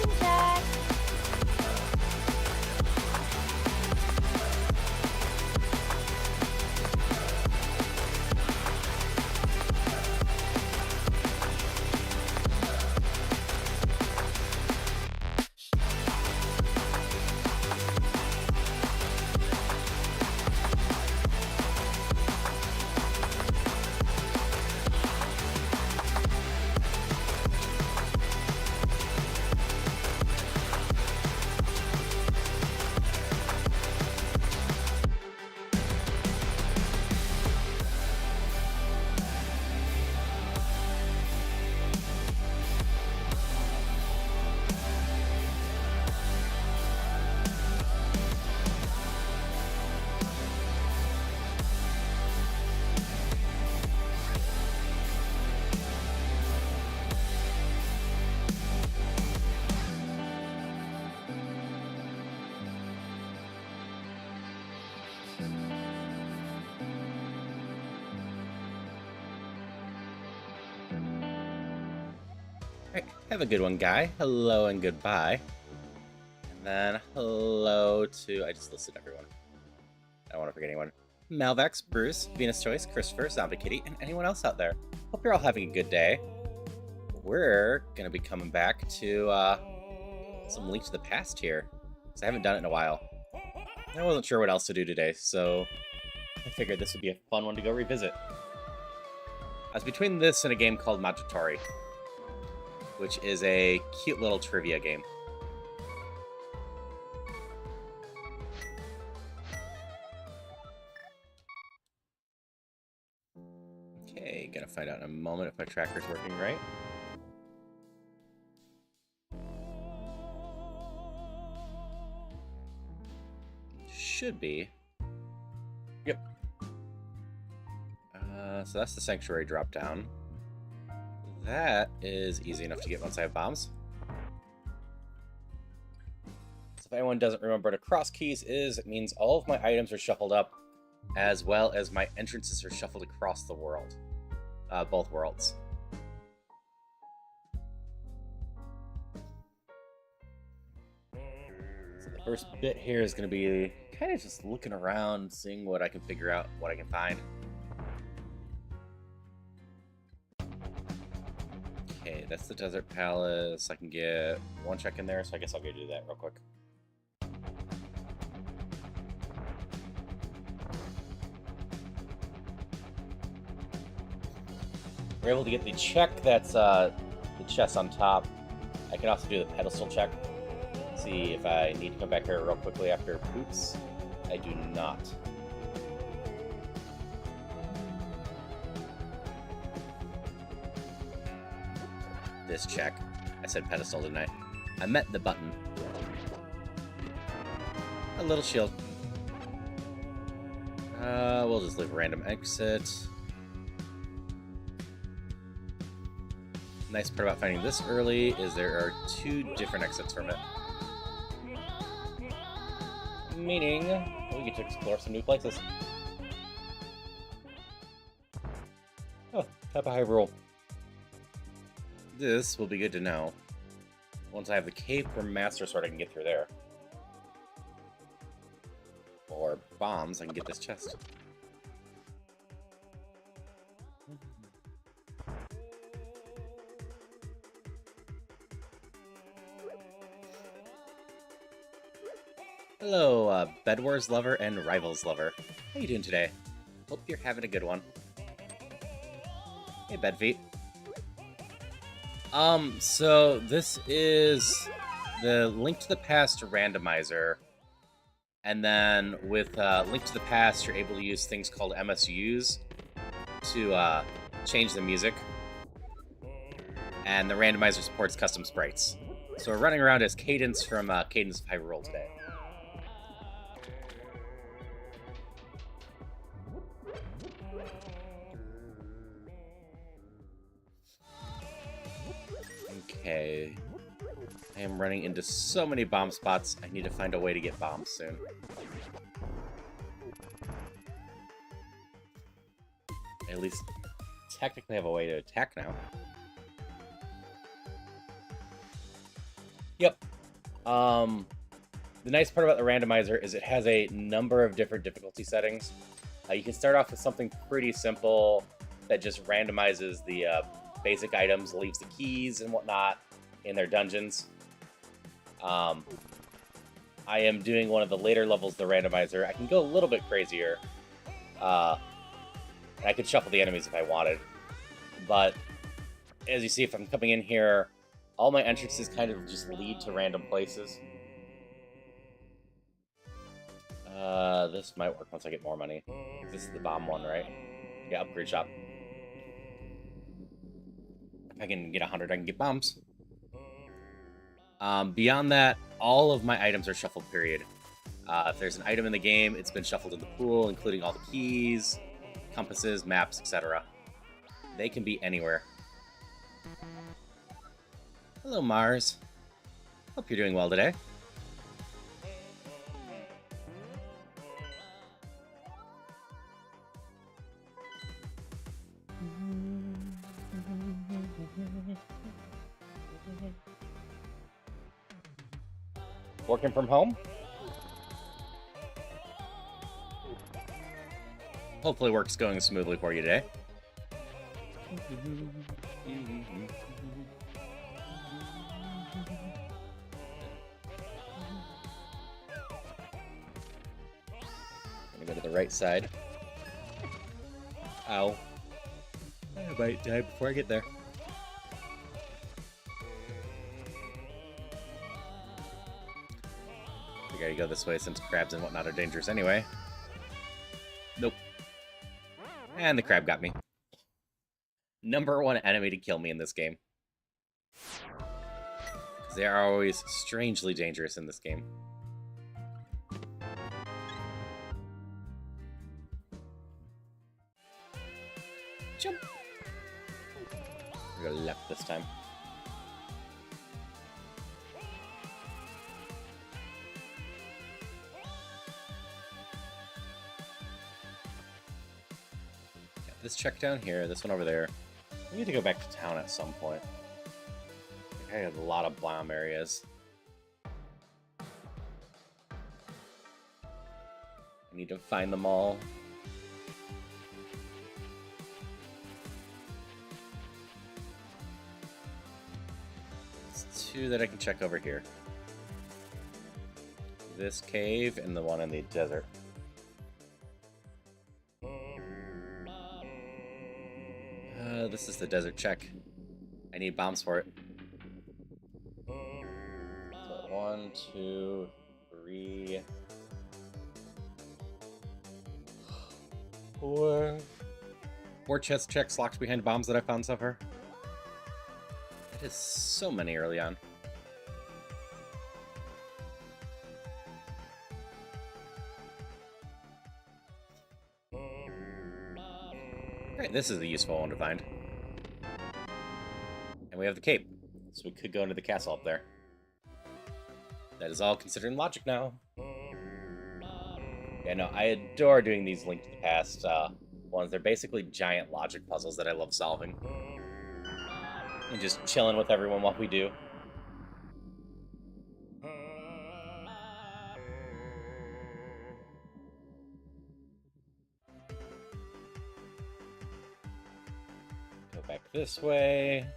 Perception check. Alright, have a good one, guy. Hello and goodbye. And then hello to... I just listed everyone. I don't want to forget anyone. Malvex, Bruce, Venus Choice, Christopher, Zombie Kitty, and anyone else out there. Hope you're all having a good day. We're going to be coming back to some Link to the Past here, because I haven't done it in a while. I wasn't sure what else to do today, so I figured this would be a fun one to go revisit. I was between this and a game called Majitori, which is a cute little trivia game. Okay, gonna find out in a moment if my tracker's working right. Should be. Yep. So that's the Sanctuary drop down. That is easy enough to get once I have bombs. So if anyone doesn't remember what a cross keys is, it means all of my items are shuffled up, as well as my entrances are shuffled across the world. Both worlds. So the first bit here is going to be kind of just looking around, seeing what I can figure out, what I can find. Okay, that's the Desert Palace. I can get one check in there, so I guess I'll go do that real quick. We're able to get the check that's the chest on top. I can also do the pedestal check. See if I need to come back here real quickly after boots. I do not. This check. I said pedestal, didn't I? I meant the button. A little shield. We'll just leave a random exit. Nice part about finding this early is there are 2 different exits from it. Meaning, we get to explore some new places. Oh, type of Hyrule. This will be good to know. Once I have the cave for Master Sword, I can get through there. Or bombs, I can get this chest. Hello, Bed Wars lover and Rivals lover. How you doing today? Hope you're having a good one. Hey, Bedfeet. So this is the Link to the Past randomizer. And then with Link to the Past, you're able to use things called MSUs to change the music. And the randomizer supports custom sprites. So we're running around as Cadence from Cadence of Hyrule today. Okay. I am running into so many bomb spots. I need to find a way to get bombs soon. I at least technically have a way to attack now. Yep. The nice part about the randomizer is it has a number of different difficulty settings. You can start off with something pretty simple that just randomizes the basic items, leaves the keys and whatnot in their dungeons. I am doing one of the later levels of the randomizer. I can go a little bit crazier. And I could shuffle the enemies if I wanted. But as you see, if I'm coming in here, all my entrances kind of just lead to random places. This might work once I get more money. This is the bomb one, right? Yeah, upgrade shop. If I can get 100, I can get bombs. Beyond that, all of my items are shuffled, period. If there's an item in the game, it's been shuffled in the pool, including all the keys, compasses, maps, etc. They can be anywhere. Hello, Mars. Hope you're doing well today. Working from home? Hopefully work's going smoothly for you today. Gonna go to the right side. Ow. I might die before I get there. We gotta go this way since crabs and whatnot are dangerous anyway. Nope. And the crab got me. #1 enemy to kill me in this game. They are always strangely dangerous in this game. Jump! We go left this time. This check down here, this one over there. We need to go back to town at some point. I think I have a lot of bomb areas. I need to find them all. There's 2 that I can check over here. This cave and the one in the desert. This is the desert check. I need bombs for it. So 1, 2, 3, 4. 4 chest checks locked behind bombs that I found so far. It is so many early on. Alright, this is the useful one to find. And we have the cape, so we could go into the castle up there. That is all considering logic now. Yeah, no, I adore doing these Link to the Past ones. They're basically giant logic puzzles that I love solving. And just chilling with everyone while we do. Go back this way.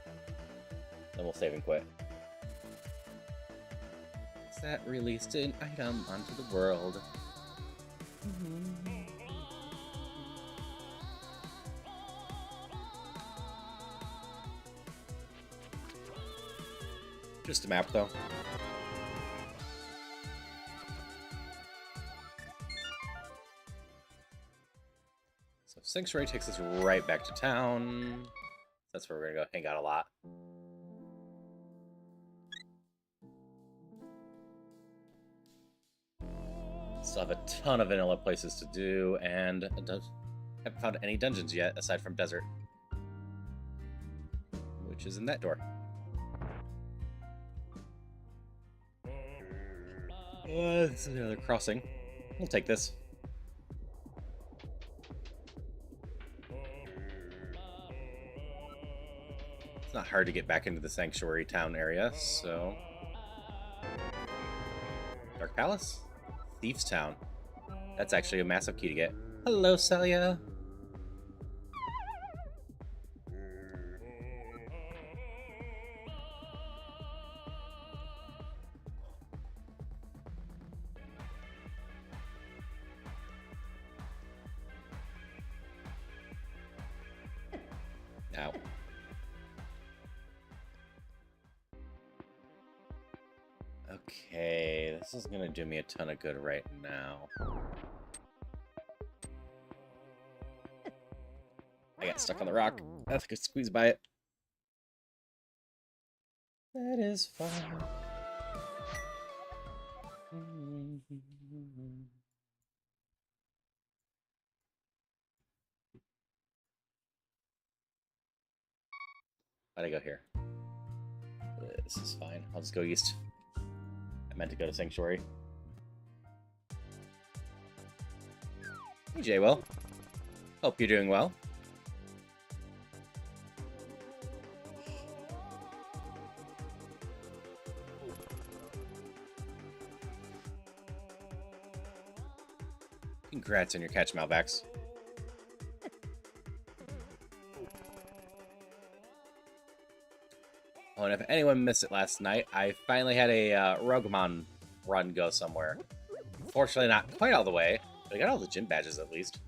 Then we'll save and quit. That released an item onto the world. Just a map, though. So Sanctuary takes us right back to town. That's where we're gonna go hang out a lot. Still have a ton of vanilla places to do, and haven't found any dungeons yet, aside from Desert. Which is in that door. This is another crossing. We'll take this. It's not hard to get back into the Sanctuary town area, so Dark Palace? Thieves Town. That's actually a massive key to get. Hello, Celia. Ow. Okay, this is gonna do me a ton of good right now. I got stuck on the rock. I could squeeze by it. That is fine. Why'd I go here? This is fine. I'll just go east. I meant to go to Sanctuary. Hey, J-Will. Hope you're doing well. Congrats on your catch, Malvax. Oh, and if anyone missed it last night, I finally had a roguemon run go somewhere. Unfortunately, not quite all the way, but I got all the gym badges at least.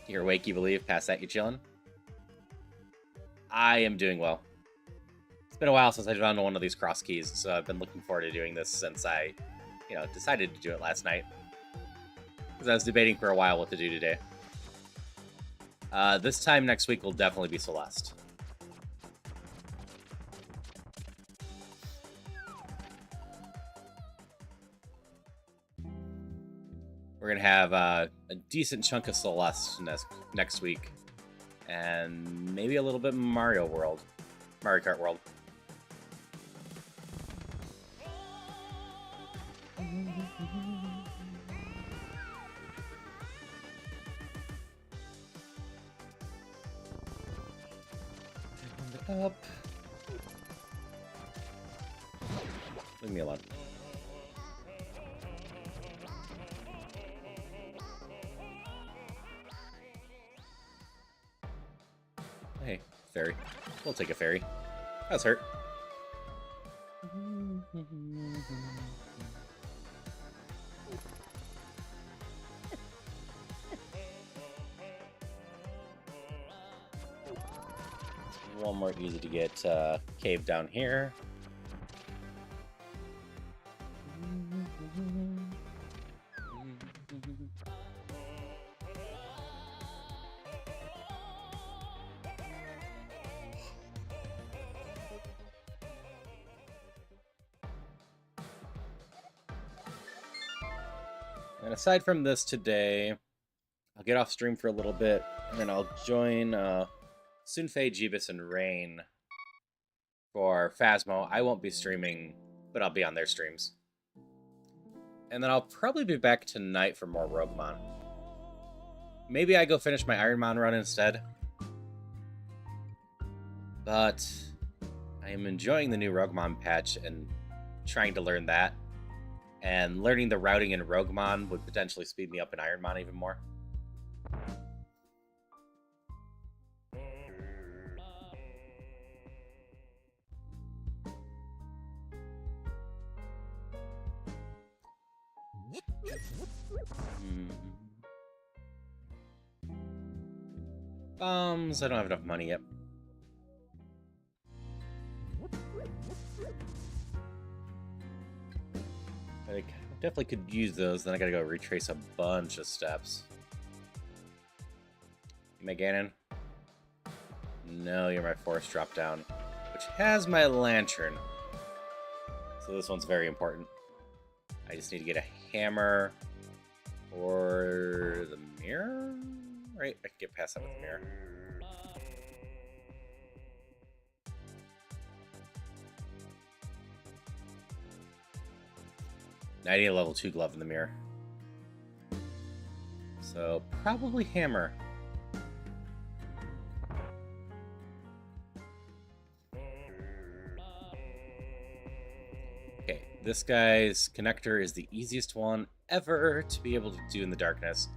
You're awake, you believe? Past that, you chillin'? I am doing well. It's been a while since I've done one of these cross keys, so I've been looking forward to doing this since I, decided to do it last night. Because I was debating for a while what to do today. This time next week will definitely be Celeste. We're going to have a decent chunk of Celeste next week. And maybe a little bit Mario Kart World. Up. Leave me alone. Hey, fairy. We'll take a fairy. That's hurt. One more easy to get cave down here. And aside from this today, I'll get off stream for a little bit, and then I'll join Sunfei, Jeebus, and Rain for Phasmo. I won't be streaming, but I'll be on their streams. And then I'll probably be back tonight for more roguemon. Maybe I go finish my Ironmon run instead. But I am enjoying the new roguemon patch and trying to learn that. And learning the routing in roguemon would potentially speed me up in Ironmon even more. Bombs, I don't have enough money yet. I definitely could use those, then I gotta go retrace a bunch of steps. You my Ganon? No, you're my forest drop down, which has my lantern. So this one's very important. I just need to get a hammer or the mirror? Right, I can get past that with the mirror. I need a level 2 glove in the mirror. So, probably hammer. this guy's connector is the easiest one ever to be able to do in the darkness.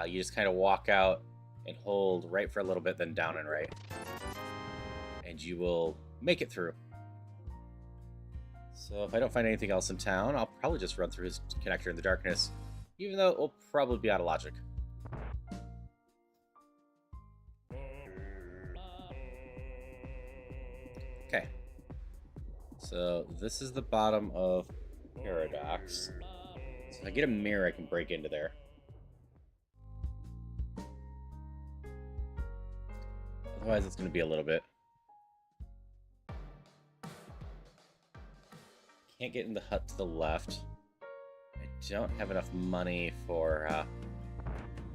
You just kind of walk out and hold right for a little bit, then down and right. And you will make it through. So if I don't find anything else in town, I'll probably just run through his connector in the darkness, even though it will probably be out of logic. Okay. So this is the bottom of Paradox. So if I get a mirror, I can break into there. Otherwise, it's going to be a little bit. Can't get in the hut to the left. I don't have enough money for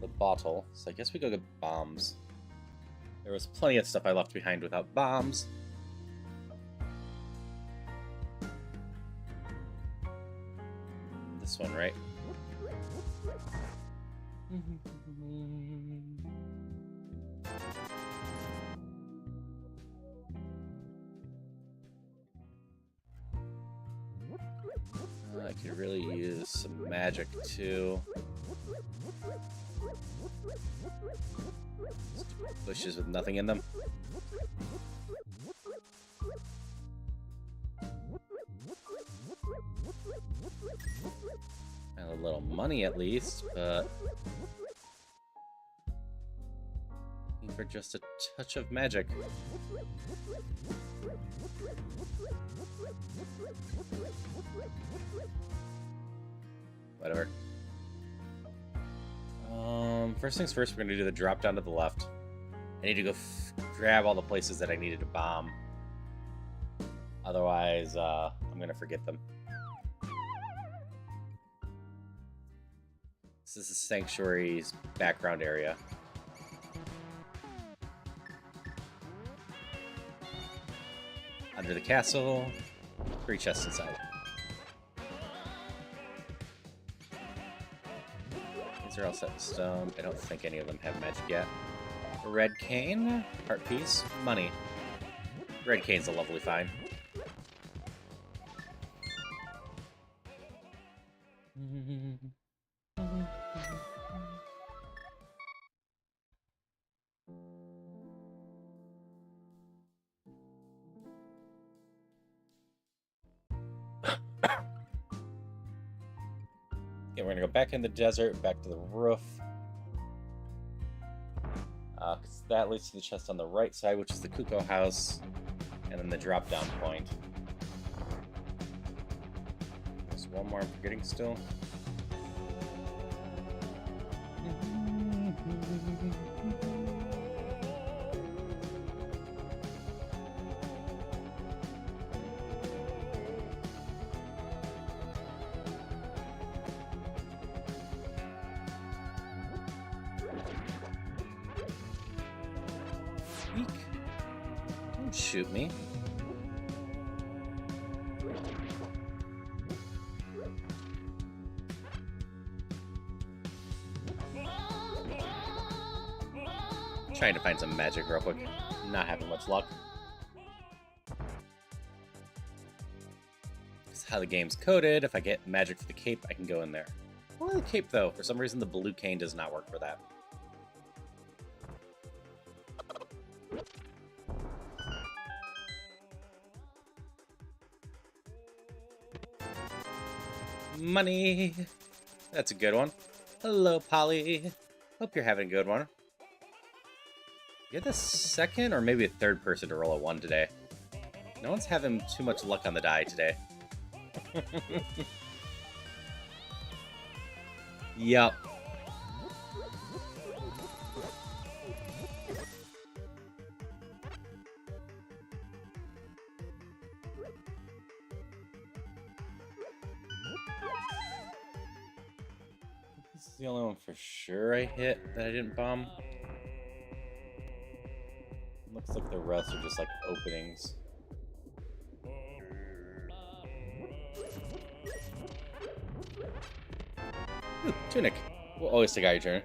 the bottle, so I guess we go get bombs. There was plenty of stuff I left behind without bombs. This one, right? I could really use some magic too. Bushes with nothing in them. And a little money at least, but looking for just a touch of magic. Whatever. First things first, we're going to do the drop down to the left. I need to go grab all the places that I needed to bomb. Otherwise, I'm going to forget them. This is the Sanctuary's background area. Under the castle, 3 chests inside. These are all set in stone. I don't think any of them have magic yet. Red cane, heart piece, money. Red cane's a lovely find. Okay, we're gonna go back in the desert, back to the roof. 'Cause that leads to the chest on the right side, which is the Kuko house, and then the drop-down point. There's one more I'm forgetting still. Eek. Don't shoot me. Trying to find some magic real quick. Not having much luck. This is how the game's coded. If I get magic for the cape, I can go in there. Only the cape, though. For some reason, the blue cane does not work for that. Money! That's a good one. Hello, Polly. Hope you're having a good one. You're the second or maybe a third person to roll a 1 today. No one's having too much luck on the die today. Yup. This is the only one for sure I hit that I didn't bomb. Looks like the rest are just like openings. Ooh, tunic. We'll always take out your turn.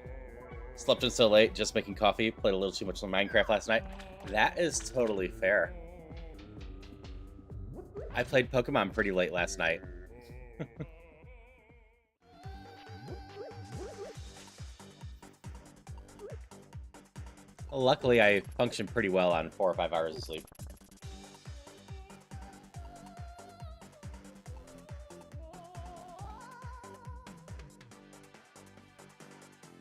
Slept in so late, just making coffee. Played a little too much on Minecraft last night. That is totally fair. I played Pokemon pretty late last night. Luckily, I function pretty well on 4 or 5 hours of sleep.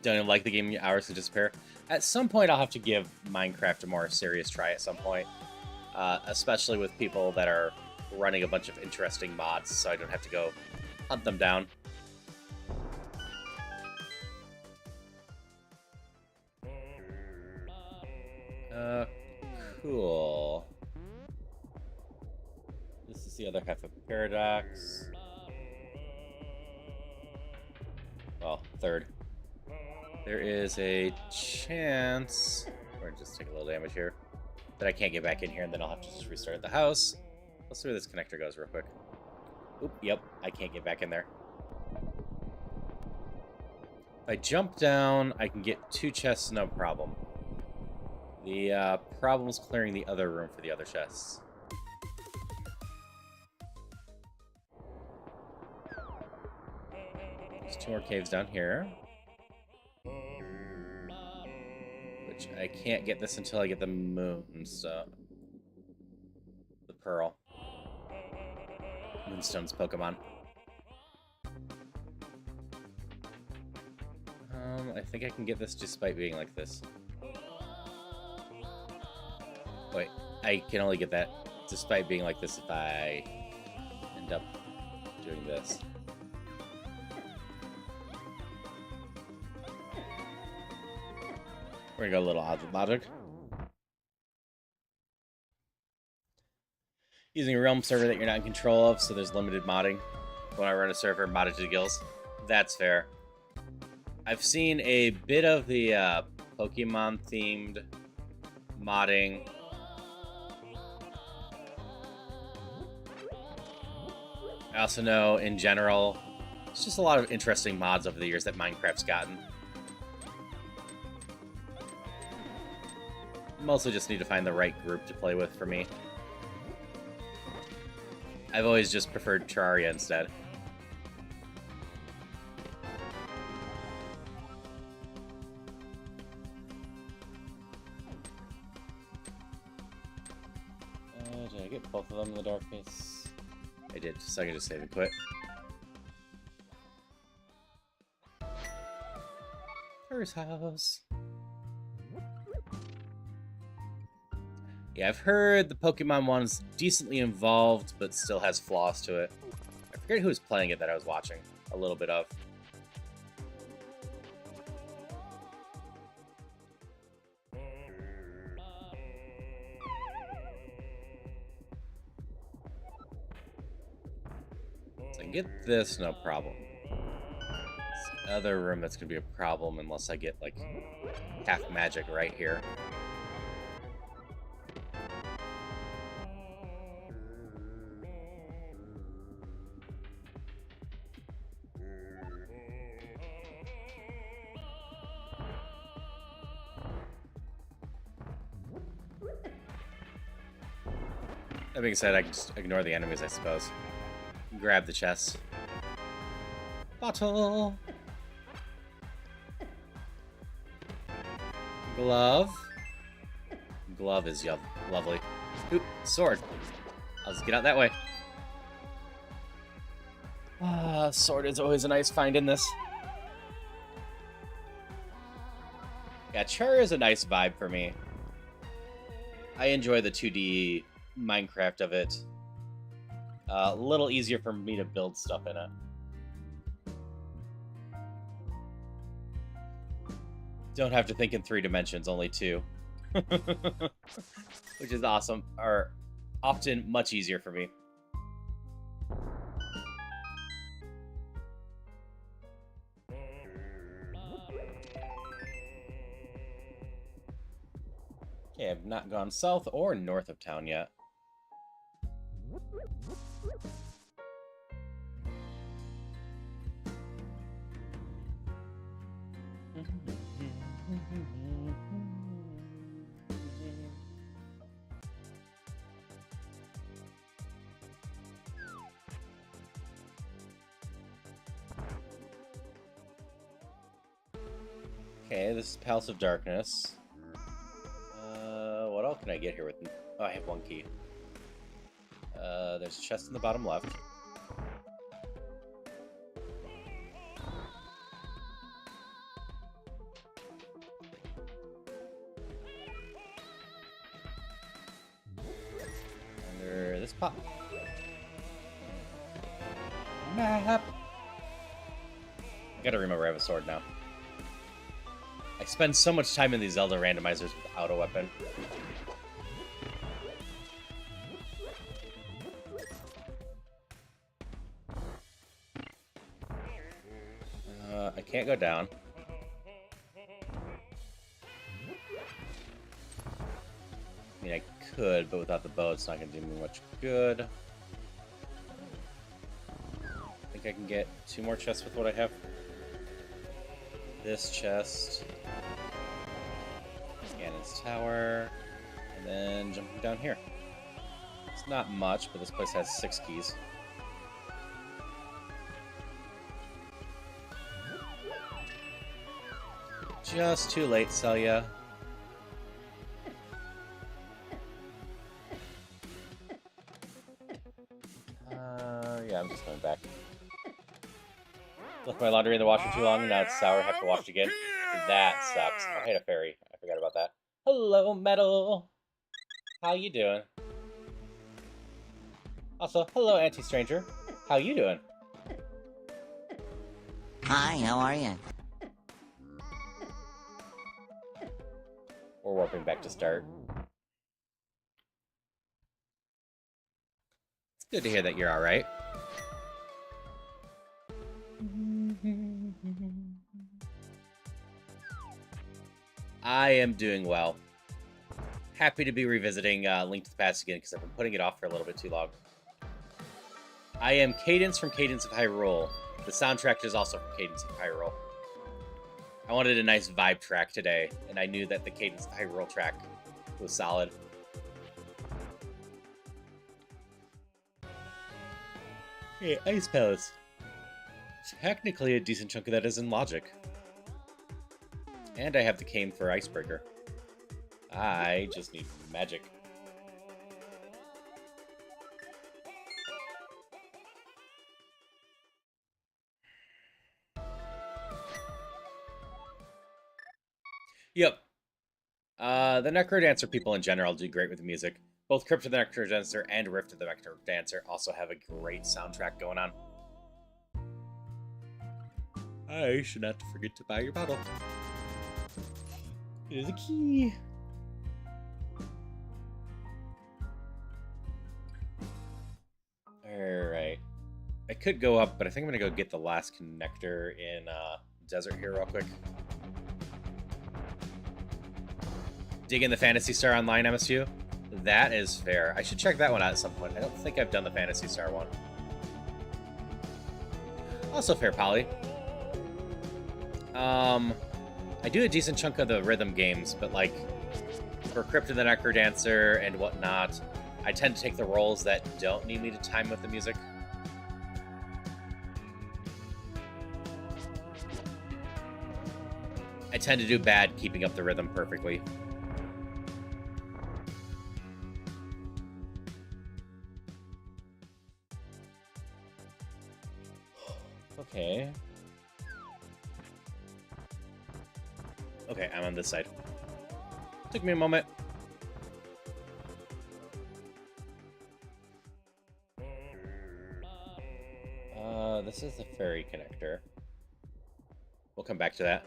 Don't even like the game, hours to disappear. At some point, I'll have to give Minecraft a more serious try at some point. Especially with people that are running a bunch of interesting mods, so I don't have to go hunt them down. Cool. This is the other half of Paradox. Well, third. There is a chance, we're gonna just take a little damage here, that I can't get back in here, and then I'll have to just restart the house. Let's see where this connector goes real quick. Oop, yep, I can't get back in there. If I jump down, I can get 2 chests, no problem. The problem is clearing the other room for the other chests. There's 2 more caves down here. Which I can't get this until I get the moon stuff. The pearl. Moonstone's Pokemon. I think I can get this despite being like this. Wait, I can only get that despite being like this if I end up doing this. We're gonna go a little odd with logic. Using a realm server that you're not in control of, so there's limited modding. When I run a server modded to the gills, that's fair. I've seen a bit of the Pokemon-themed modding. I also know, in general, it's just a lot of interesting mods over the years that Minecraft's gotten. Mostly just need to find the right group to play with for me. I've always just preferred Terraria instead. Did I get both of them in the darkness? I did, so I can just save and quit. First house. Yeah, I've heard the Pokemon one's decently involved, but still has flaws to it. I forget who was playing it that I was watching a little bit of. So I can get this, no problem. It's the other room that's going to be a problem unless I get, like, half magic right here. That being said, I can just ignore the enemies, I suppose. Grab the chest. Bottle! Glove. Glove is lovely. Oop, sword. I'll just get out that way. Sword is always a nice find in this. Yeah, Char is a nice vibe for me. I enjoy the 2D Minecraft of it. A little easier for me to build stuff in it. Don't have to think in 3 dimensions, only 2. Which is awesome, or often much easier for me. Okay, I've not gone south or north of town yet. Okay, this is Palace of Darkness. What else can I get here with? Oh, I have one key. There's a chest in the bottom left. Under this pot. Map. I gotta remember I have a sword now. I spend so much time in these Zelda randomizers without a weapon. I can't go down. I mean, I could, but without the bow, it's not going to do me much good. I think I can get 2 more chests with what I have. This chest. Ganon's Tower. And then jumping down here. It's not much, but this place has 6 keys. Just too late, Celia. Yeah, I'm just going back. Left my laundry in the washer too long, and now it's sour. Have to wash it again. That sucks. I hate a fairy. I forgot about that. Hello, Metal. How you doing? Also, hello, anti-stranger. How you doing? Hi, how are you? We're warping back to start. It's good to hear that you're alright. I am doing well. Happy to be revisiting Link to the Past again, because I've been putting it off for a little bit too long. I am Cadence from Cadence of Hyrule. The soundtrack is also from Cadence of Hyrule. I wanted a nice vibe track today, and I knew that the Cadence of Hyrule track was solid. Hey, Ice Palace. Technically, a decent chunk of that is in logic. And I have the cane for Icebreaker. I just need magic. Yep. The Necrodancer people in general do great with the music. Both Crypt of the Necrodancer and Rift of the Necrodancer also have a great soundtrack going on. I should not forget to buy your bottle. It is a key. Alright. I could go up, but I think I'm going to go get the last connector in Desert here real quick. Dig in the Phantasy Star Online, MSU? That is fair. I should check that one out at some point. I don't think I've done the Phantasy Star one. Also fair, Polly. I do a decent chunk of the rhythm games, but like for Crypt of the Necrodancer and whatnot, I tend to take the roles that don't need me to time with the music. I tend to do bad keeping up the rhythm perfectly. Okay. Okay, I'm on this side. Took me a moment. This is the ferry connector. We'll come back to that.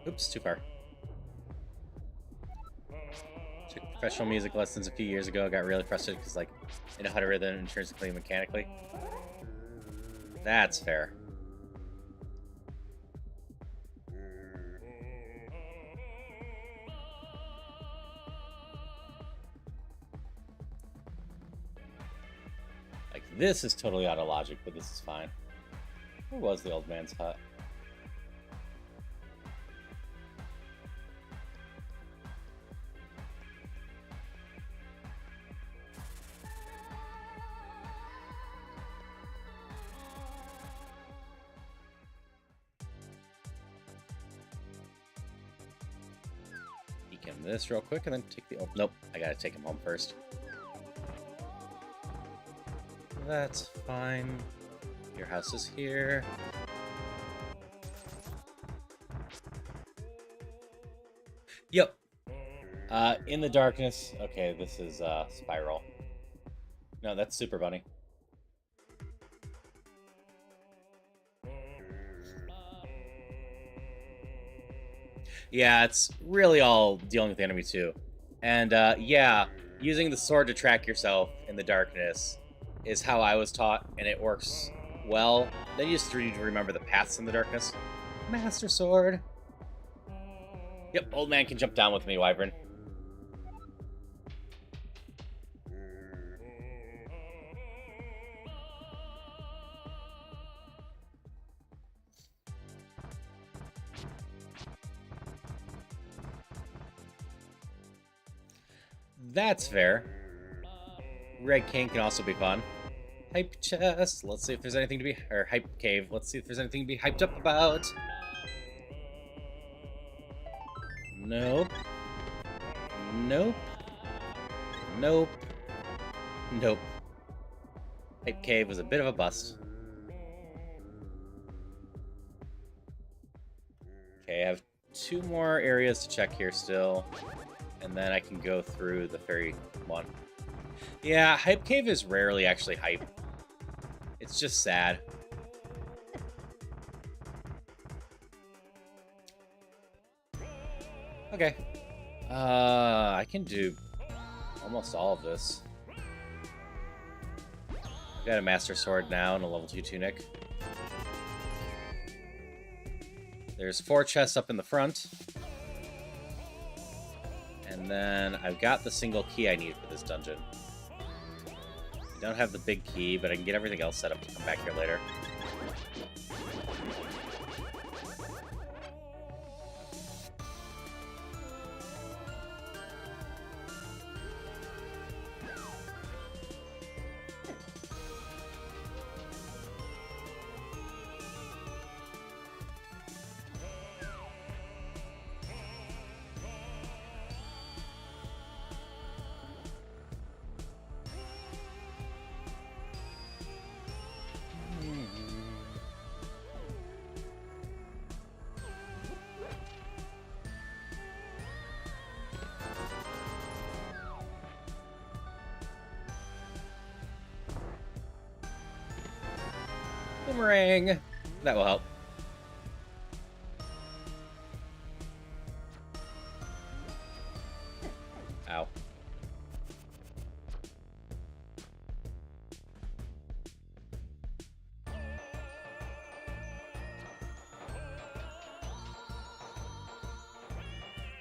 Oops, too far. Took professional music lessons a few years ago. Got really frustrated because, like, I know how to rhythm intrinsically and mechanically. That's fair. This is totally out of logic, but this is fine. Where was the old man's hut? Peek him this real quick and then take the... Oh, nope. I gotta take him home first. That's fine. Your house is here. Yep. In the darkness. Okay, this is Spiral. No, that's Super Bunny. Yeah, it's really all dealing with the enemy too. And yeah, using the sword to track yourself in the darkness is how I was taught, and it works well. Then you just need to remember the paths in the darkness. Master Sword. Yep, old man can jump down with me, Wyvern. That's fair. Red King can also be fun. Hype chest. Let's see if there's anything to be... Or hype cave. Let's see if there's anything to be hyped up about. Nope. Nope. Nope. Nope. Hype cave was a bit of a bust. Okay, I have 2 more areas to check here still. And then I can go through the fairy one. Yeah, Hype Cave is rarely actually hype. It's just sad. Okay. I can do almost all of this. I've got a Master Sword now and a level 2 tunic. There's 4 chests up in the front. And then I've got the single key I need for this dungeon. I don't have the big key, but I can get everything else set up to come back here later. Boomerang! That will help. Ow.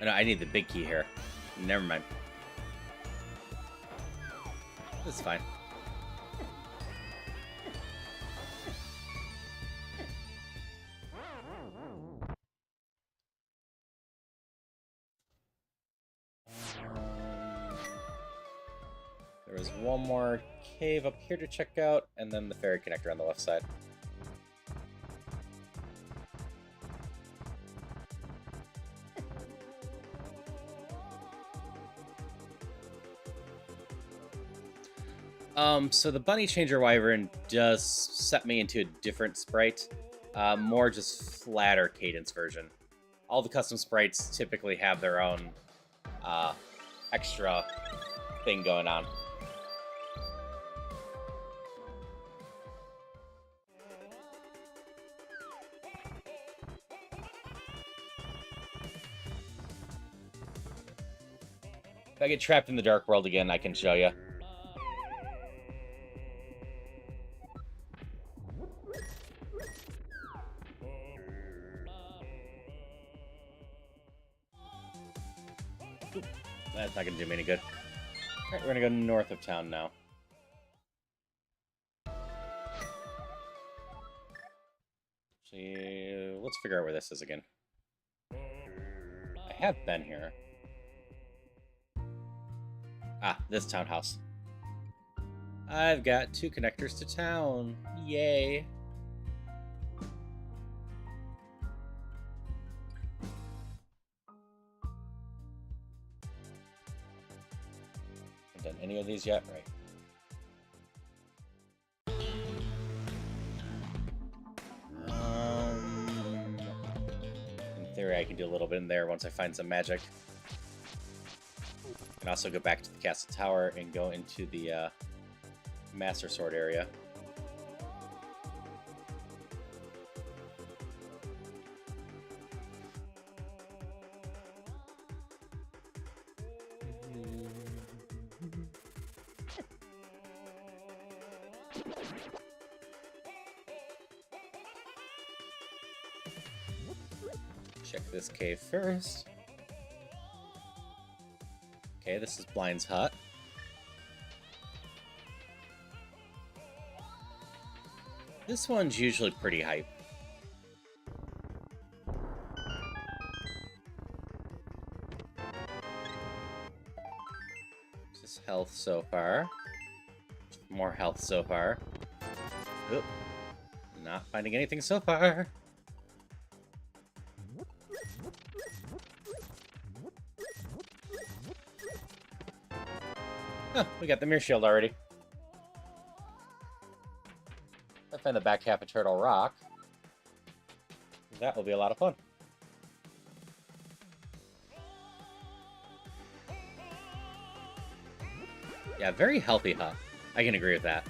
No, I need the big key here. Never mind. This is fine. There was one more cave up here to check out, and then the ferry connector on the left side. So the Bunny Changer Wyvern does set me into a different sprite, more just flatter cadence version. All the custom sprites typically have their own extra thing going on. If I get trapped in the dark world again, I can show you. That's not going to do me any good. Alright, we're going to go north of town now. Actually, let's figure out where this is again. I have been here. Ah, this townhouse. I've got 2 connectors to town. Yay. Haven't done any of these yet, right? In theory, I can do a little bit in there once I find some magic. And also go back to the castle tower and go into the Master Sword area. Check this cave first. Okay, this is Blind's hut. This one's usually pretty hype. Just health so far. More health so far. Oop. Not finding anything so far. Oh, we got the mirror shield already. I find the back half of Turtle Rock. That will be a lot of fun. Yeah, very healthy hut. I can agree with that.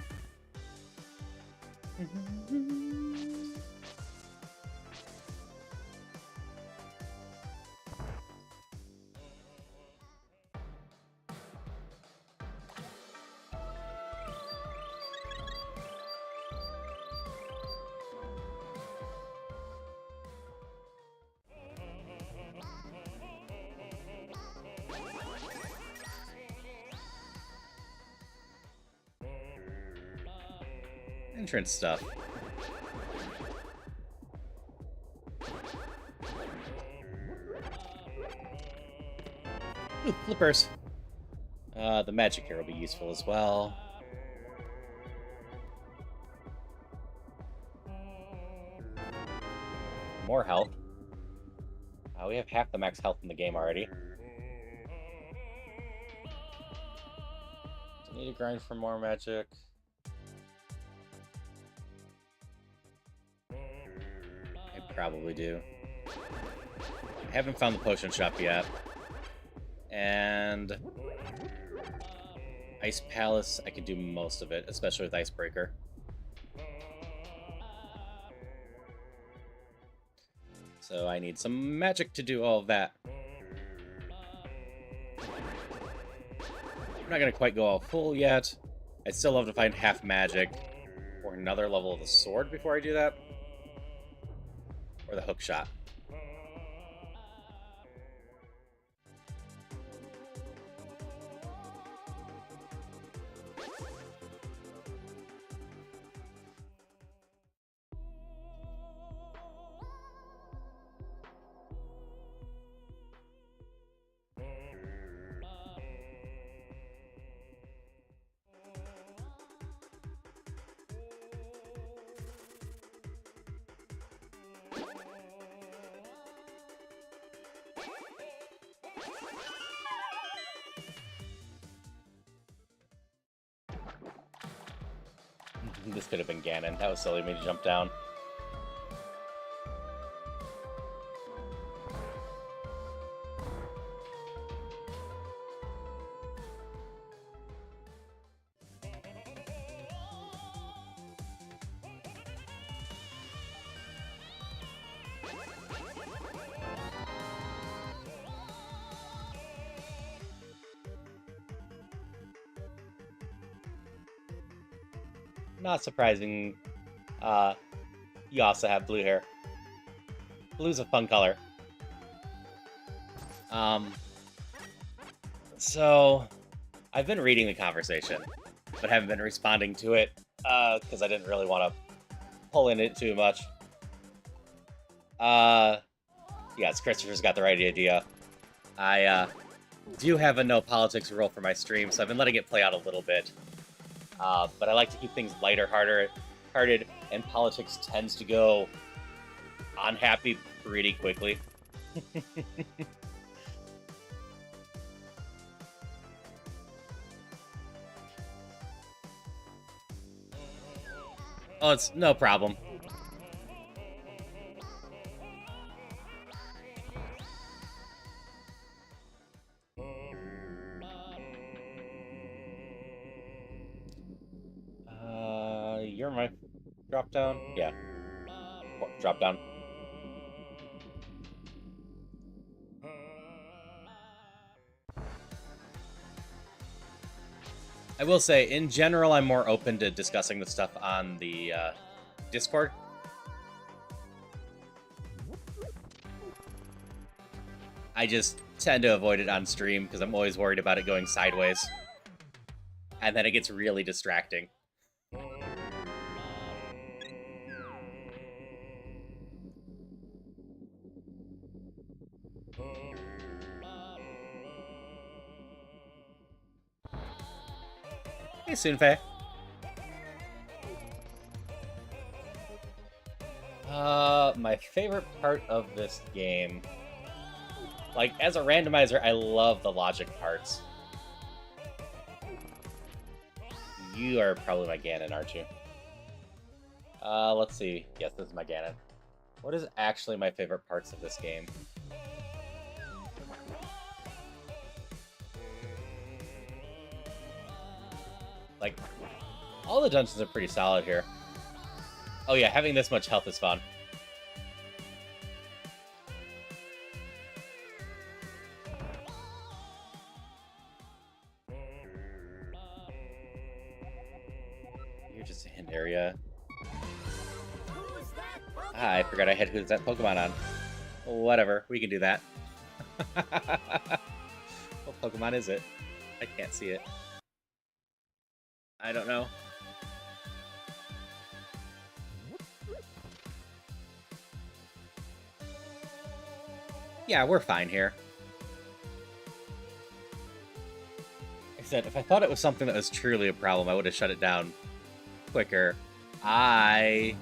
Entrance stuff. Ooh, flippers. The magic here will be useful as well. More health. We have half the max health in the game already. Do I need to grind for more magic? I probably do. I haven't found the potion shop yet. And Ice Palace, I can do most of it, especially with Icebreaker. So I need some magic to do all of that. I'm not going to quite go all full yet. I'd still love to find half magic or another level of the sword before I do that. Or the hook shot. This could have been Ganon. That was silly of me to jump down. Not surprising, you also have blue hair. Blue's a fun color. So, I've been reading the conversation, but haven't been responding to it, because I didn't really want to pull in it too much. Yes, Christopher's got the right idea. I do have a no politics rule for my stream, so I've been letting it play out a little bit. But I like to keep things lighter, hearted, and politics tends to go unhappy pretty quickly. Oh, it's no problem. You're my drop down? Yeah. Drop down. I will say, in general, I'm more open to discussing the stuff on the Discord. I just tend to avoid it on stream because I'm always worried about it going sideways. And then it gets really distracting. Hey, Sunfei. My favorite part of this game... Like, as a randomizer, I love the logic parts. You are probably my Ganon, aren't you? Let's see. Yes, this is my Ganon. What is actually my favorite parts of this game? Like, all the dungeons are pretty solid here. Oh yeah, having this much health is fun. You're just a hint area. Ah, I forgot I had Who's That Pokemon on. Whatever, we can do that. What Pokemon is it? I can't see it. I don't know. Yeah, we're fine here. Like I said, if I thought it was something that was truly a problem, I would have shut it down quicker. I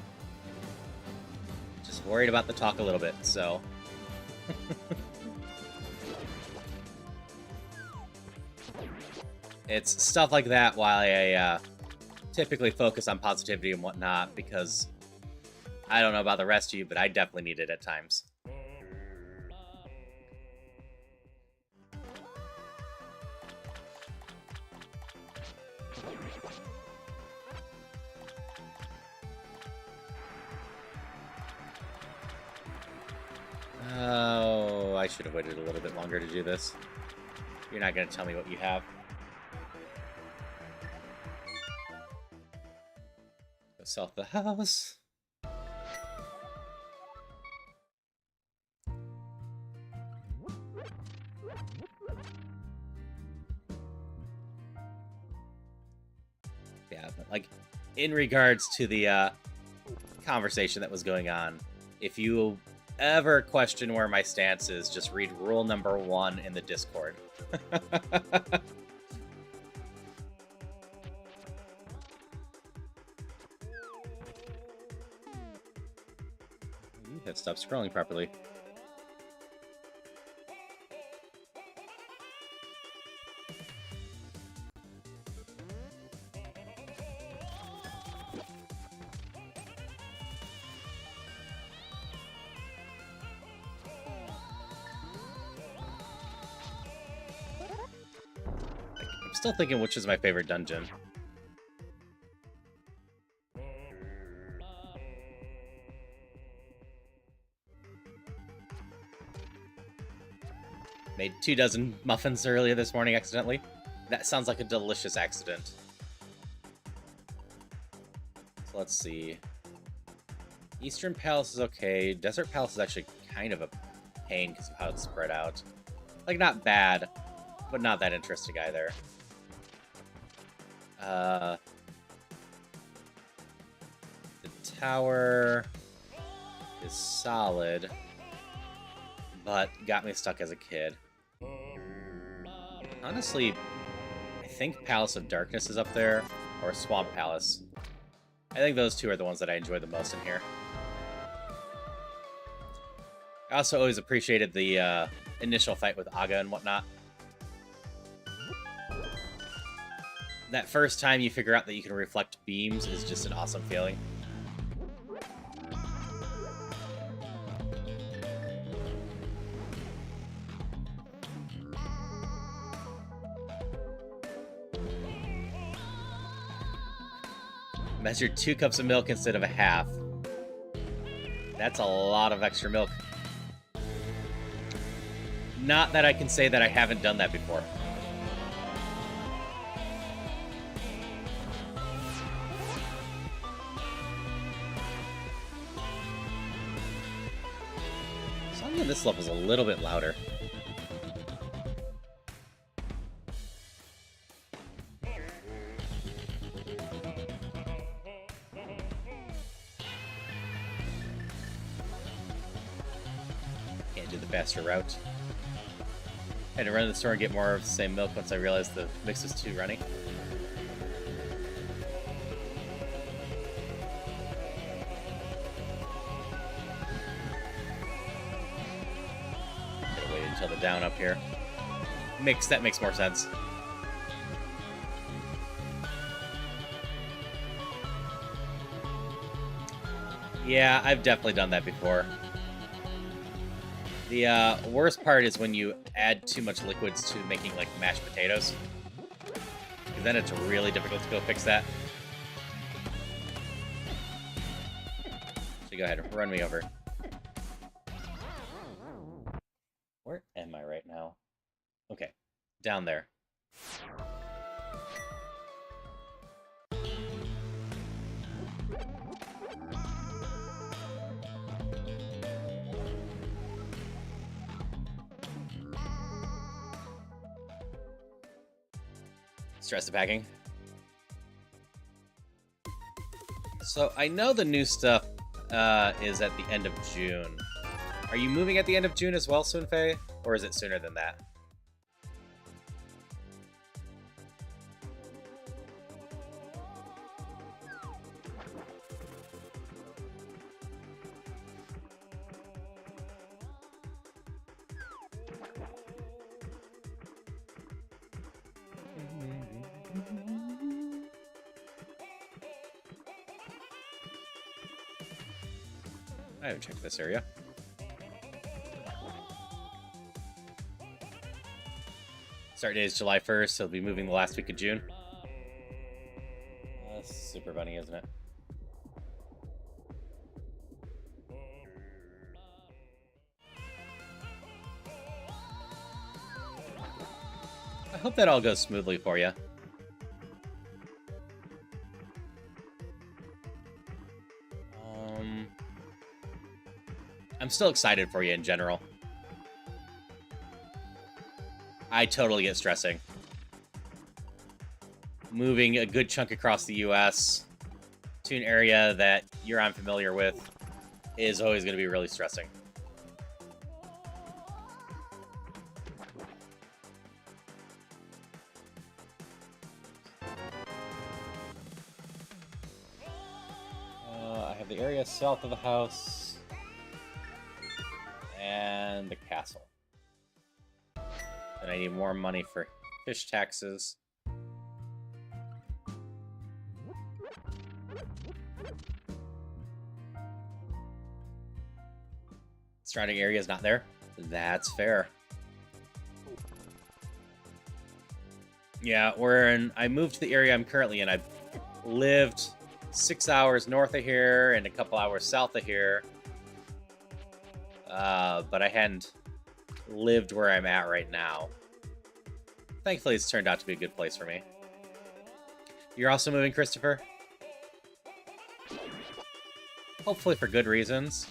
just worried about the talk a little bit, so... It's stuff like that while I typically focus on positivity and whatnot, because I don't know about the rest of you, but I definitely need it at times. Oh, I should have waited a little bit longer to do this. You're not going to tell me what you have. Go sell the house. Yeah, but like, in regards to the conversation that was going on, if you ever question where my stance is, just read rule number 1 in the Discord. You have stopped scrolling properly. Still thinking which is my favorite dungeon. Made 2 dozen muffins earlier this morning accidentally. That sounds like a delicious accident. So let's see. Eastern Palace is okay. Desert Palace is actually kind of a pain because of how it's spread out. Like, not bad, but not that interesting either. The tower. is solid, but got me stuck as a kid. Honestly, I think Palace of Darkness is up there, or Swamp Palace. I think those two are the ones that I enjoy the most in here. I also always appreciated the initial fight with Aga and whatnot. That first time you figure out that you can reflect beams is just an awesome feeling. Measured 2 cups of milk instead of a half. That's a lot of extra milk. Not that I can say that I haven't done that before. Something on this level is a little bit louder. Faster route. Had to run to the store and get more of the same milk once I realized the mix was too runny. Gotta wait until the down up here. That makes more sense. Yeah, I've definitely done that before. The worst part is when you add too much liquids to making, like, mashed potatoes. Because then it's really difficult to go fix that. So go ahead, run me over. Where am I right now? Okay, down there. Stress the packing. So I know the new stuff is at the end of June. Are you moving at the end of June as well, Sunfei? Or is it sooner than that? I haven't checked this area. Start date is July 1st, so it'll be moving the last week of June. That's super funny, isn't it? I hope that all goes smoothly for you. I'm still excited for you in general. I totally get stressing. Moving a good chunk across the US to an area that you're unfamiliar with is always going to be really stressing. I have the area south of the house. And the castle. And I need more money for fish taxes. Surrounding area is not there. That's fair. Yeah, I moved to the area I'm currently in. I've lived 6 hours north of here and a couple hours south of here. But I hadn't lived where I'm at right now. Thankfully, it's turned out to be a good place for me. You're also moving, Christopher? Hopefully for good reasons.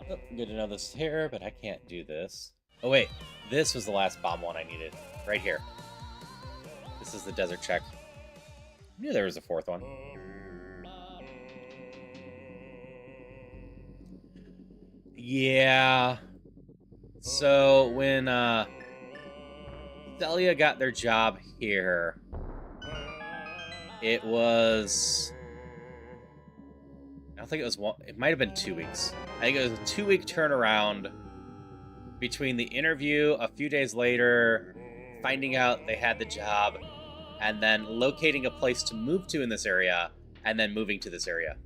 Oh, good to know this is here, but I can't do this. Oh wait, this was the last bomb one I needed. Right here. This is the desert check. I knew there was a fourth one. Yeah. So when Celia got their job here, it was... I don't think it was one... It might have been 2 weeks. I think it was a 2-week turnaround between the interview, a few days later, finding out they had the job, and then locating a place to move to in this area, and then moving to this area.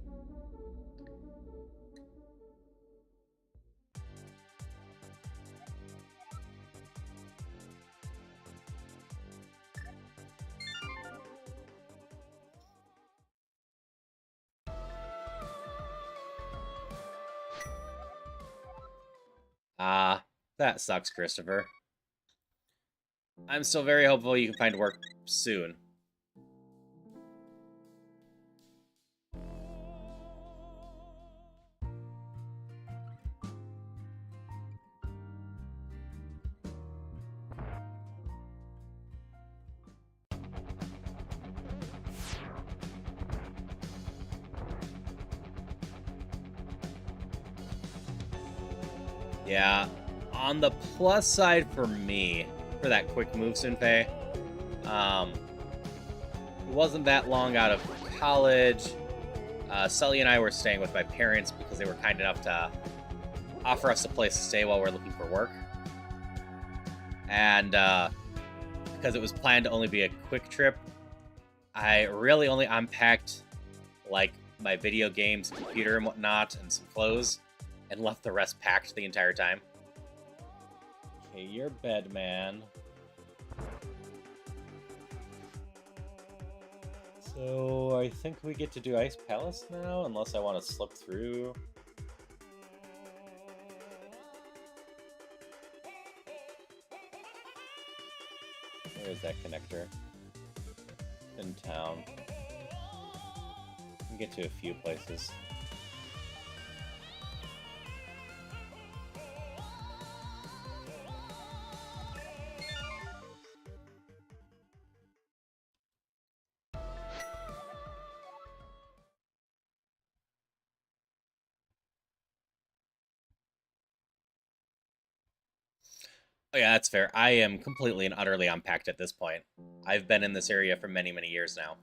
Ah, that sucks, Christopher. I'm still very hopeful you can find work soon. Yeah, on the plus side for me, for that quick move, Sunpei, it wasn't that long out of college. Sully and I were staying with my parents because they were kind enough to offer us a place to stay while we're looking for work. And because it was planned to only be a quick trip, I really only unpacked like my video games, computer and whatnot, and some clothes, and left the rest packed the entire time. Okay, you're bed, man. So I think we get to do Ice Palace now, unless I want to slip through. Where is that connector? In town. We can get to a few places. Oh yeah, that's fair. I am completely and utterly unpacked at this point. I've been in this area for many, many years now.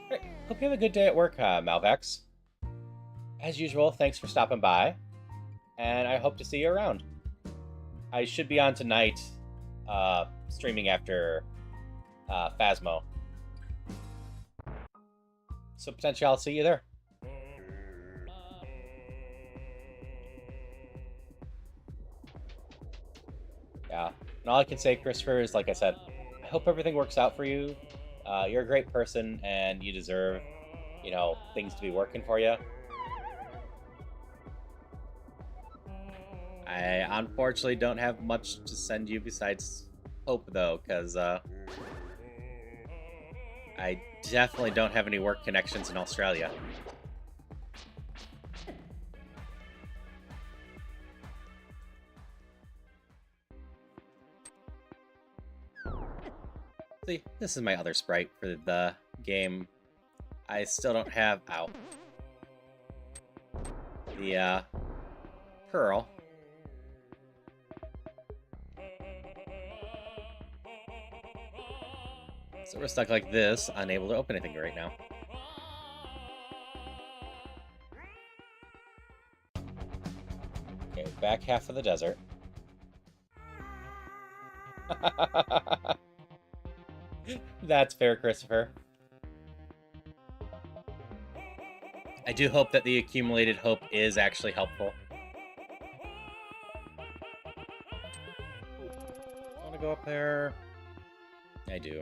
Great. Hope you have a good day at work, Malvex. As usual, thanks for stopping by, and I hope to see you around. I should be on tonight, streaming after Phasmo. So potentially I'll see you there. Yeah. And all I can say, Christopher, is like I said, I hope everything works out for you. You're a great person, and you deserve, you know, things to be working for you. I unfortunately don't have much to send you besides hope, though, because I definitely don't have any work connections in Australia. See, this is my other sprite for the game. I still don't have... Ow. The, Pearl. So we're stuck like this, unable to open anything right now. Okay, back half of the desert. That's fair, Christopher. I do hope that the accumulated hope is actually helpful. I want to go up there. I do.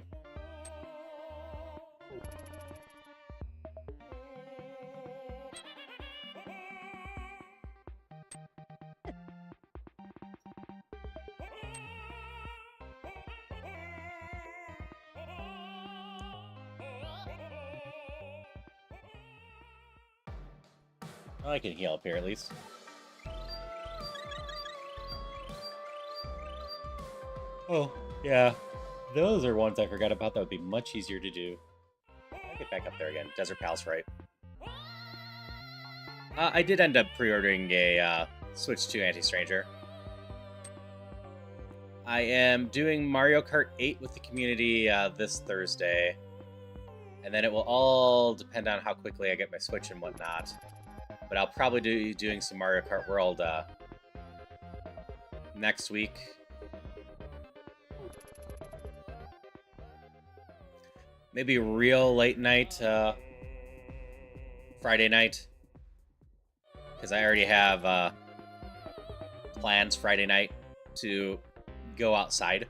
Oh, I can heal up here at least. Oh, yeah. Those are ones I forgot about that would be much easier to do. I'll get back up there again. Desert Palace, right? I did end up pre-ordering a Switch 2 Anti-Stranger. I am doing Mario Kart 8 with the community this Thursday. And then it will all depend on how quickly I get my Switch and whatnot. But I'll probably be doing some Mario Kart World next week. Maybe real late night, Friday night. Because I already have plans Friday night to go outside.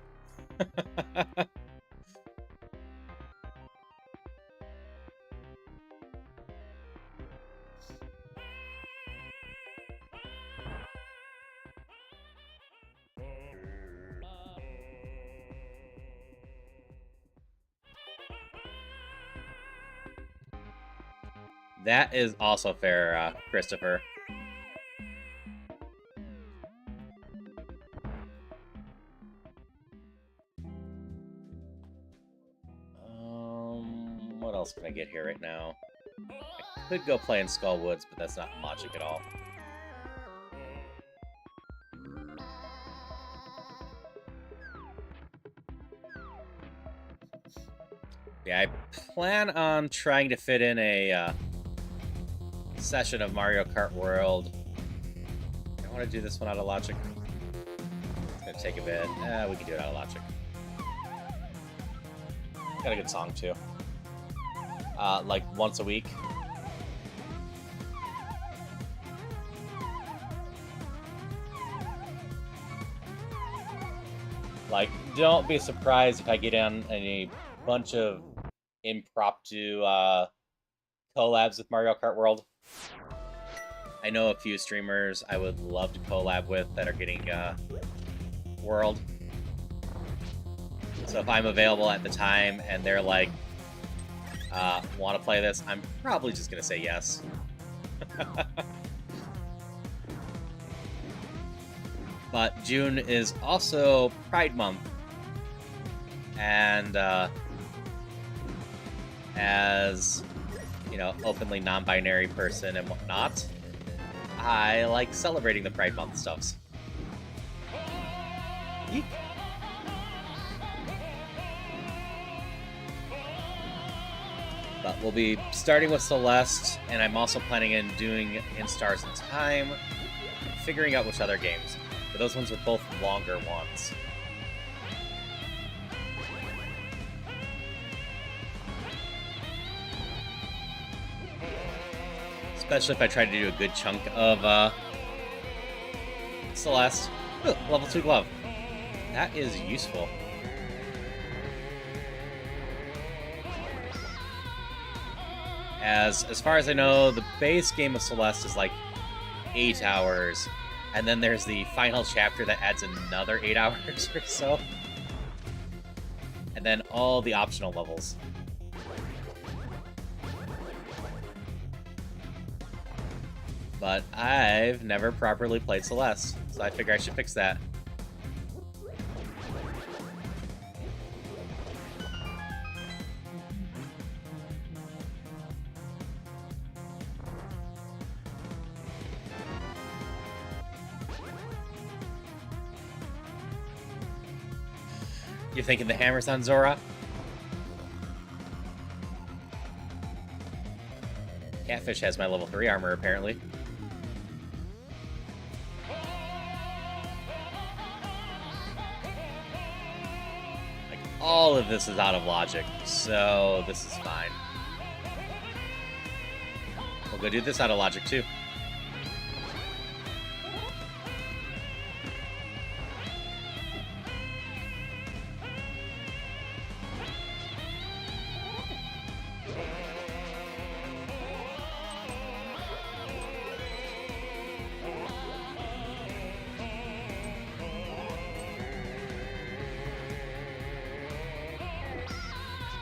That is also fair, Christopher. What else can I get here right now? I could go play in Skull Woods, but that's not logic at all. Yeah, I plan on trying to fit in a session of Mario Kart World. I want to do this one out of logic. It's gonna take a bit. We can do it out of logic. Got a good song too. Like once a week. Like, don't be surprised if I get on a bunch of impromptu collabs with Mario Kart World. I know a few streamers I would love to collab with that are getting World. So if I'm available at the time and they're like, want to play this, I'm probably just going to say yes. But June is also Pride Month. And as, you know, openly non-binary person and whatnot, I like celebrating the Pride Month stuffs. Yeek. But we'll be starting with Celeste, and I'm also planning on doing In Stars in Time, figuring out which other games. But those ones are both longer ones. Especially if I try to do a good chunk of Celeste. Ooh, level 2 glove. That is useful. As far as I know, the base game of Celeste is like 8 hours, and then there's the final chapter that adds another 8 hours or so, and then all the optional levels. But I've never properly played Celeste, so I figure I should fix that. You thinking the hammer's on Zora? Catfish has my level 3 armor, apparently. Like, all of this is out of logic, so this is fine. We'll go do this out of logic, too.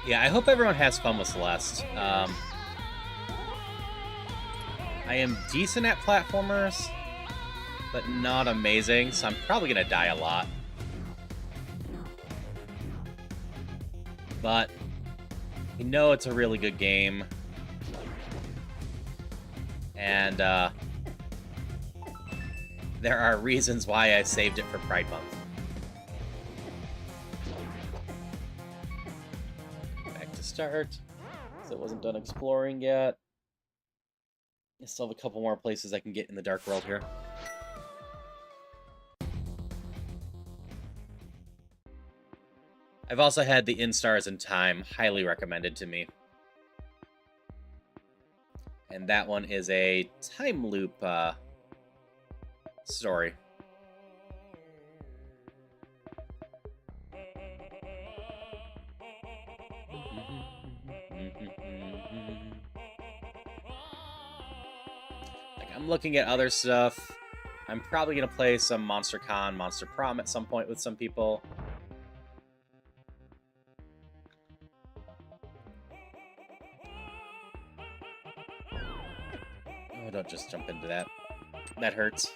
Yeah, I hope everyone has fun with Celeste. I am decent at platformers, but not amazing, so I'm probably gonna die a lot. But you know it's a really good game. And there are reasons why I saved it for Pride Month. Back to start. So it wasn't done exploring yet. I still have a couple more places I can get in the Dark World here. I've also had the Instars in Time highly recommended to me. And that one is a time loop story. Like, I'm looking at other stuff. I'm probably going to play some Monster Con, Monster Prom at some point with some people. Oh, don't just jump into that. That hurts.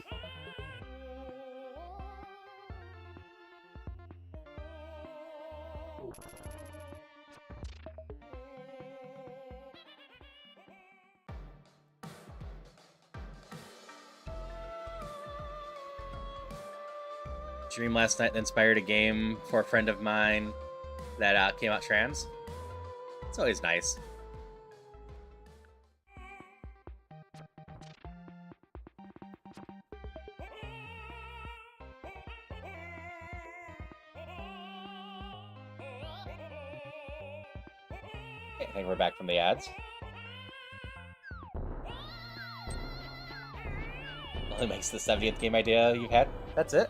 Dream last night that inspired a game for a friend of mine that came out trans. It's always nice. Okay, I think we're back from the ads. Only makes the 70th game idea you've had. That's it.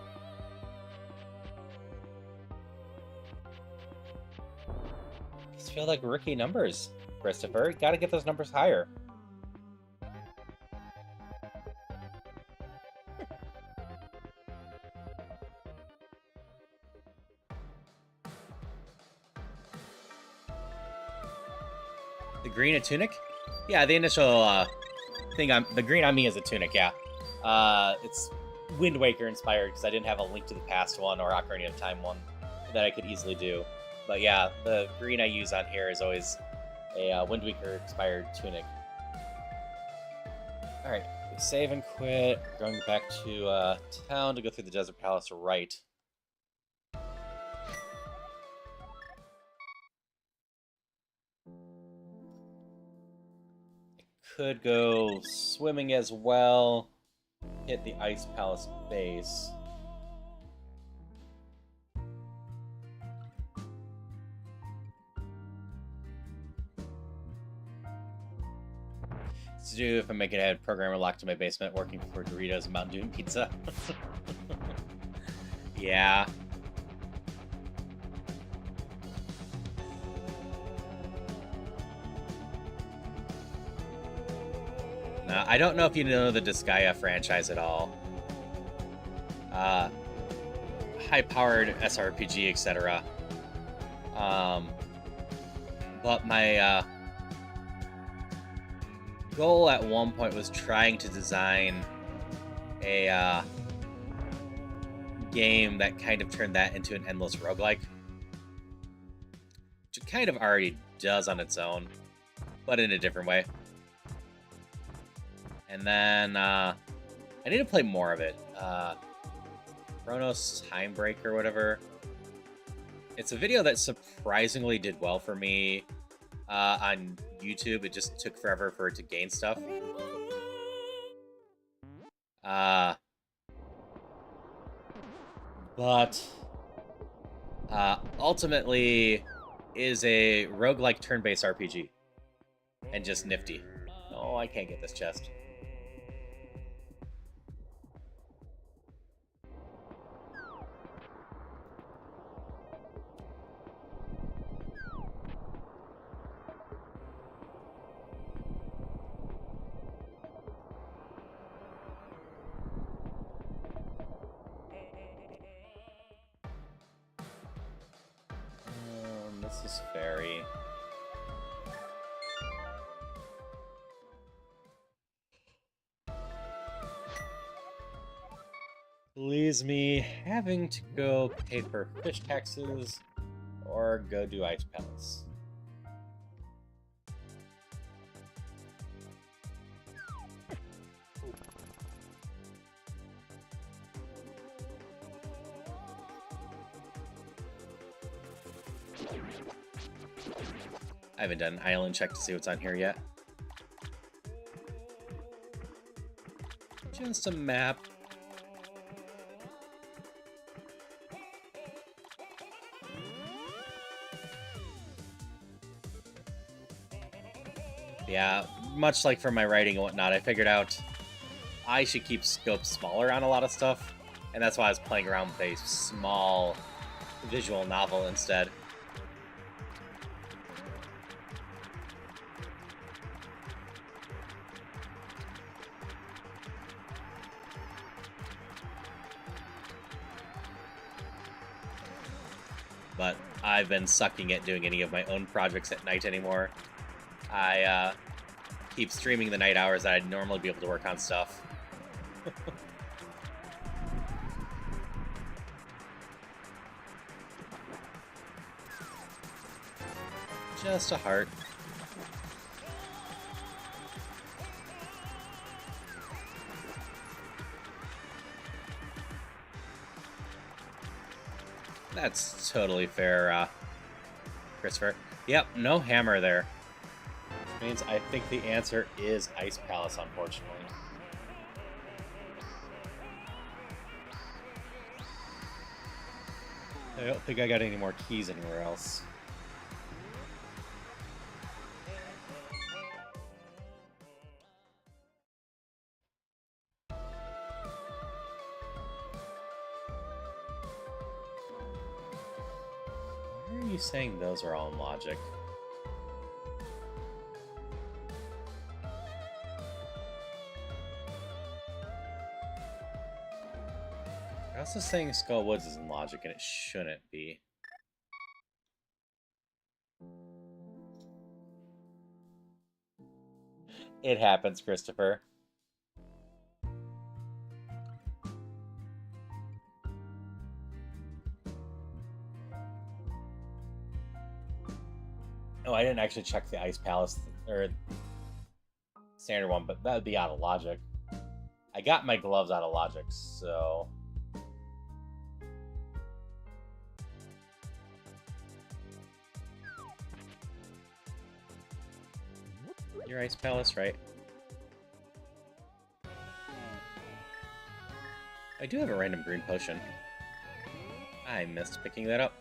These feel like rookie numbers, Christopher. Gotta get those numbers higher. The green a tunic? Yeah, the initial thing the green on me is a tunic, yeah. It's Wind Waker inspired because I didn't have a Link to the Past one or Ocarina of Time one that I could easily do. But yeah, the green I use on here is always a Wind Waker inspired tunic. Alright, save and quit. Going back to town to go through the Desert Palace right. Could go swimming as well. Hit the Ice Palace base. To do if I'm making a programmer locked in my basement working for Doritos and Mountain Dew and pizza. Yeah. Now, I don't know if you know the Disgaea franchise at all. High-powered SRPG, etc. But my goal at one point was trying to design a game that kind of turned that into an endless roguelike. Which it kind of already does on its own, but in a different way. And then I need to play more of it. Chronos Time Break or whatever. It's a video that surprisingly did well for me on YouTube. It just took forever for it to gain stuff. But ultimately is a roguelike turn-based RPG. And just nifty. Oh, I can't get this chest. This is fairy. leaves me having to go pay for fish taxes or go do ice pellets. I haven't done an island check to see what's on here yet. Just a map. Yeah, much like for my writing and whatnot, I figured out I should keep scope smaller on a lot of stuff, and that's why I was playing around with a small visual novel instead. But I've been sucking at doing any of my own projects at night anymore. I keep streaming the night hours that I'd normally be able to work on stuff. Just a heart. That's totally fair, Christopher. Yep, no hammer there. Which means I think the answer is Ice Palace, unfortunately. I don't think I got any more keys anywhere else. Why are you saying those are all in logic? You're also saying Skull Woods is in logic, and it shouldn't be. It happens, Christopher. Oh, I didn't actually check the Ice Palace, or standard one, but that would be out of logic. I got my gloves out of logic, so... Your Ice Palace, right? I do have a random green potion. I missed picking that up.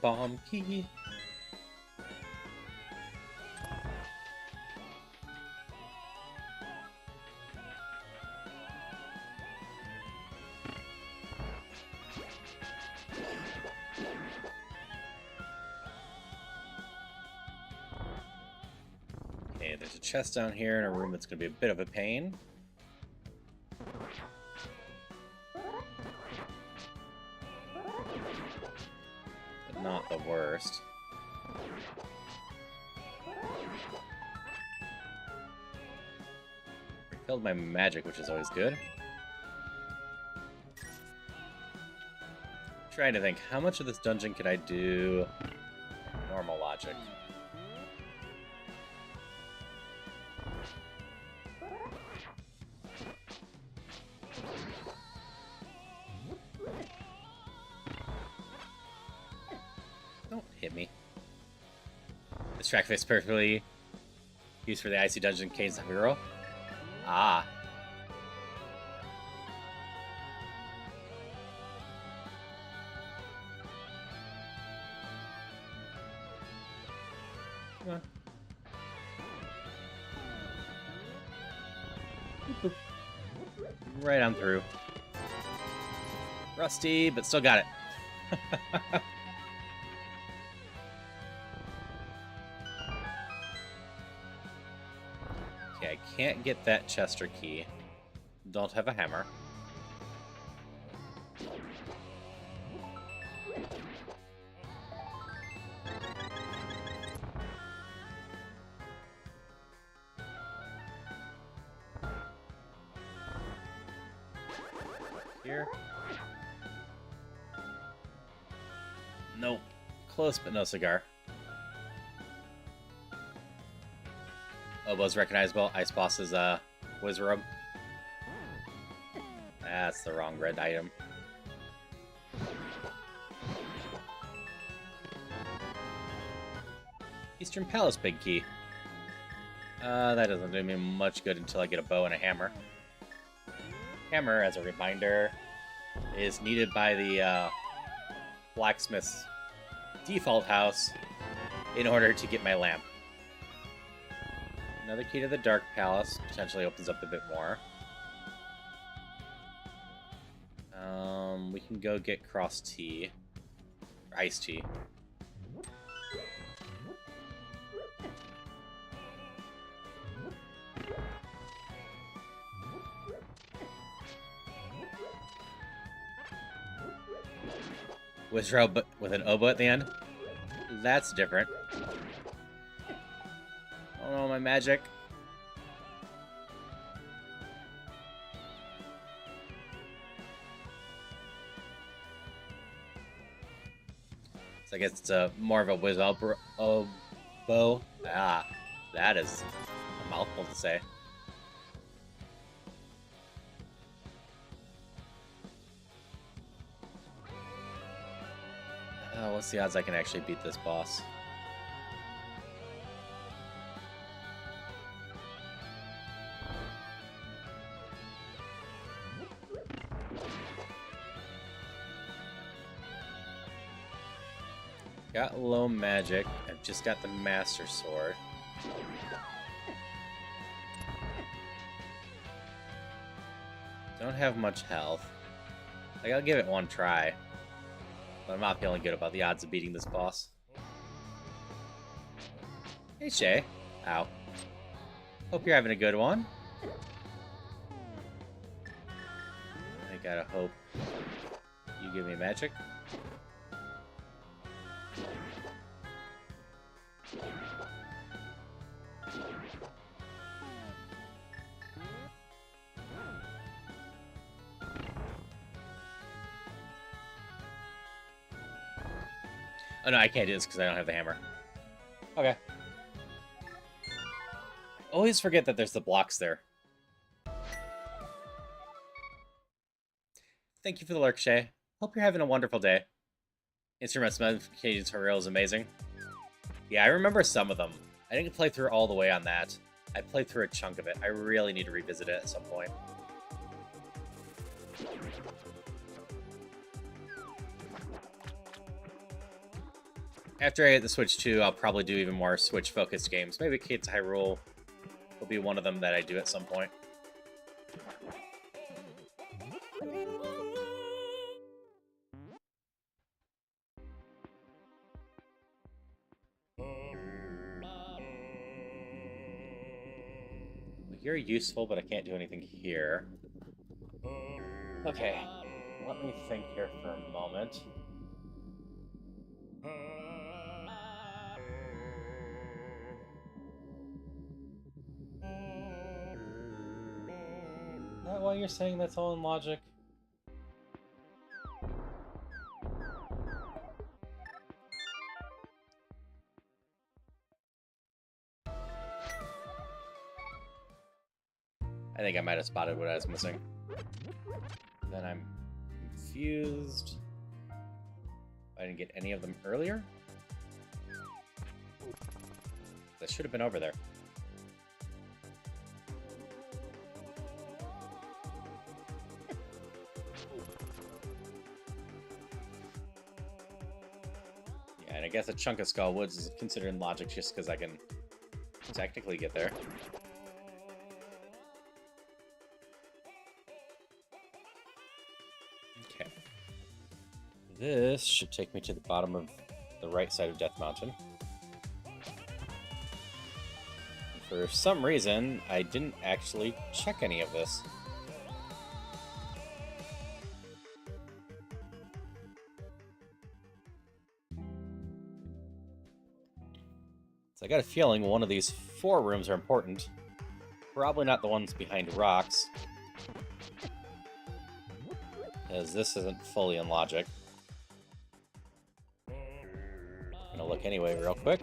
Bomb key. Okay, there's a chest down here in a room that's going to be a bit of a pain. But not the worst. Refilled my magic, which is always good. Trying to think, how much of this dungeon could I do normal logic? Don't hit me. This track fits perfectly used for the icy dungeon Caves of Hero. Ah. Come on. Boop, boop. Right on through. Rusty, but still got it. Okay, I can't get that Chester key. Don't have a hammer. Here. Nope. Close, but no cigar. Oboe's recognizable. Ice Boss is Wizrobe. That's the wrong red item. Eastern Palace Big Key. That doesn't do me much good until I get a bow and a hammer. Hammer, as a reminder, is needed by the blacksmith's default house in order to get my lamp. Another key to the Dark Palace potentially opens up a bit more. We can go get Cross Tea. Or Ice Tea. Wizrobe with an oboe at the end? That's different. Oh no, my magic. So I guess it's more of a Wizrobe oboe. Ah, that is a mouthful to say. What's the odds I can actually beat this boss? Got low magic. I've just got the Master Sword. Don't have much health. Like, I'll give it one try. But I'm not feeling good about the odds of beating this boss. Hey, Shay. Ow. Hope you're having a good one. I gotta hope you give me magic. Oh no, I can't do this because I don't have the hammer. Okay. Always forget that there's the blocks there. Thank you for the lurk, Shay. Hope you're having a wonderful day. Instrument modification tutorial is amazing. Yeah, I remember some of them. I didn't play through all the way on that. I played through a chunk of it. I really need to revisit it at some point. After I get the Switch 2, I'll probably do even more Switch-focused games. Maybe Kate's Hyrule will be one of them that I do at some point. You're useful, but I can't do anything here. Okay, let me think here for a moment. Is that why you're saying that's all in logic? I think I might have spotted what I was missing. Then I'm confused. I didn't get any of them earlier? That should have been over there. Yeah, and I guess a chunk of Skull Woods is considered in logic just because I can technically get there. Okay. This should take me to the bottom of the right side of Death Mountain. For some reason, I didn't actually check any of this. So I got a feeling one of these 4 rooms are important. Probably not the ones behind rocks. Because this isn't fully in logic. Gonna look anyway real quick.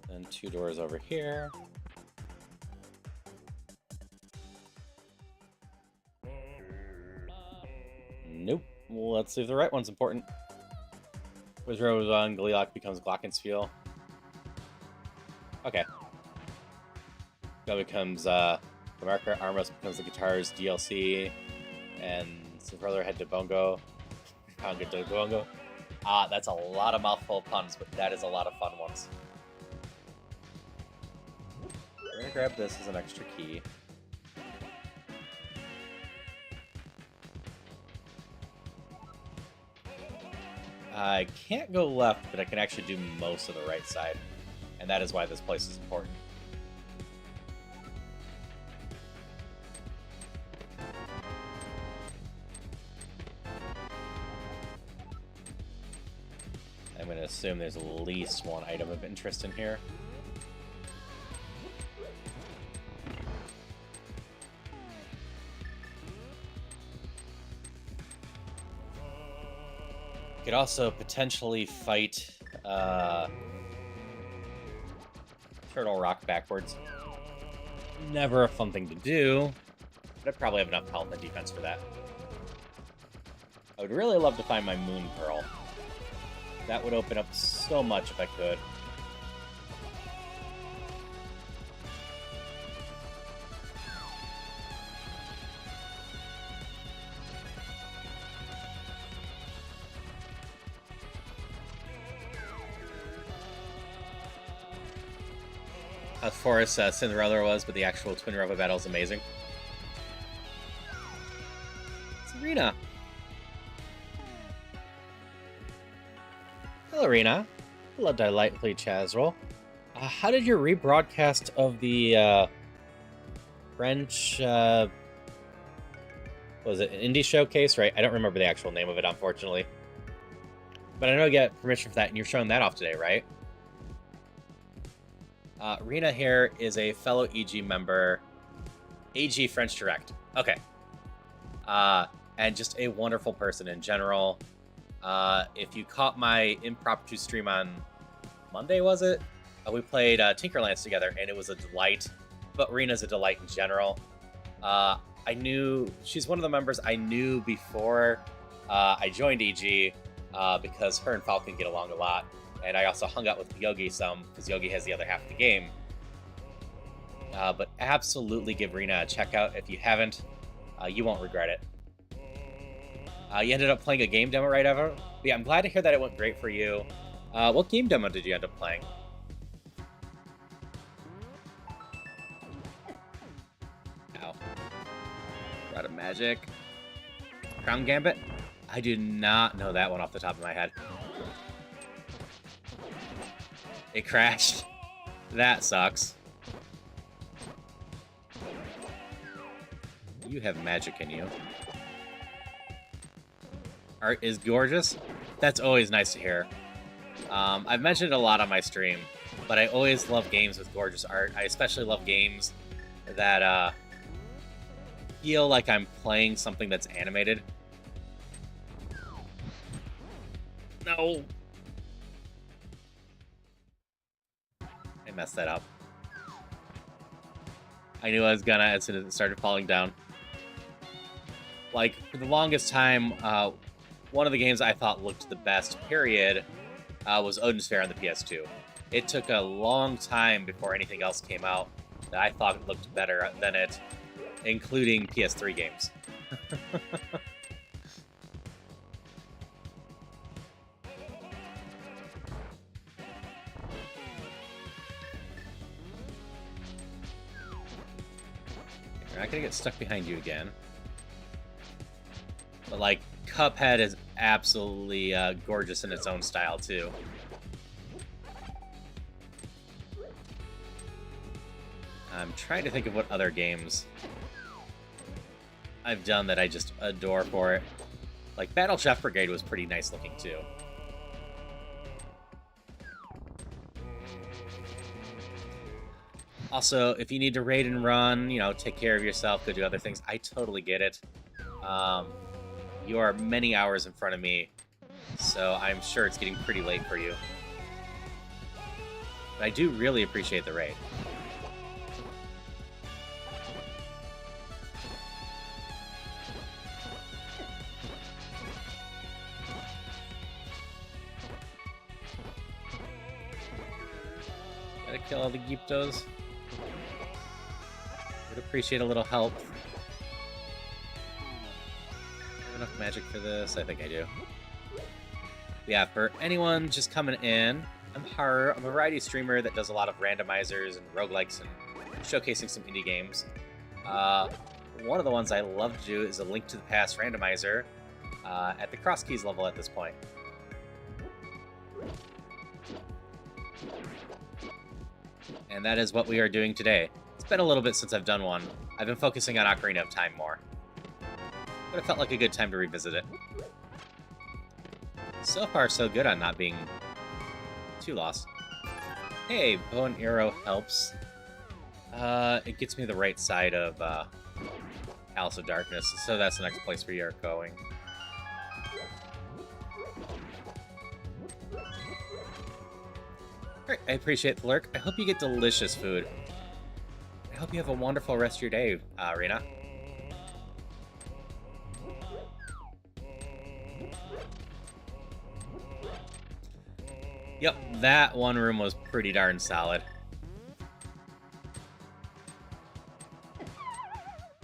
Then 2 doors over here. Nope. Let's see if the right one's important. With Rose on, Gleelock becomes Glockenspiel. Okay. Go becomes the marker, Armrest becomes the guitar's DLC, and some further ahead to Bongo. Conga to Bongo. That's a lot of mouthful of puns, but that is a lot of fun ones. We're gonna grab this as an extra key. I can't go left, but I can actually do most of the right side. And that is why this place is important. I'm going to assume there's at least one item of interest in here. You could also potentially fight Turtle Rock backwards. Never a fun thing to do, but I probably have enough health and defense for that. I would really love to find my Moon Pearl. That would open up so much if I could. How Forest Cinderella was, but the actual Twin River battle is amazing. Serena. Hello, Rena. Hello, delightfully Chazrel. How did your rebroadcast of the French, was it an indie showcase, right? I don't remember the actual name of it, unfortunately. But I know you get permission for that, and you're showing that off today, right? Rena here is a fellow EG member, AG French Direct. Okay. And just a wonderful person in general. If you caught my impromptu stream on Monday, was it? We played Tinkerlands together, and it was a delight. But Rena's a delight in general. I knew she's one of the members I knew before I joined EG because her and Falcon get along a lot. And I also hung out with Yogi some, because Yogi has the other half of the game. But absolutely give Rena a check out. If you haven't, you won't regret it. You ended up playing a game demo right over? But yeah, I'm glad to hear that it went great for you. What game demo did you end up playing? Ow. Rod of Magic. Crown Gambit? I do not know that one off the top of my head. It crashed. That sucks. You have magic in you. Art is gorgeous. That's always nice to hear. I've mentioned it a lot on my stream, but I always love games with gorgeous art. I especially love games that feel like I'm playing something that's animated. No! I messed that up. I knew I was gonna as soon as it started falling down. Like, for the longest time, one of the games I thought looked the best, period, was Odin's Fair on the PS2. It took a long time before anything else came out that I thought looked better than it, including PS3 games. You're not gonna get stuck behind you again. But, like, Cuphead is absolutely gorgeous in its own style, too. I'm trying to think of what other games I've done that I just adore for it. Like, Battle Chef Brigade was pretty nice looking, too. Also, if you need to raid and run, you know, take care of yourself, go do other things, I totally get it. You are many hours in front of me, so I'm sure it's getting pretty late for you. But I do really appreciate the raid. Gotta kill all the Gyptos. Would appreciate a little help. Have enough magic for this? I think I do. Yeah, for anyone just coming in, I'm Haru. I'm a variety streamer that does a lot of randomizers and roguelikes and showcasing some indie games. One of the ones I love to do is a Link to the Past randomizer at the Crosskeys level at this point. And that is what we are doing today. It's been a little bit since I've done one. I've been focusing on Ocarina of Time more. But it felt like a good time to revisit it. So far, so good on not being too lost. Hey, bow and arrow helps. It gets me the right side of Palace of Darkness, so that's the next place where you're going. Alright, I appreciate the lurk. I hope you get delicious food. I hope you have a wonderful rest of your day, Rena. Yep, that one room was pretty darn solid.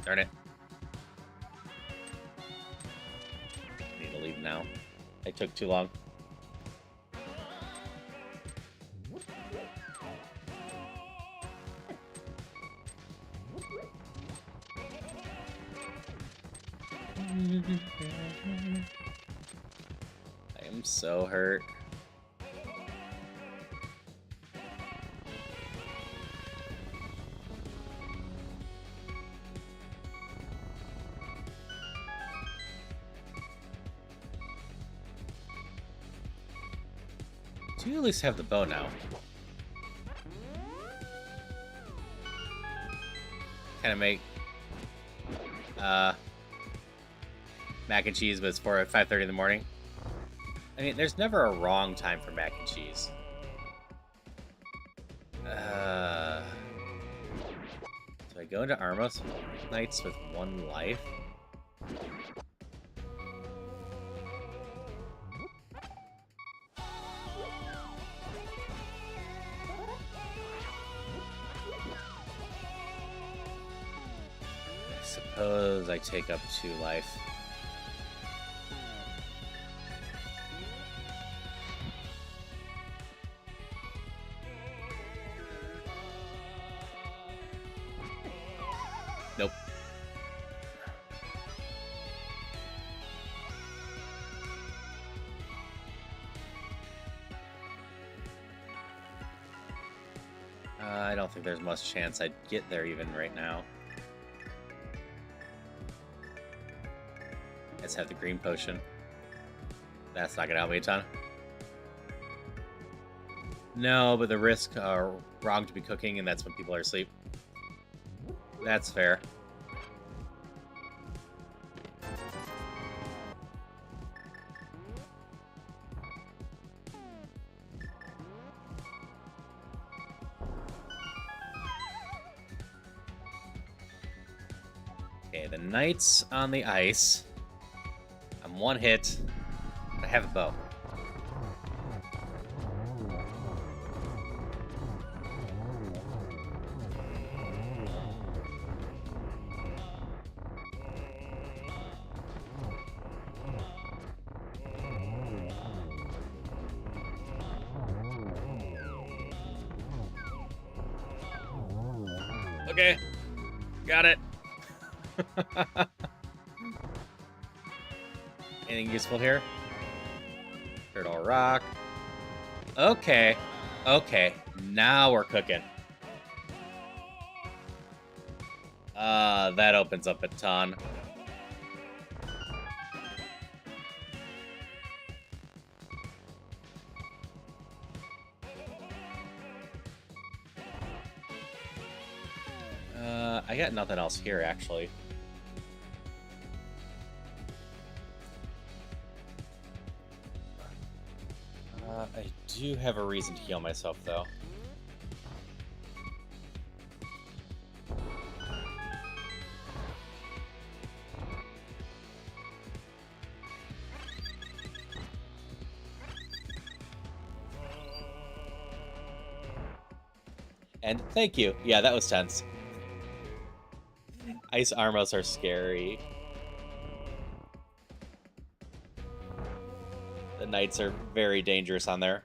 Darn it. I need to leave now. I took too long. I am so hurt. Do you at least have the bow now? Kind of make mac and cheese, but it's for 5:30 in the morning. I mean, there's never a wrong time for mac and cheese. Do I go into Armos Knights with 1 life? I suppose I take up 2 life. Nope. I don't think there's much chance I'd get there even right now. Let's have the green potion. That's not gonna help me a ton. No, but the risk are wrong to be cooking, and that's when people are asleep. That's fair. Okay, the knights on the ice. I'm 1 hit. I have a bow. Okay, got it. Anything useful here? Turtle rock. Okay, okay, now we're cooking. That opens up a ton. I got nothing else here, actually. I do have a reason to heal myself, though. And thank you. Yeah, that was tense. Ice Armos are scary. The knights are very dangerous on there.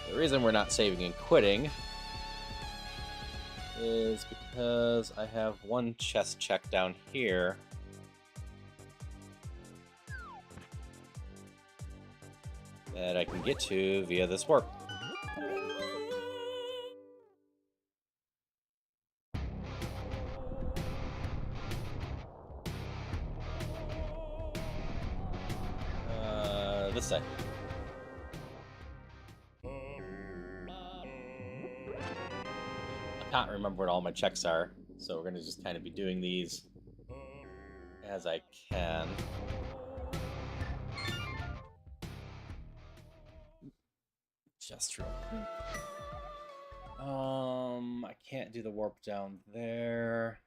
The reason we're not saving and quitting is because I have one chest check down here. That I can get to via this warp. This side. I can't remember what all my checks are, so we're gonna just kind of be doing these as I can. Just real quick. I can't do the warp down there.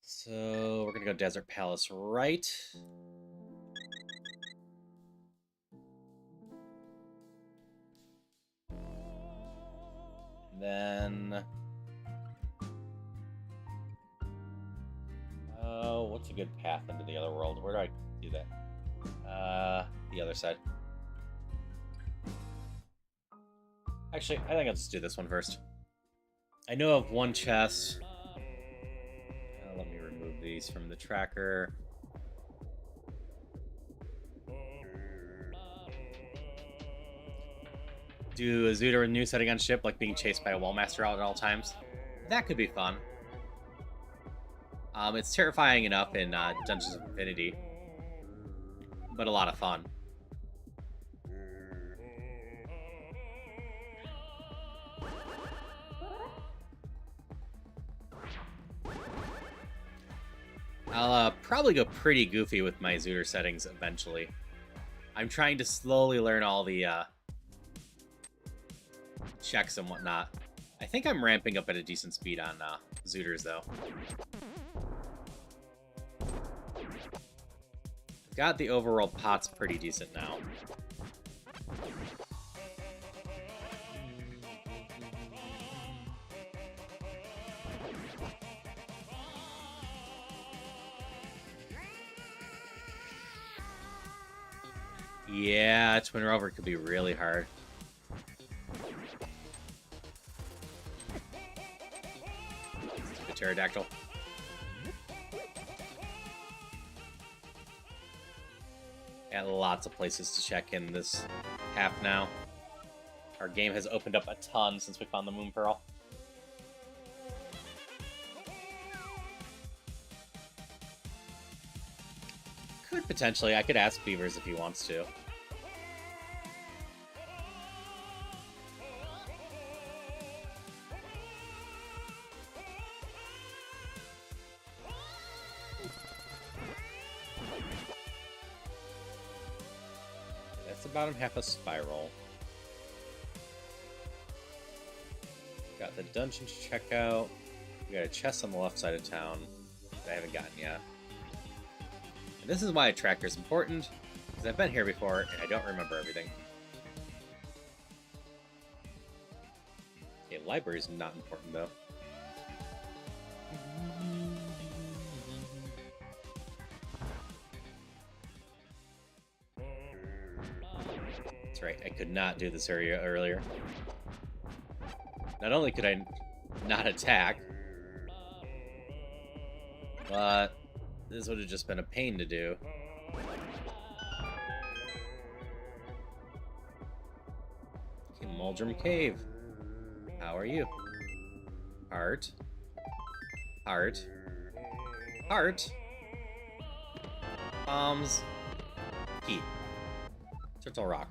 So we're gonna go Desert Palace right. And then what's a good path into the other world? Where do I do that? The other side. Actually, I think I'll just do this one first. I know of one chest. Let me remove these from the tracker. Do a Zoot or a new setting on ship, like being chased by a Wallmaster out at all times. That could be fun. It's terrifying enough in Dungeons of Infinity, but a lot of fun. I'll probably go pretty goofy with my Zooter settings eventually. I'm trying to slowly learn all the checks and whatnot. I think I'm ramping up at a decent speed on Zooters, though. I've got the overall pots pretty decent now. Yeah, Twin Rover could be really hard. Stupid pterodactyl. Got lots of places to check in this half now. Our game has opened up a ton since we found the Moon Pearl. Could potentially. I could ask Beavers if he wants to. That's the bottom half a spiral. Got the dungeon to check out. We got a chest on the left side of town that I haven't gotten yet. And this is why a tracker is important, because I've been here before and I don't remember everything. Okay, library is not important though. That's right, I could not do this area earlier. Not only could I not attack, but this would have just been a pain to do. Okay, Muldrum Cave. How are you? Heart. Heart. Heart. Bombs. Key. Turtle Rock.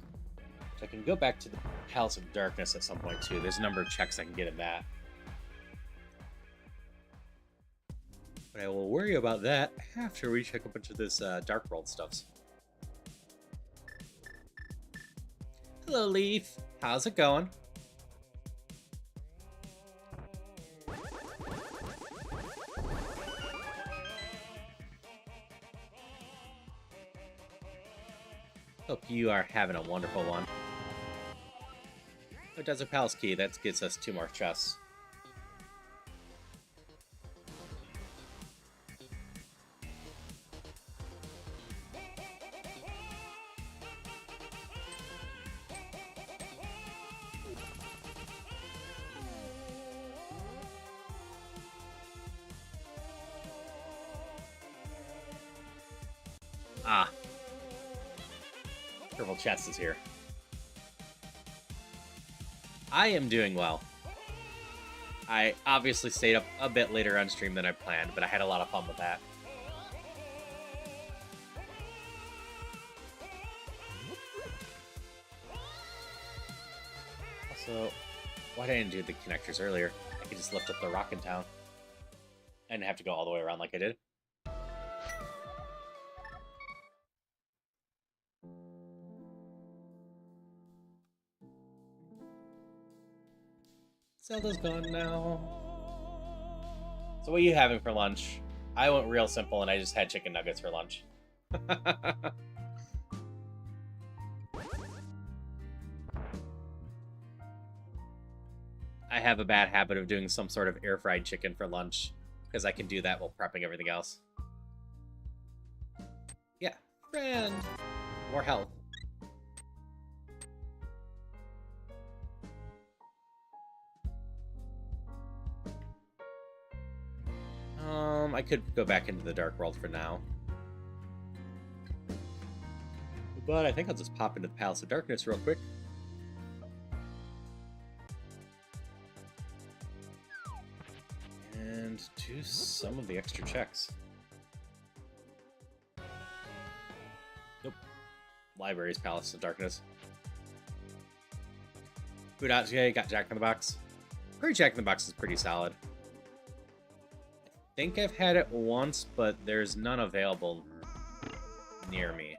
So I can go back to the Palace of Darkness at some point, too. There's a number of checks I can get in that. But I will worry about that after we check a bunch of this Dark World stuffs. Hello, Leaf. How's it going? Hope you are having a wonderful one. Oh, Desert Palace Key. That gets us 2 more chests. Ah. Purple chest is here. I am doing well. I obviously stayed up a bit later on stream than I planned, but I had a lot of fun with that. Also, why didn't I do the connectors earlier? I could just lift up the rock in town. I didn't have to go all the way around like I did. Zelda's gone now. So what are you having for lunch? I went real simple and I just had chicken nuggets for lunch. I have a bad habit of doing some sort of air-fried chicken for lunch because I can do that while prepping everything else. Yeah, friend. More health. I could go back into the Dark World for now. But I think I'll just pop into the Palace of Darkness real quick. And do some of the extra checks. Nope. Library's Palace of Darkness. Food out today, got Jack in the Box. Curry Jack in the Box is pretty solid. I think I've had it once, but there's none available near me.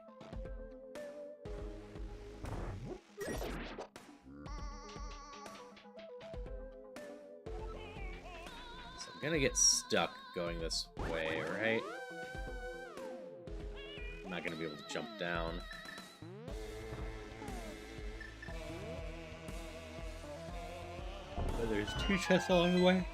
So I'm gonna get stuck going this way, right? I'm not gonna be able to jump down. But there's 2 chests along the way.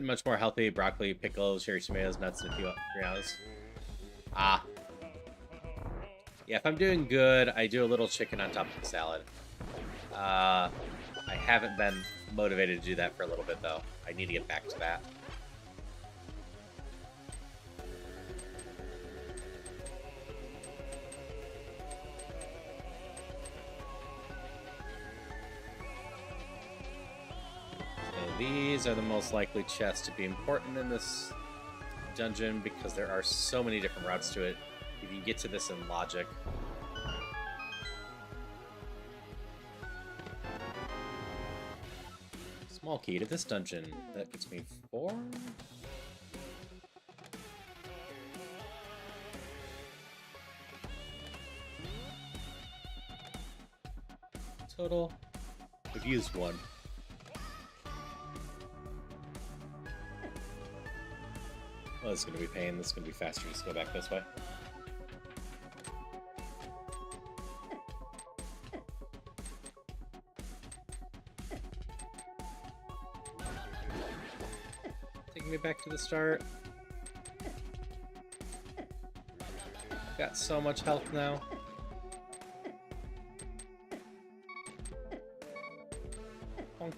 Much more healthy. Broccoli, pickles, cherry tomatoes, nuts, and a few grounds. Ah. Yeah, if I'm doing good, I do a little chicken on top of the salad. I haven't been motivated to do that for a little bit, though. I need to get back to that. These are the most likely chests to be important in this dungeon because there are so many different routes to it. If you get to this in logic. Small key to this dungeon. That gets me 4. Total. I've used 1. Oh, this is going to be pain. This is going to be faster. Just go back this way. Taking me back to the start. Got so much health now. Bonk.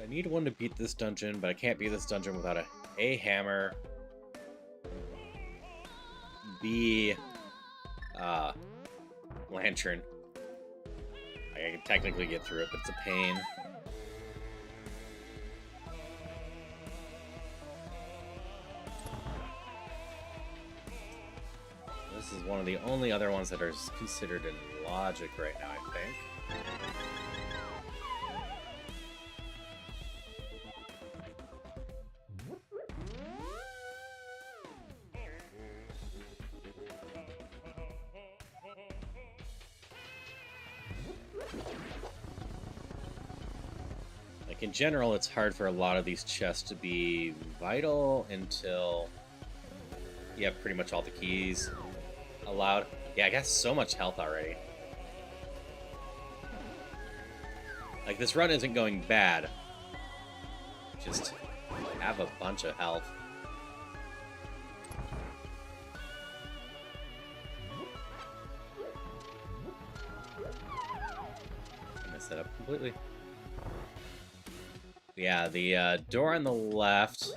I need one to beat this dungeon, but I can't beat this dungeon without A hammer, B lantern. I can technically get through it, but it's a pain. This is one of the only other ones that are considered in logic right now, I think. Like, in general, it's hard for a lot of these chests to be vital until you have pretty much all the keys allowed. Yeah, I got so much health already. Like, this run isn't going bad. Just have a bunch of health. I messed that up completely. Yeah, the door on the left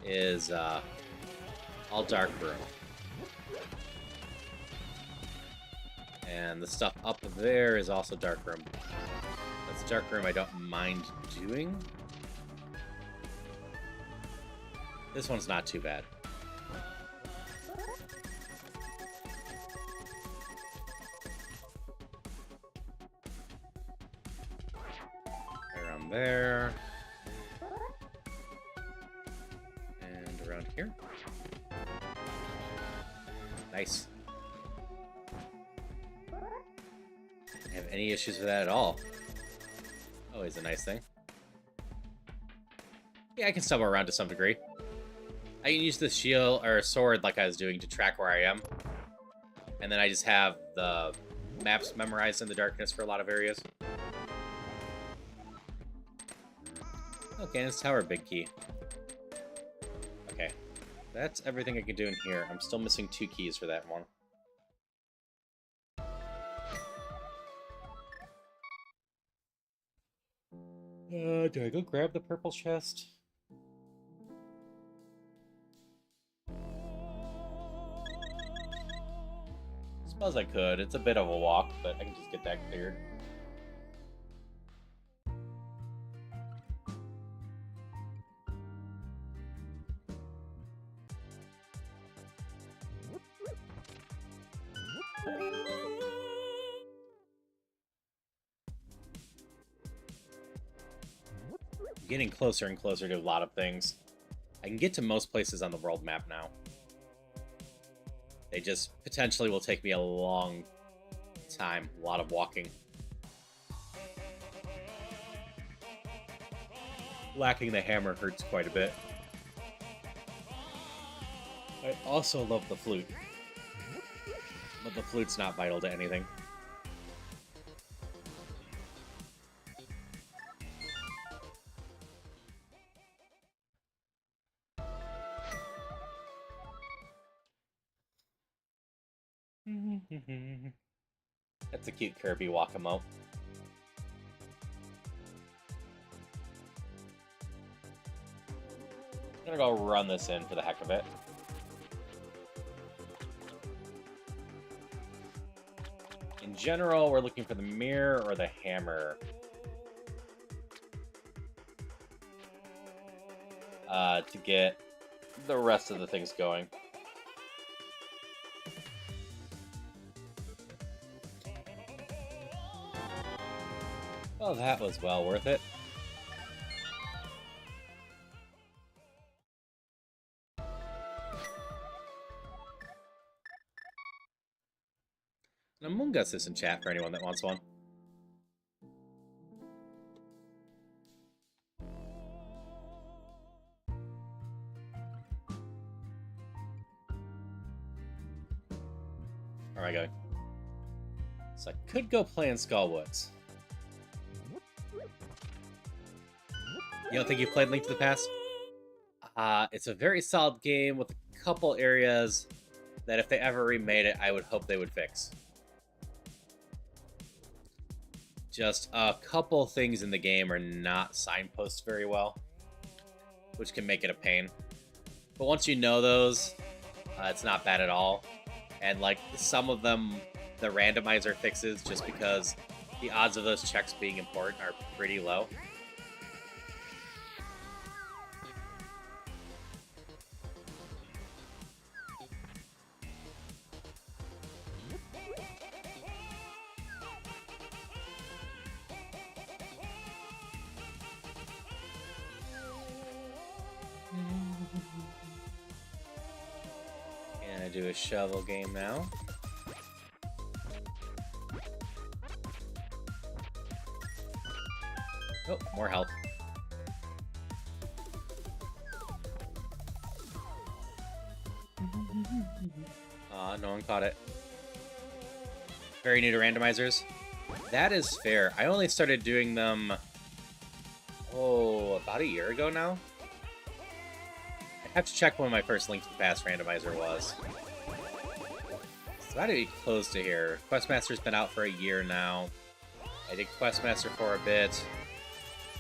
is all dark room. And the stuff up there is also dark room. That's dark room I don't mind doing. This one's not too bad. Around there. And around here. Nice. Don't have any issues with that at all. Always a nice thing. Yeah, I can stumble around to some degree. I can use the shield or sword like I was doing to track where I am. And then I just have the maps memorized in the darkness for a lot of areas. Okay, and it's tower big key. Okay. That's everything I can do in here. I'm still missing 2 keys for that one. Do I go grab the purple chest? Suppose I could. It's a bit of a walk, but I can just get that cleared. Getting closer and closer to a lot of things. I can get to most places on the world map now. They just potentially will take me a long time. A lot of walking. Lacking the hammer hurts quite a bit. I also love the flute. But the flute's not vital to anything. That's a cute Kirby Wakamote. I'm gonna go run this in for the heck of it. In general, we're looking for the mirror or the hammer. To get the rest of the things going. Well, that was well worth it. An Among Us is in chat for anyone that wants one. Where am I going? So I could go play in Skullwoods. You don't think you've played Link to the Past? It's a very solid game with a couple areas that if they ever remade it, I would hope they would fix. just a couple things in the game are not signposted very well, which can make it a pain. But once you know those, it's not bad at all. And like some of them, the randomizer fixes just because the odds of those checks being important are pretty low. Gonna do a shovel game now. Oh, more health. Aw, no one caught it. Very new to randomizers. That is fair. I only started doing them, about a year ago now. I have to check when my first Link to the Past randomizer was. It's about to be close to here. Questmaster's been out for a year now. I did Questmaster for a bit.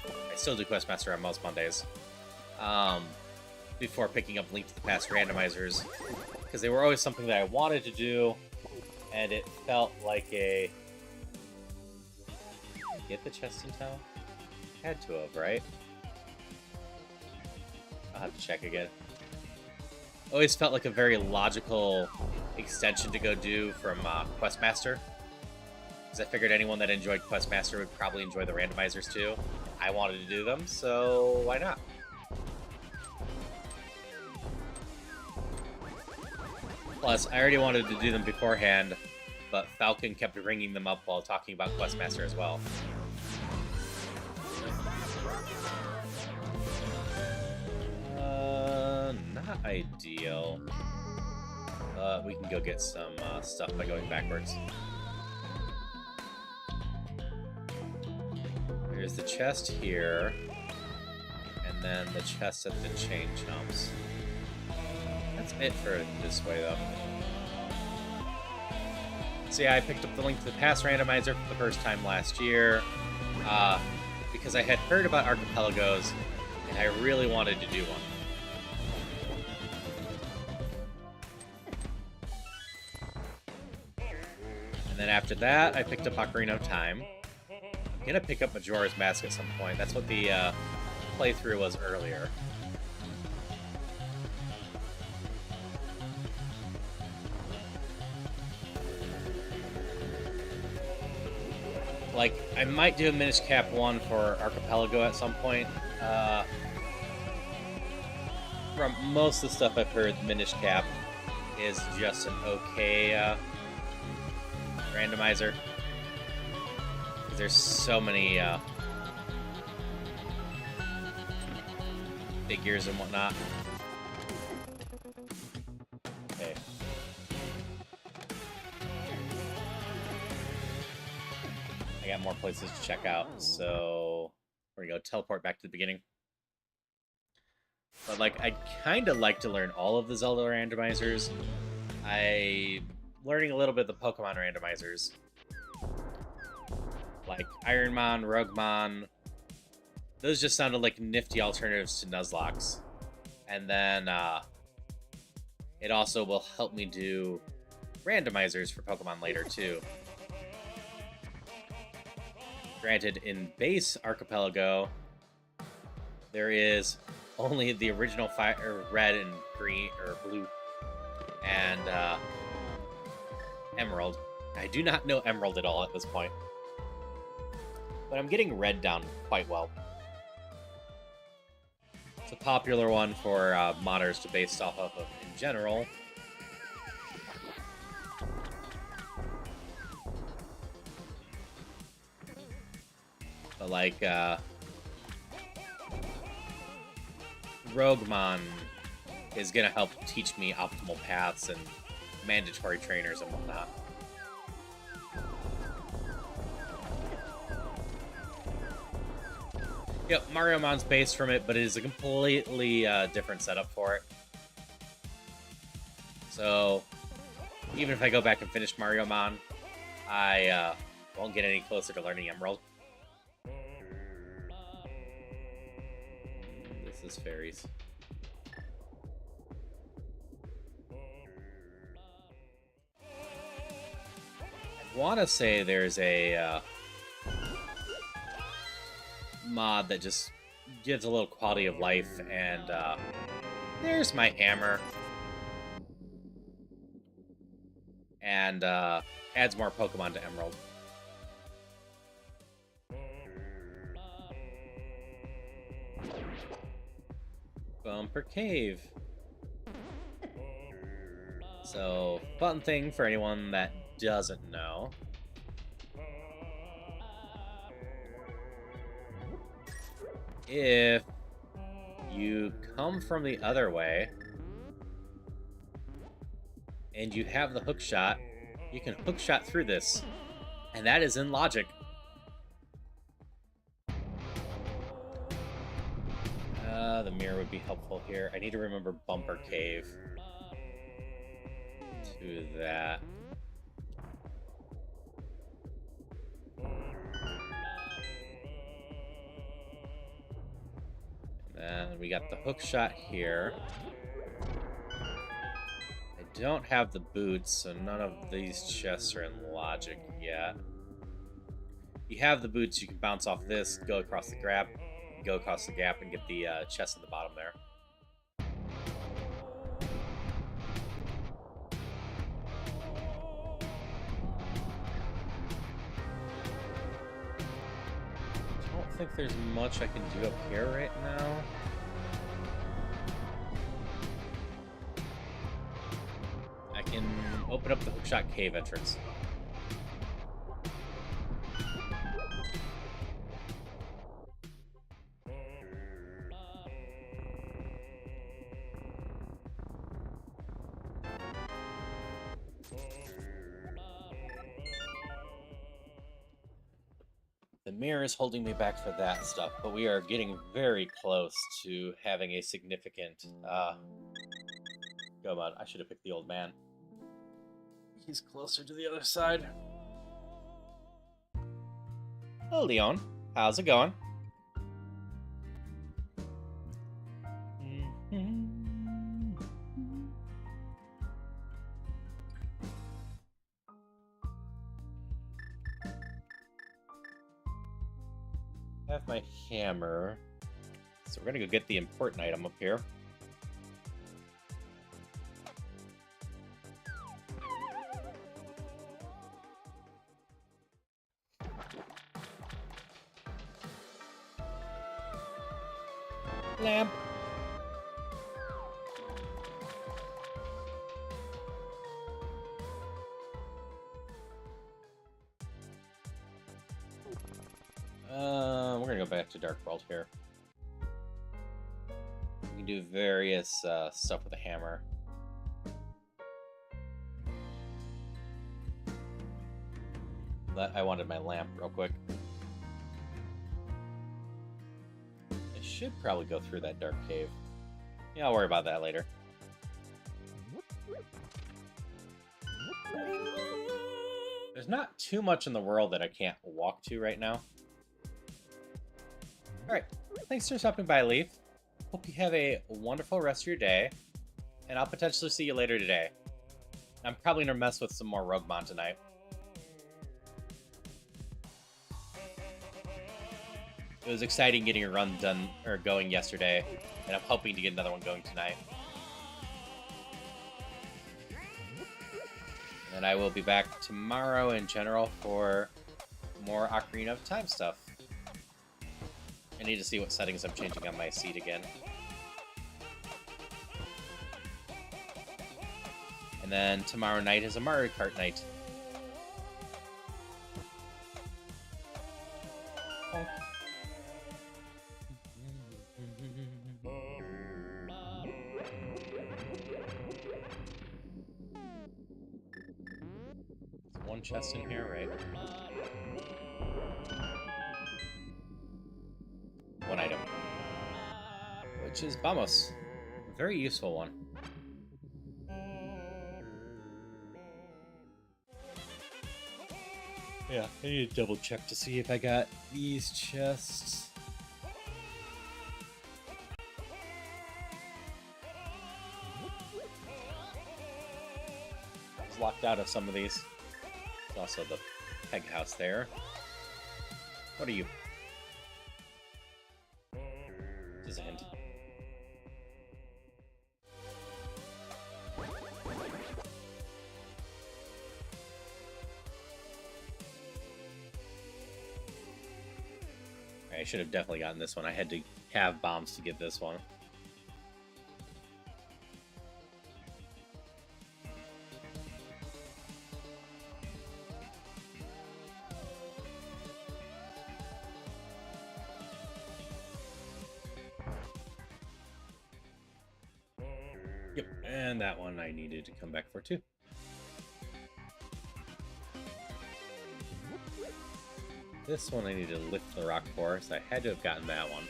I still do Questmaster on most Mondays. Before picking up Link to the Past randomizers. Because they were always something that I wanted to do. And it felt like a... Get the chest in town? Had to have, right? I'll have to check again. Always felt like a very logical extension to go do from Questmaster. Because I figured anyone that enjoyed Questmaster would probably enjoy the randomizers too. I wanted to do them, so why not? Plus, I already wanted to do them beforehand, but Falcon kept bringing them up while talking about Questmaster as well. Not ideal. But we can go get some stuff by going backwards. There's the chest here, and then the chest at the chain chomps. That's it for this way, though. So yeah, I picked up the Link to the Past randomizer for the first time last year, because I had heard about archipelagos, and I really wanted to do one. And then after that, I picked up Ocarina of Time. I'm gonna pick up Majora's Mask at some point. That's what the playthrough was earlier. Like, I might do a Minish Cap 1 for Archipelago at some point. From most of the stuff I've heard, Minish Cap is just an okay randomizer. There's so many figures and whatnot. Okay. I got more places to check out, so we're gonna go teleport back to the beginning. But like, I'd kind of like to learn all of the Zelda randomizers. I'm learning a little bit of the Pokemon randomizers. Like Ironmon, roguemon. Those just sounded like nifty alternatives to Nuzlocke. And then it also will help me do randomizers for Pokemon later too. Granted, in base Archipelago, there is only the original fire, red and green, or blue, and Emerald. I do not know Emerald at all at this point. But I'm getting red down quite well. It's a popular one for modders to base off of in general. But like, roguemon is going to help teach me optimal paths and mandatory trainers and whatnot. Yep, Mariomon's based from it, but it is a completely different setup for it. So, even if I go back and finish Mariomon, I Won't get any closer to learning Emerald. This is fairies. I want to say there's a mod that just gives a little quality of life, and there's my hammer. And adds more Pokemon to Emerald. Bumper Cave. So, fun thing for anyone that doesn't know. If you come from the other way and you have the hook shot, you can hook shot through this. And that is in logic. The mirror would be helpful here. I need to remember Bumper Cave to that. And then we got the hook shot here. I don't have the boots, so none of these chests are in logic yet. You have the boots, you can bounce off this, go across the gap, and get the chest at the bottom there. I don't think there's much I can do up here right now. I can open up the hookshot cave entrance. The mirror is holding me back for that stuff, but we are getting very close to having a significant, come on, I should have picked the old man. He's closer to the other side. Hello, Leon. How's it going? I have my hammer, so we're gonna go get the important item up here. Lamp. We're gonna go back to Dark World here. We can do various stuff with a hammer. But I wanted my lamp real quick. I should probably go through that dark cave. Yeah, I'll worry about that later. There's not too much in the world that I can't walk to right now. Alright, thanks for stopping by, Leaf. Hope you have a wonderful rest of your day, and I'll potentially see you later today. I'm probably gonna mess with some more roguemon tonight. It was exciting getting a run done or going yesterday, and I'm hoping to get another one going tonight. And I will be back tomorrow in general for more Ocarina of Time stuff. I need to see what settings I'm changing on my seat again. And then tomorrow night is a Mario Kart night. Oh. There's one chest in here, right? One item, which is Vamos. A very useful one. Yeah, I need to double check to see if I got these chests. I was locked out of some of these. There's also the peg house there. What are you? Just a hint. I should have definitely gotten this one. I had to have bombs to get this one. Yep, and that one I needed to come back for too. This one I need to lift the rock for, so I had to have gotten that one.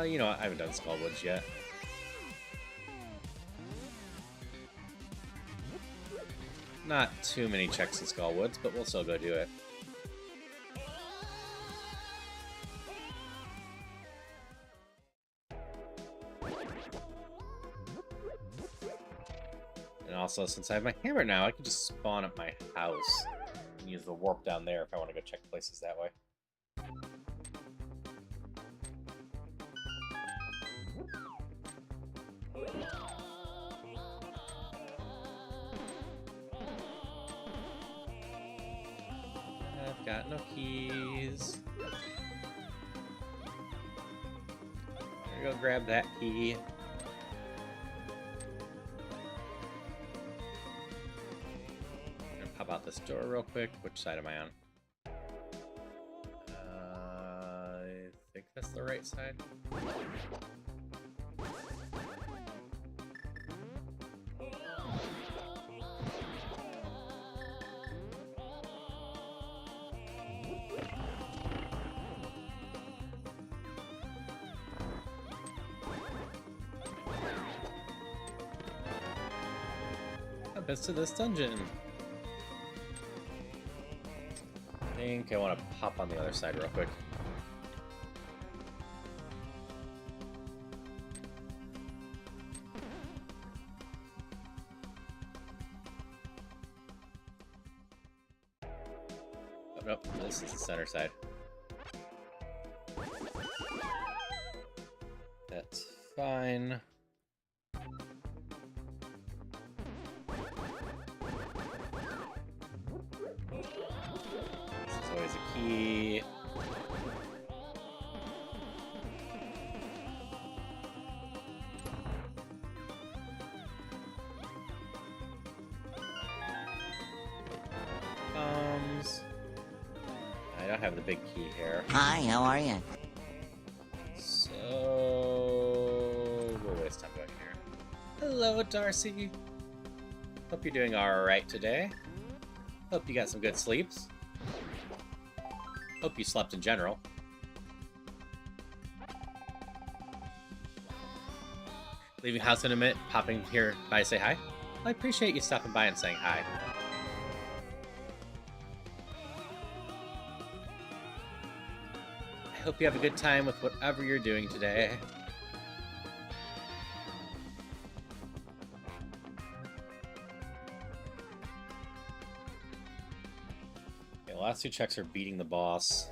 You know what? I haven't done Skullwoods yet. Not too many checks in Skullwoods, but we'll still go do it. And also, since I have my hammer now, I can just spawn at my house and use the warp down there if I want to go check places that way. I've got no keys. I'm gonna go grab that key. Pop out this door real quick. Which side am I on? I think that's the right side. Best to this dungeon. I think I want to pop on the other side real quick. Oh, nope, this is the center side. That's fine. Always a key. I don't have the big key here. Hi, how are you? So we'll waste time going here. Hello, Darcy. Hope you're doing alright today. Hope you got some good sleeps. Hope you slept in general. Leaving house in a minute, popping here by to say hi. I appreciate you stopping by and saying hi. I hope you have a good time with whatever you're doing today. The last two checks are beating the boss.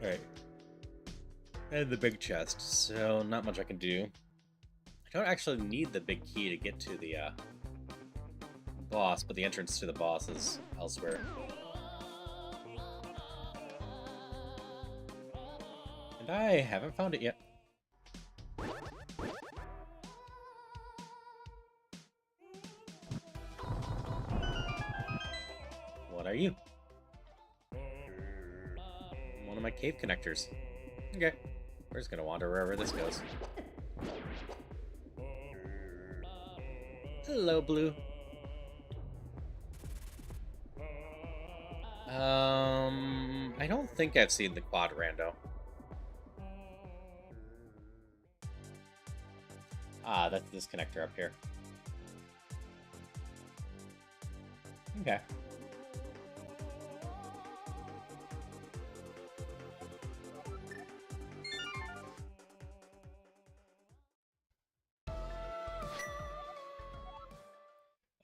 Alright. And the big chest, so not much I can do. I don't actually need the big key to get to the boss, but the entrance to the boss is elsewhere. And I haven't found it yet. What are you? One of my cave connectors. Okay. We're just gonna wander wherever this goes. Hello, Blue. I don't think I've seen the quad rando. Ah, that's this connector up here. Okay.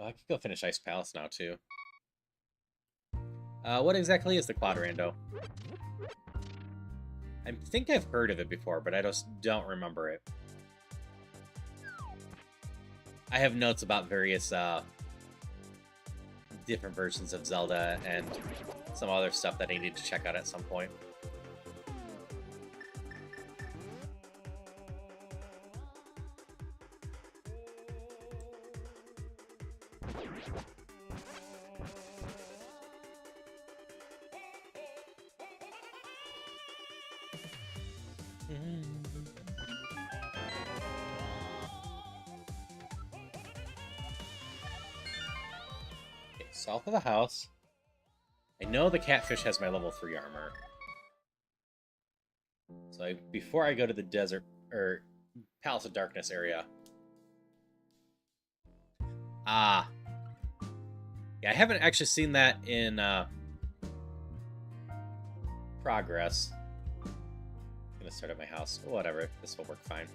Oh, I could go finish Ice Palace now, too. What exactly is the Quadrando? I think I've heard of it before, but I just don't remember it. I have notes about various different versions of Zelda and some other stuff that I need to check out at some point. South of the house. I know the catfish has my level 3 armor. So before I go to the desert, or Palace of Darkness area. Ah. Yeah, I haven't actually seen that in progress. I'm gonna start at my house. Whatever, this will work fine.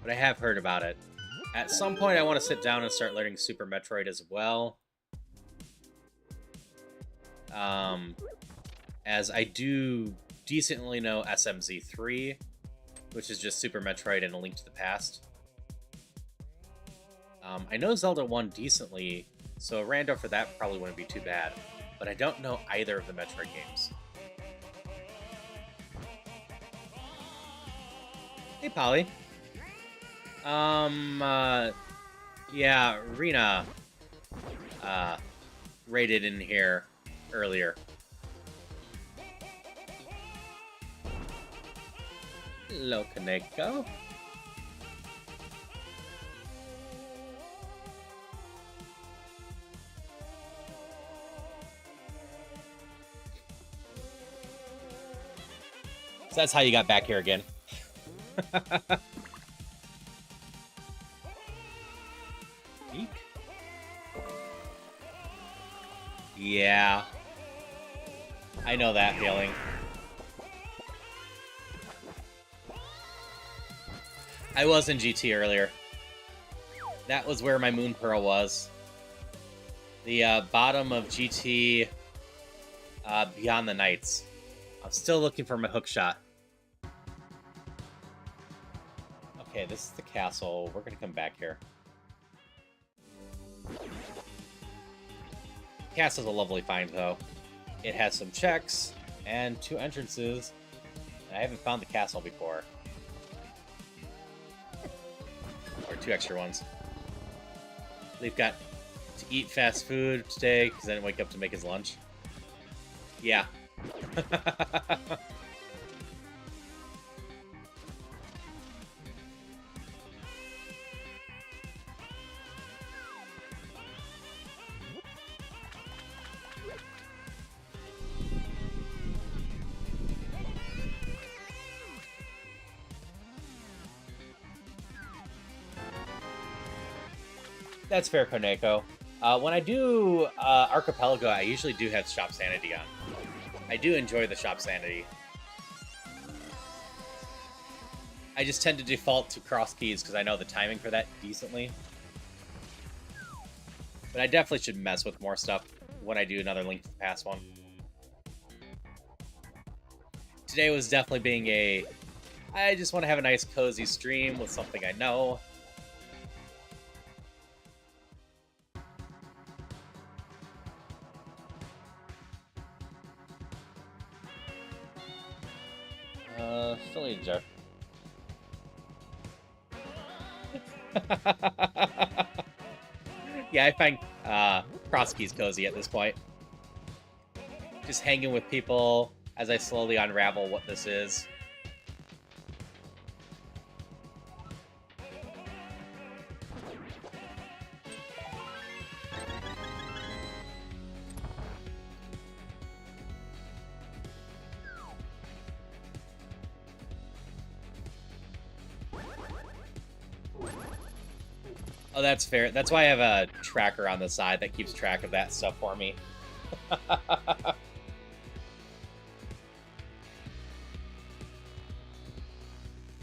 But I have heard about it. At some point, I want to sit down and start learning Super Metroid as well. As I do decently know SMZ3, which is just Super Metroid and A Link to the Past. I know Zelda 1 decently, so a rando for that probably wouldn't be too bad, but I don't know either of the Metroid games. Hey, Polly. Yeah, Rena, raided in here earlier. Hello, Kaneko. So that's how you got back here again. Eek. Yeah. I know that feeling. I was in GT earlier. That was where my Moon Pearl was. The bottom of GT Beyond the Nights. I'm still looking for my hook shot. Okay, this is the castle. We're gonna come back here. Castle's a lovely find, though. It has some checks and 2 entrances. And I haven't found the castle before. Or 2 extra ones. They've got to eat fast food today, because I didn't wake up to make his lunch. Yeah. That's fair, Koneko. When I do Archipelago, I usually do have Shop Sanity on. I do enjoy the Shop Sanity. I just tend to default to Crosskeys because I know the timing for that decently. But I definitely should mess with more stuff when I do another Link to the Past one. Today was definitely being a... I just want to have a nice cozy stream with something I know. Still need a jar. Yeah, I find Crosskeys cozy at this point. Just hanging with people as I slowly unravel what this is. Oh, that's fair. That's why I have a tracker on the side that keeps track of that stuff for me. If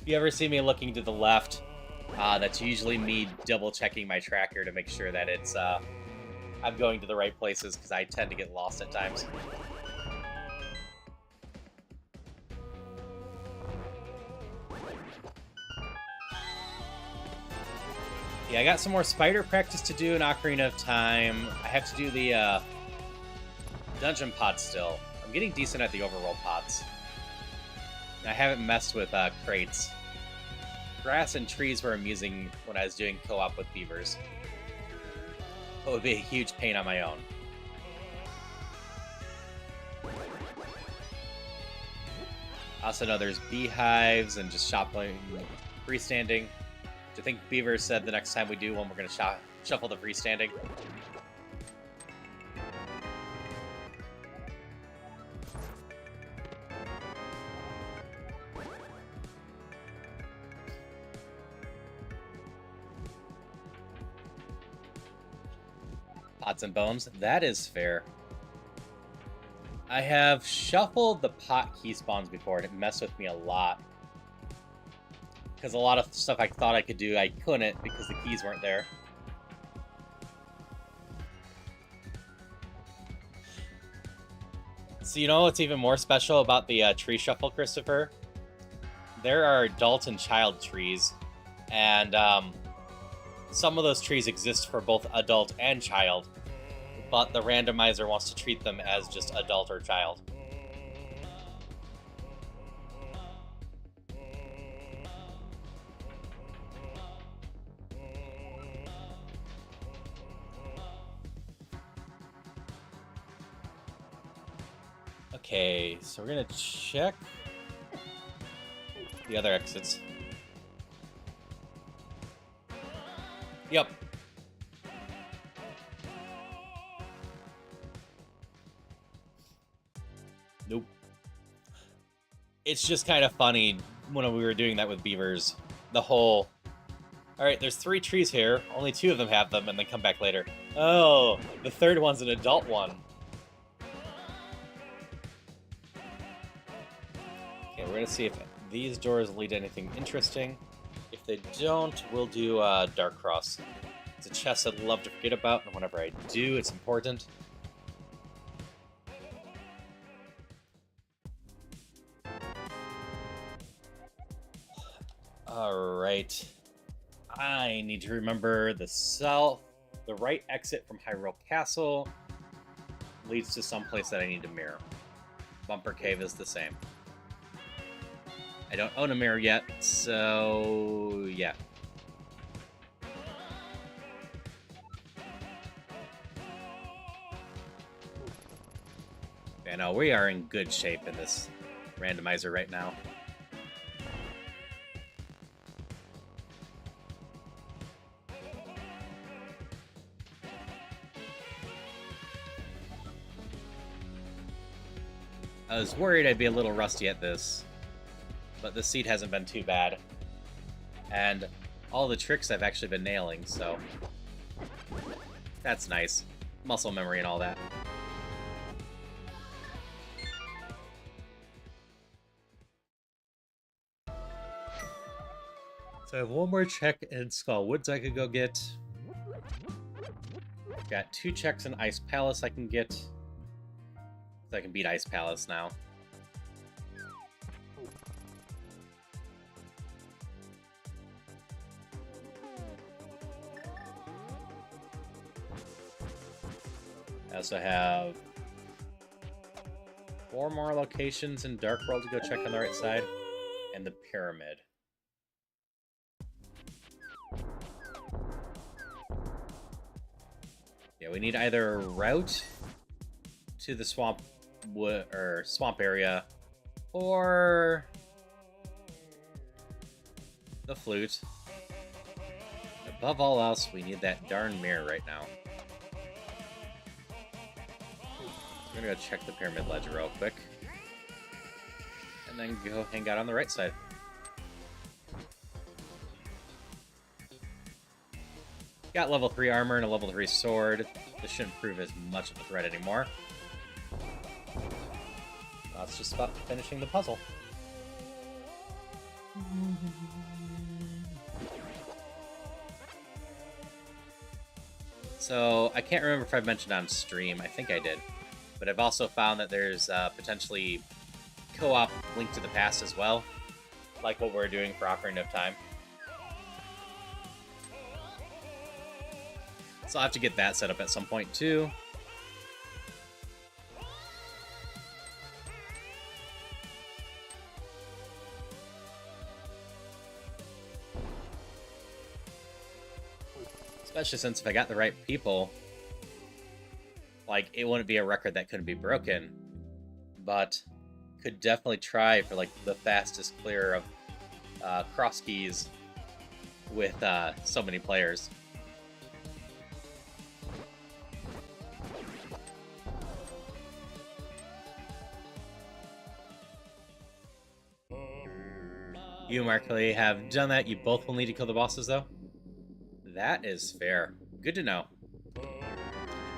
you ever see me looking to the left, that's usually me double-checking my tracker to make sure that it's I'm going to the right places, because I tend to get lost at times. Yeah, I got some more spider practice to do in Ocarina of Time. I have to do the dungeon pods still. I'm getting decent at the overworld pods. I haven't messed with crates. Grass and trees were amusing when I was doing co-op with beavers. It would be a huge pain on my own. I also know there's beehives and just shopping, freestanding. I think Beaver said the next time we do one, we're going to shuffle the freestanding. Pots and bones, that is fair. I have shuffled the pot key spawns before, and it messed with me a lot. Because a lot of stuff I thought I could do, I couldn't because the keys weren't there. So you know what's even more special about the tree shuffle, Christopher? There are adult and child trees, and some of those trees exist for both adult and child, but the randomizer wants to treat them as just adult or child. Okay, so we're gonna check the other exits. Yep. Nope. It's just kind of funny when we were doing that with beavers. The whole, alright, there's 3 trees here, only 2 of them have them, and then come back later. Oh, the third one's an adult one. Okay, we're gonna see if these doors lead to anything interesting. If they don't, we'll do Dark Cross. It's a chest I'd love to forget about, and whenever I do, it's important. Alright. I need to remember the right exit from Hyrule Castle leads to some place that I need to mirror. Bumper Cave is the same. I don't own a mirror yet, so yeah. Yeah, no, we are in good shape in this randomizer right now. I was worried I'd be a little rusty at this, but the seed hasn't been too bad. And all the tricks I've actually been nailing, so that's nice. Muscle memory and all that. So I have one more check in Skull Woods I could go get. Got 2 checks in Ice Palace I can get. So I can beat Ice Palace now. I also have 4 more locations in Dark World to go check on the right side, and the Pyramid. Yeah, we need either a route to the swamp area, or the flute. Above all else, we need that darn mirror right now. I'm gonna go check the pyramid ledge real quick, and then go hang out on the right side. Got level 3 armor and a level 3 sword. This shouldn't prove as much of a threat anymore. Now it's just about finishing the puzzle. So, I can't remember if I've mentioned on stream. I think I did. But I've also found that there's potentially co-op Link to the Past as well. Like what we're doing for Ocarina of Time. So I'll have to get that set up at some point too. Especially since if I got the right people, like, it wouldn't be a record that couldn't be broken. But could definitely try for, like, the fastest clear of cross keys with so many players. You and Markley have done that. You both will need to kill the bosses, though. That is fair. Good to know.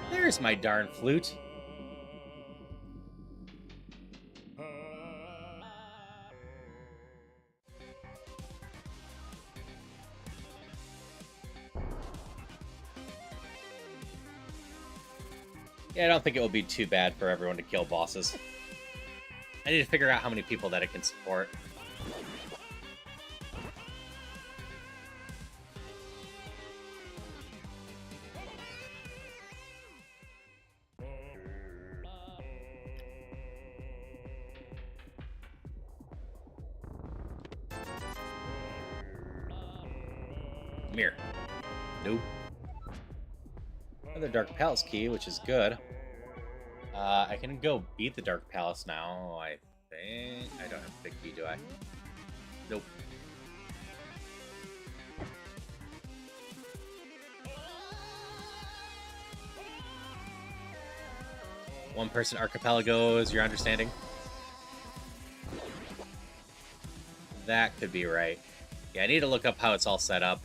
There's my darn flute. Yeah, I don't think it will be too bad for everyone to kill bosses. I need to figure out how many people that it can support. Mirror. Nope. Another Dark Palace key, which is good. I can go beat the Dark Palace now, I think. I don't have a big key, do I? Nope. One-person archipelago is your understanding? That could be right. Yeah, I need to look up how it's all set up.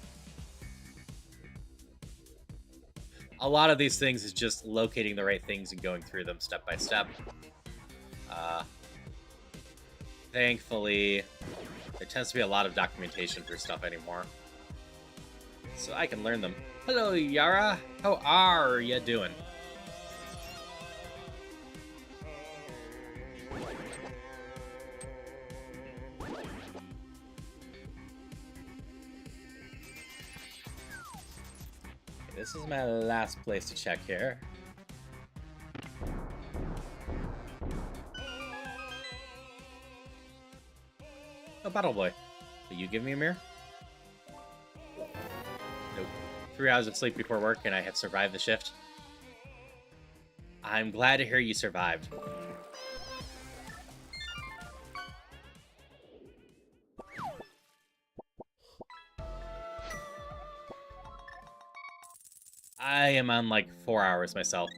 A lot of these things is just locating the right things and going through them step by step. Thankfully, there tends to be a lot of documentation for stuff anymore, so I can learn them. Hello, Yara. How are ya doing? This is my last place to check here. Oh, Battle Boy. Will you give me a mirror? Nope. 3 hours of sleep before work and I have survived the shift. I'm glad to hear you survived. I am on like 4 hours myself.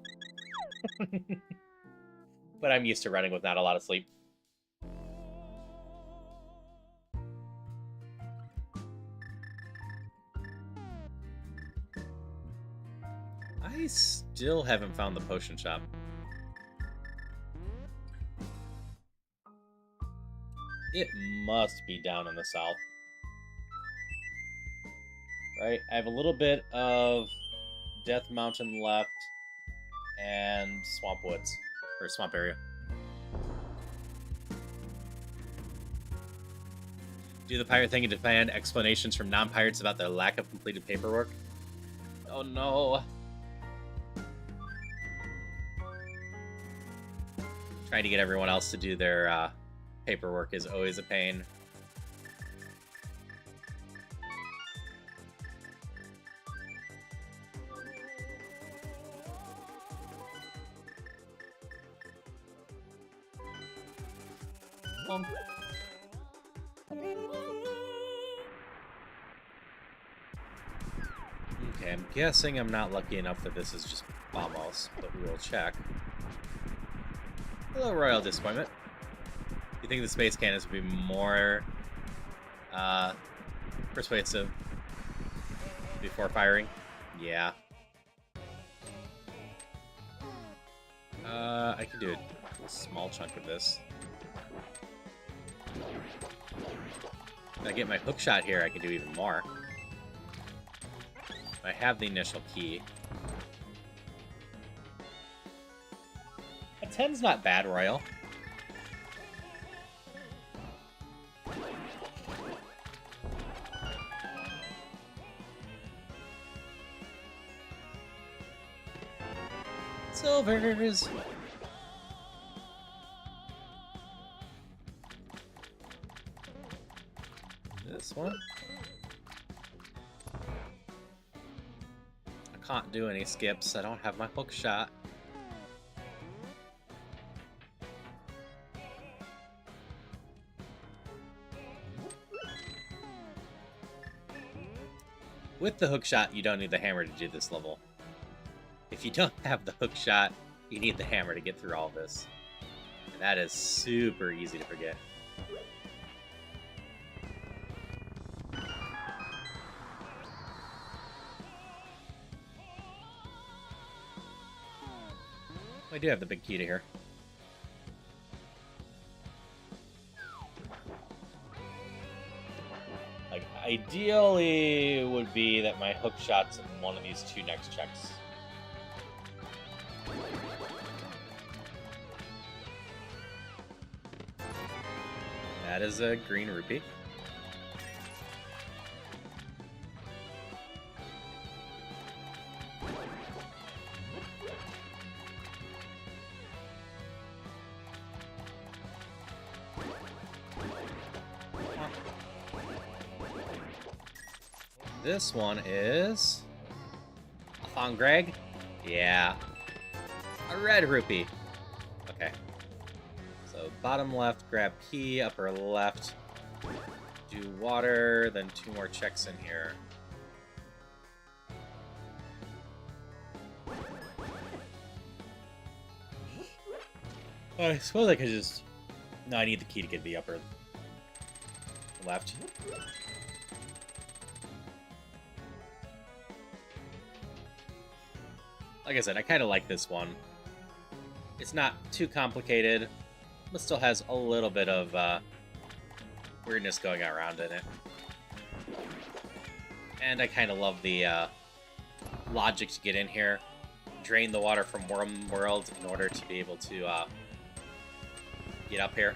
But I'm used to running with not a lot of sleep. I still haven't found the potion shop. It must be down in the south. Right? I have a little bit of Death Mountain left and Swamp Woods, or Swamp area. Do the pirate thing and demand explanations from non-pirates about their lack of completed paperwork. Oh no. Trying to get everyone else to do their paperwork is always a pain. Okay, I'm guessing I'm not lucky enough that this is just almost, but we will check. Hello, Royal Disappointment. You think the space cannons would be more persuasive before firing? Yeah. I can do a small chunk of this. If I get my hook shot here, I can do even more. I have the initial key. A 10's not bad, Royal. Silvers! This one. I can't do any skips. I don't have my hook shot. With the hook shot, you don't need the hammer to do this level. If you don't have the hook shot, you need the hammer to get through all this. And that is super easy to forget. I do have the big key to here. Like, ideally, it would be that my hook shot's in one of these two next checks. That is a green rupee. This one is a Thong Greg? Yeah. A red rupee. Okay. So bottom left, grab key, upper left, do water, then 2 more checks in here. I suppose I could just... No, I need the key to get the upper left. Like I said, I kind of like this one. It's not too complicated, but still has a little bit of weirdness going around in it. And I kind of love the logic to get in here. Drain the water from Worm World in order to be able to get up here.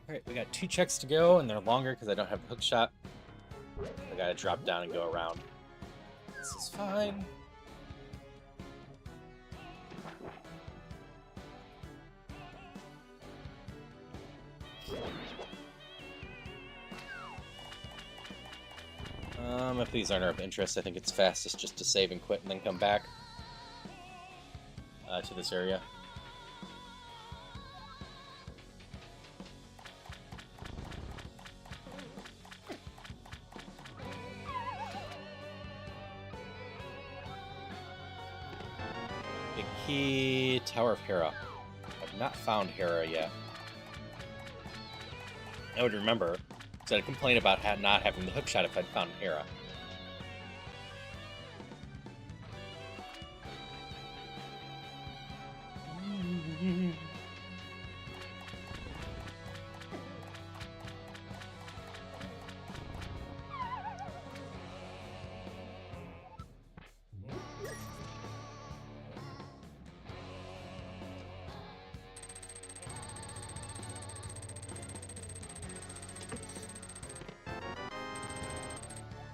Alright, we got 2 checks to go, and they're longer because I don't have a hook shot. I gotta drop down and go around. This is fine. If these aren't of interest, I think it's fastest just to save and quit and then come back to this area. Big key, Tower of Hera. I've not found Hera yet. I would remember, because I'd complain about not having the hookshot if I'd found Hera.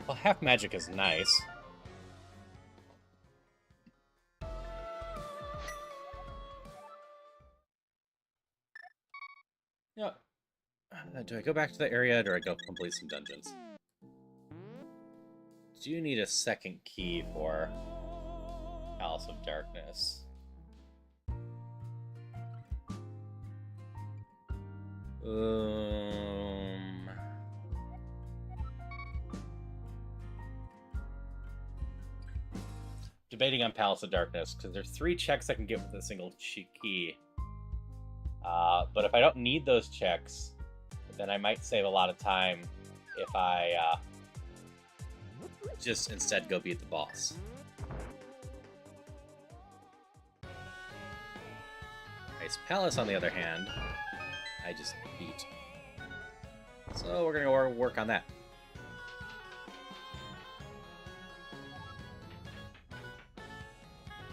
Well, half magic is nice. Yeah. Do I go back to the area, or do I go complete some dungeons? Do you need a second key for Palace of Darkness? debating on Palace of Darkness, because there's 3 checks I can get with a single key. But if I don't need those checks, then I might save a lot of time if I just instead go beat the boss. Ice Palace, on the other hand, I just beat. So we're going to work on that.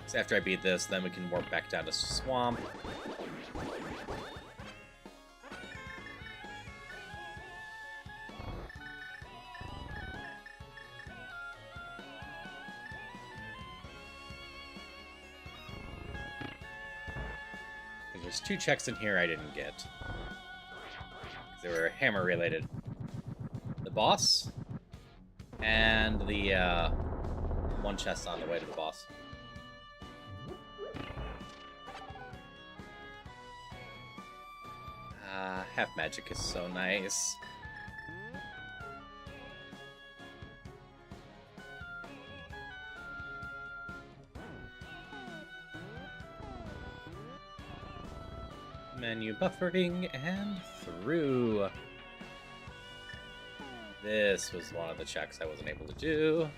So after I beat this, then we can warp back down to Swamp. There's 2 checks in here I didn't get. They were hammer related. The boss and the 1 chest on the way to the boss. Half magic is so nice. Menu buffering and through. This was one of the checks I wasn't able to do.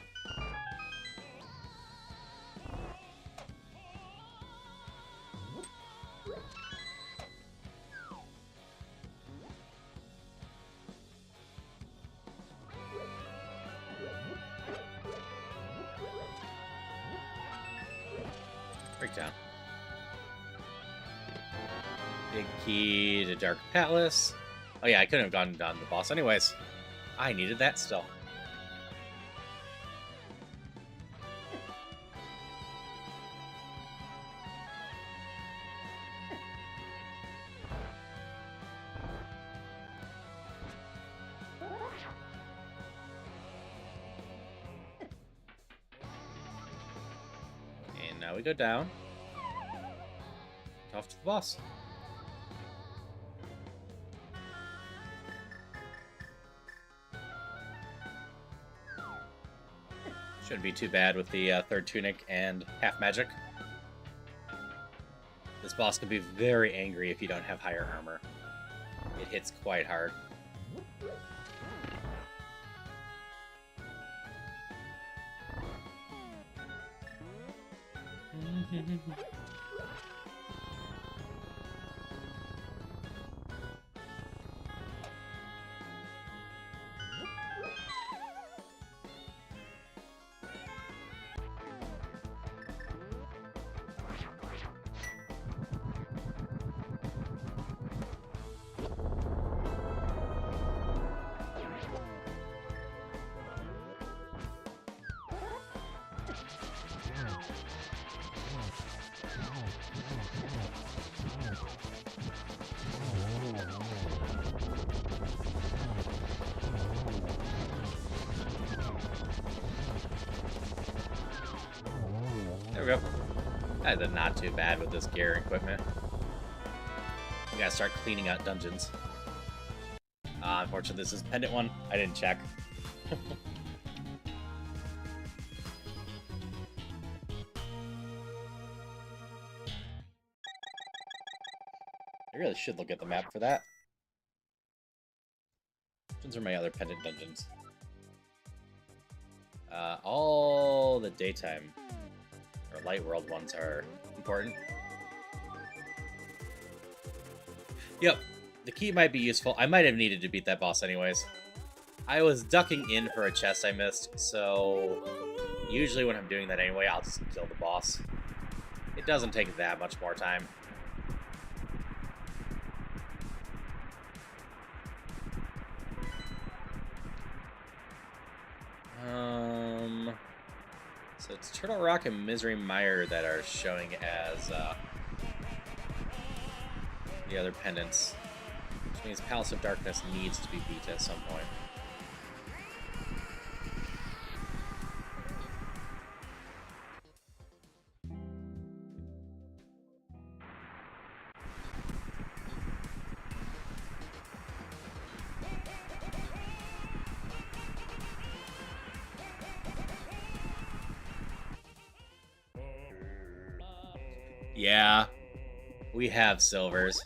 Breakdown. Big key to Dark Palace. Oh yeah, I couldn't have gone down the boss anyways. I needed that still. And now we go down. Off to the boss. Shouldn't be too bad with the 3rd tunic and half magic. This boss can be very angry if you don't have higher armor. It hits quite hard. There we go. That is not too bad with this gear and equipment. We gotta start cleaning out dungeons. Unfortunately, this is pendant one. I didn't check. I really should look at the map for that. Those are my other pendant dungeons. All the daytime or light world ones are important. Yep, the key might be useful. I might have needed to beat that boss anyways. I was ducking in for a chest I missed, so usually when I'm doing that anyway, I'll just kill the boss. It doesn't take that much more time. So it's Turtle Rock and Misery Mire that are showing as the other pendants, which means Palace of Darkness needs to be beat at some point. Yeah, we have silvers.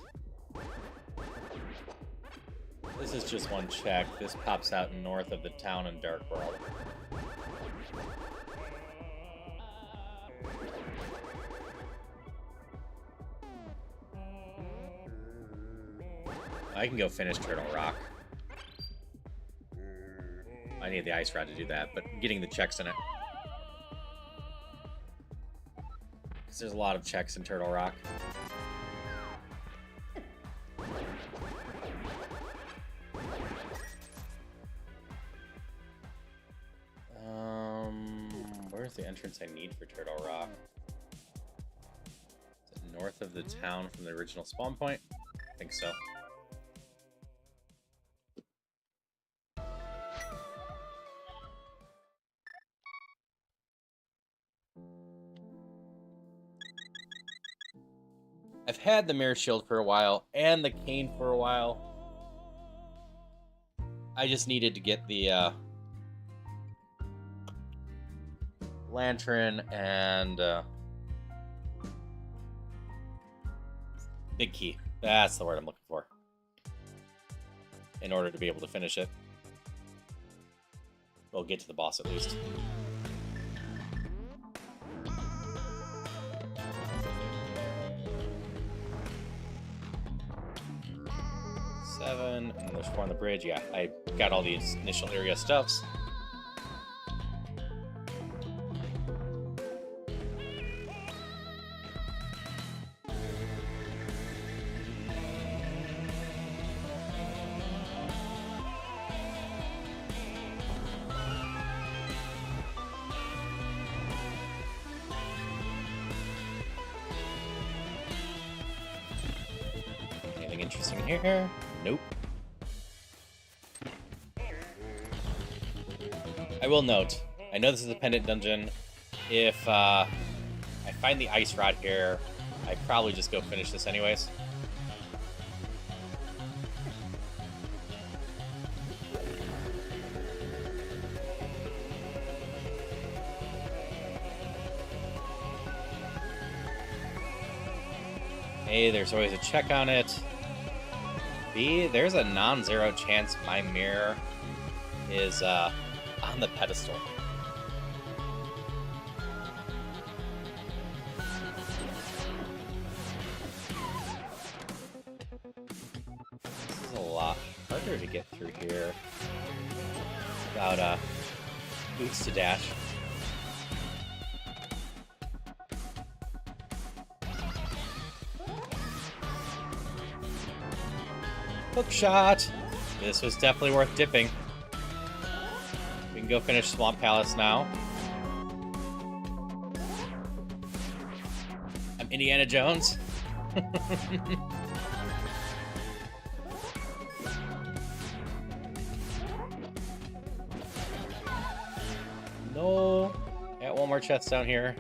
This is just one check. This pops out north of the town in Dark World. I can go finish Turtle Rock. I need the ice rod to do that, but getting the checks in it. Because there's a lot of checks in Turtle Rock. Where's the entrance I need for Turtle Rock? Is it north of the town from the original spawn point? I think so. I've had the Mirror Shield for a while, and the Cane for a while. I just needed to get the Lantern and Big Key. That's the word I'm looking for. In order to be able to finish it. We'll get to the boss at least. And there's 4 on the bridge. Yeah, I got all these initial area stuffs. Anything interesting in here? Nope. I will note, I know this is a pendant dungeon. If I find the ice rod here, I probably just go finish this anyways. A, there's always a check on it. B, there's a non-zero chance my mirror is on the pedestal. This is a lot harder to get through here without boots to dash. Hook shot! This was definitely worth dipping. We can go finish Swamp Palace now. I'm Indiana Jones. No. Got one more chest down here.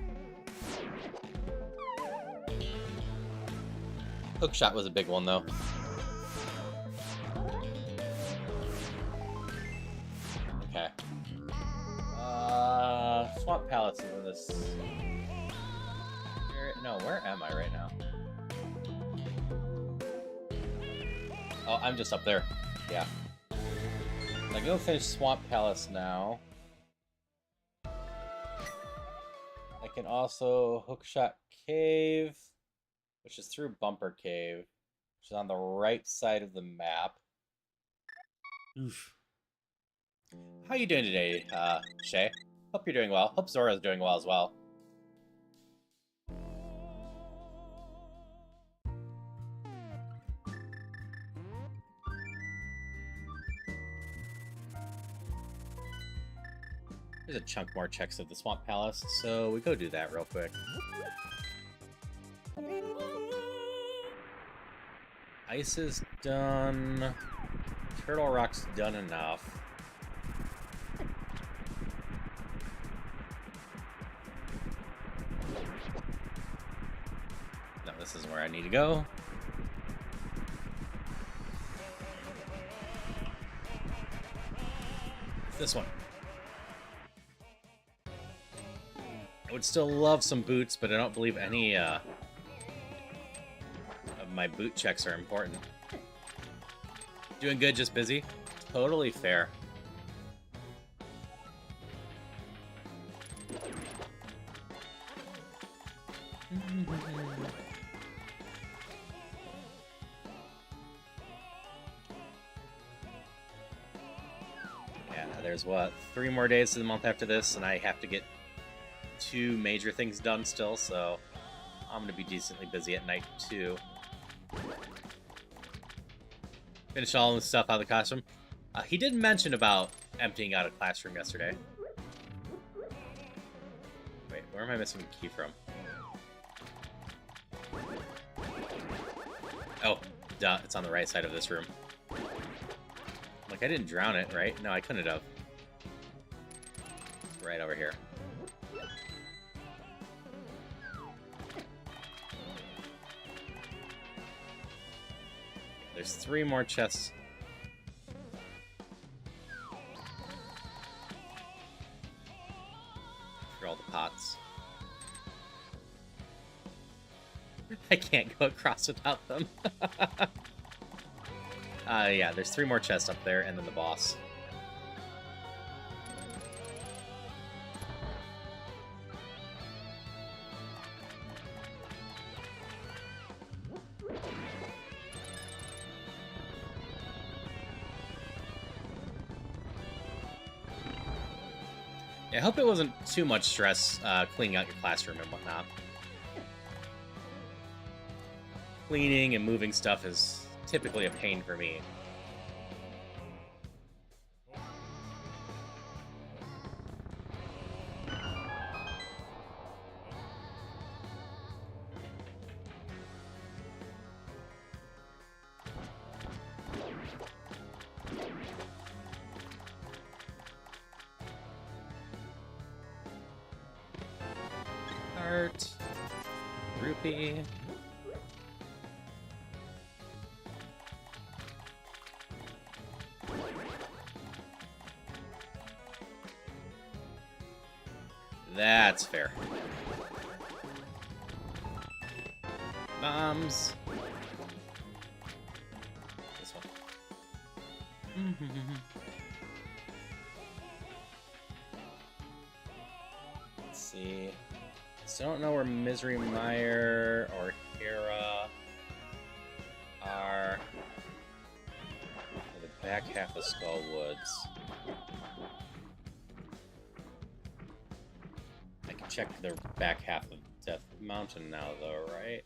Hook shot was a big one though. Okay. Swamp Palace is in this. No, where am I right now? Oh, I'm just up there. Yeah. I go finish Swamp Palace now. I can also Hookshot Cave, which is through Bumper Cave, which is on the right side of the map. Oof. How you doing today, Shay? Hope you're doing well. Hope Zora's doing well as well. There's a chunk more checks of the Swamp Palace, so we go do that real quick. Ice is done. Turtle Rock's done enough. No, this is where I need to go. This one. I would still love some boots, but I don't believe any my boot checks are important. Doing good, just busy. Totally fair. Yeah, there's what, 3 more days to the month after this, and I have to get 2 major things done still, so I'm gonna be decently busy at night too. Finish all the stuff out of the classroom. He did mention about emptying out a classroom yesterday. Wait, where am I missing a key from? Oh, duh, it's on the right side of this room. Like, I didn't drown it, right? No, I couldn't have. Right over here. There's 3 more chests. For all the pots. I can't go across without them. Yeah, there's 3 more chests up there, and then the boss. Yeah, I hope it wasn't too much stress cleaning out your classroom and whatnot. Cleaning and moving stuff is typically a pain for me. Heart. Rupee. That's fair. Bombs. This one. Let's see. So I don't know where Misery Mire or Hera are. The back half of Skull Woods. I can check the back half of Death Mountain now, though, right?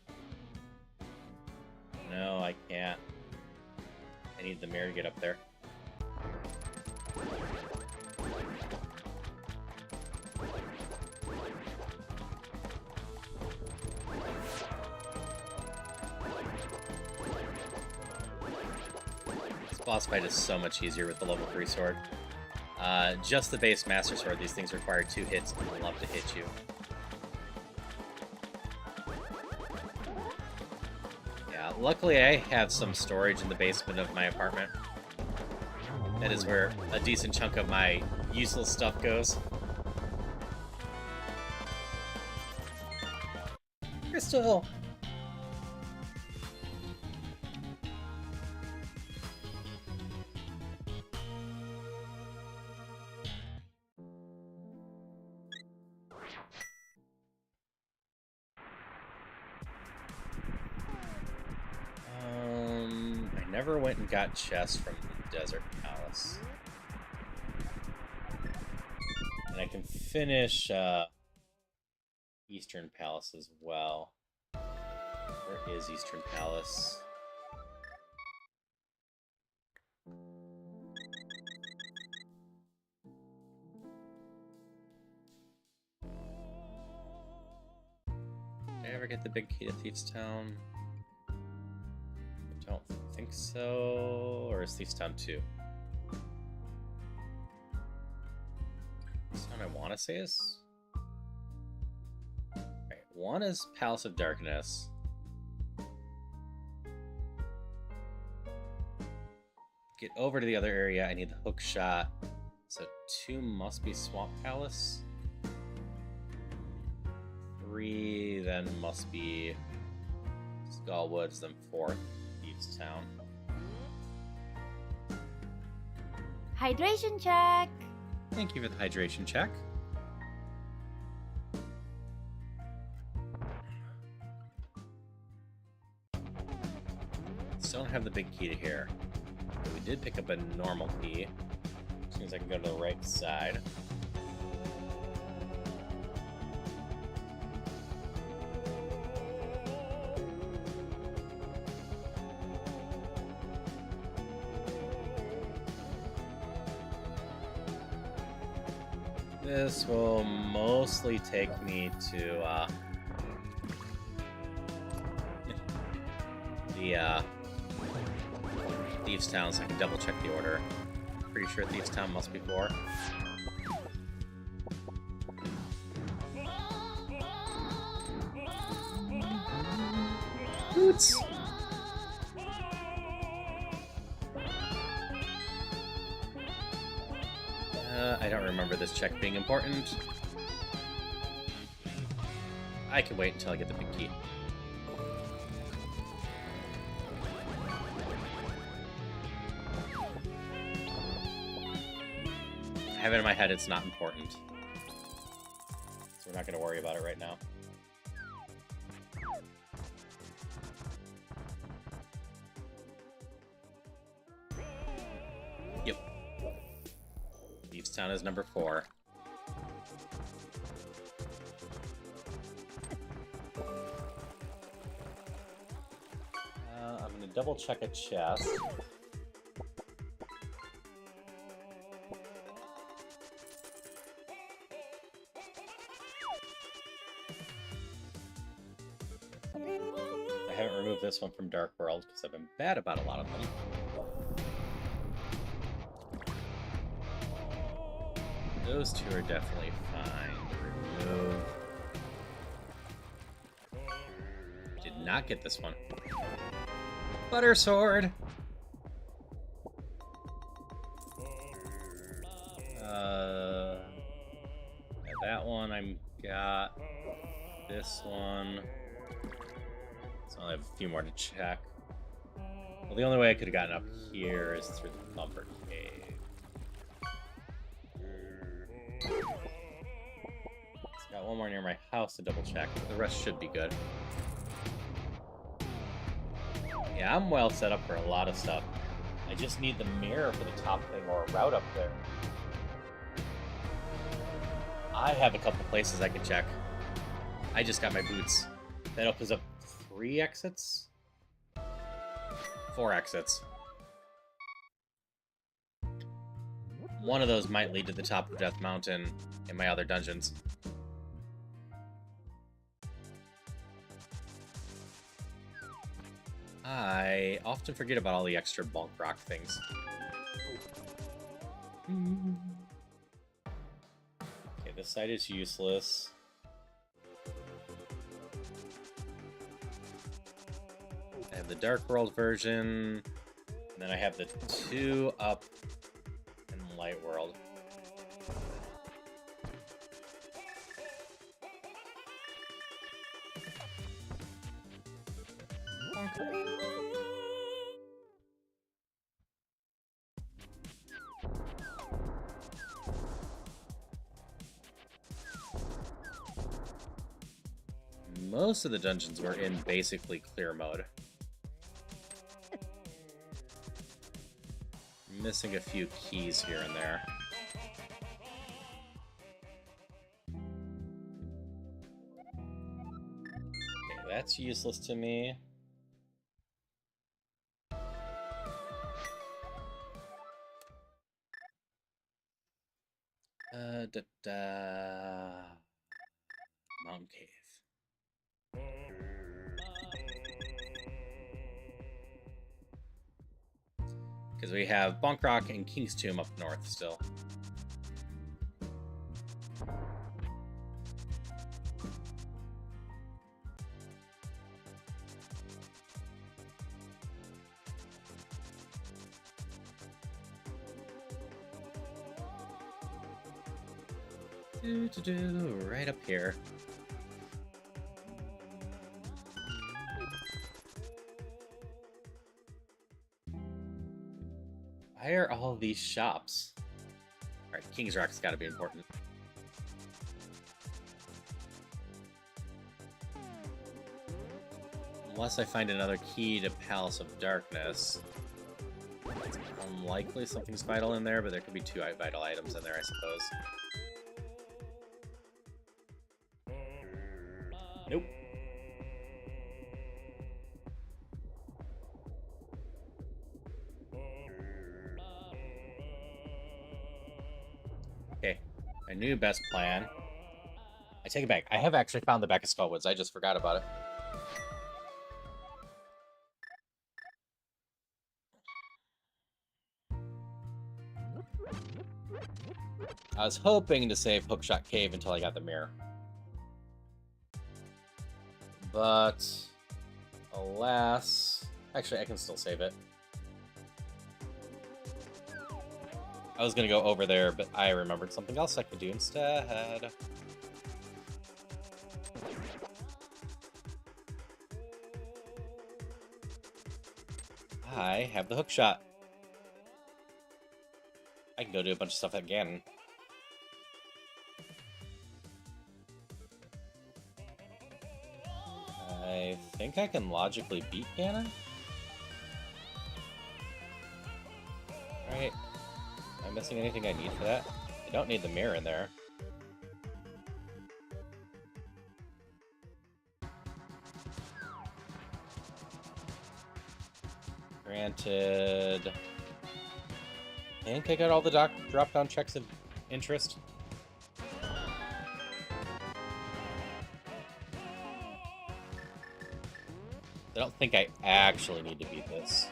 No, I can't. I need the mirror to get up there. This boss fight is so much easier with the level 3 sword. Just the base Master Sword, these things require 2 hits and love to hit you. Yeah, luckily I have some storage in the basement of my apartment. That is where a decent chunk of my useless stuff goes. Crystal! I never went and got chests from the Desert Palace. And I can finish Eastern Palace as well. Where is Eastern Palace? Did I ever get the big key to Thief's Town? I don't think so. Or is Thief's Town 2? Thief's Town I want to say is... Right, 1 is Palace of Darkness. Get over to the other area, I need the hook shot. So 2 must be Swamp Palace. 3 then must be Skullwoods, then 4th, Thieves Town. Hydration check! Thank you for the hydration check. Still don't have the big key to here. But we did pick up a normal key. As soon as I can go to the right side. This will mostly take me to the Thieves Town, so I can double check the order. Pretty sure Thieves Town must be 4. Boots! I don't remember this check being important. I can wait until I get the big key. I have it in my head it's not important. So we're not going to worry about it right now. Yep. Thieves Town is number 4. I'm going to double check a chest. I haven't removed this one from Dark World because I've been bad about a lot of them. Those two are definitely fine. Remove. Did not get this one. Butter Sword! That one I got. This one. So I have a few more to check. Well, the only way I could have gotten up here is through the Thumper Cave. Got one more near my house to double check, but the rest should be good. Yeah, I'm well set up for a lot of stuff. I just need the mirror for the top thing or a route up there. I have a couple places I can check. I just got my boots. That opens up 3 exits? 4 exits. One of those might lead to the top of Death Mountain in my other dungeons. I often forget about all the extra bulk rock things. Okay, this side is useless. I have the Dark World version, and then I have the 2 up in Light World. Most of the dungeons were in basically clear mode. Missing a few keys here and there. Okay, that's useless to me. Mountain Cave. Because we have Bonk Rock and King's Tomb up north still. Right up here. Why are all these shops? Alright, King's Rock's gotta be important. Unless I find another key to Palace of Darkness. It's unlikely something's vital in there, but there could be 2 vital items in there, I suppose. Nope. Okay, my new best plan. I take it back. I have actually found the back of Skullwoods. I just forgot about it. I was hoping to save Hookshot Cave until I got the mirror. But, alas... Actually, I can still save it. I was going to go over there, but I remembered something else I could do instead. I have the hookshot. I can go do a bunch of stuff at Ganon. I think I can logically beat Ganon? Right. Am I missing anything I need for that? I don't need the mirror in there. Granted... I think I got all the drop-down checks of interest. I don't think I actually need to beat this.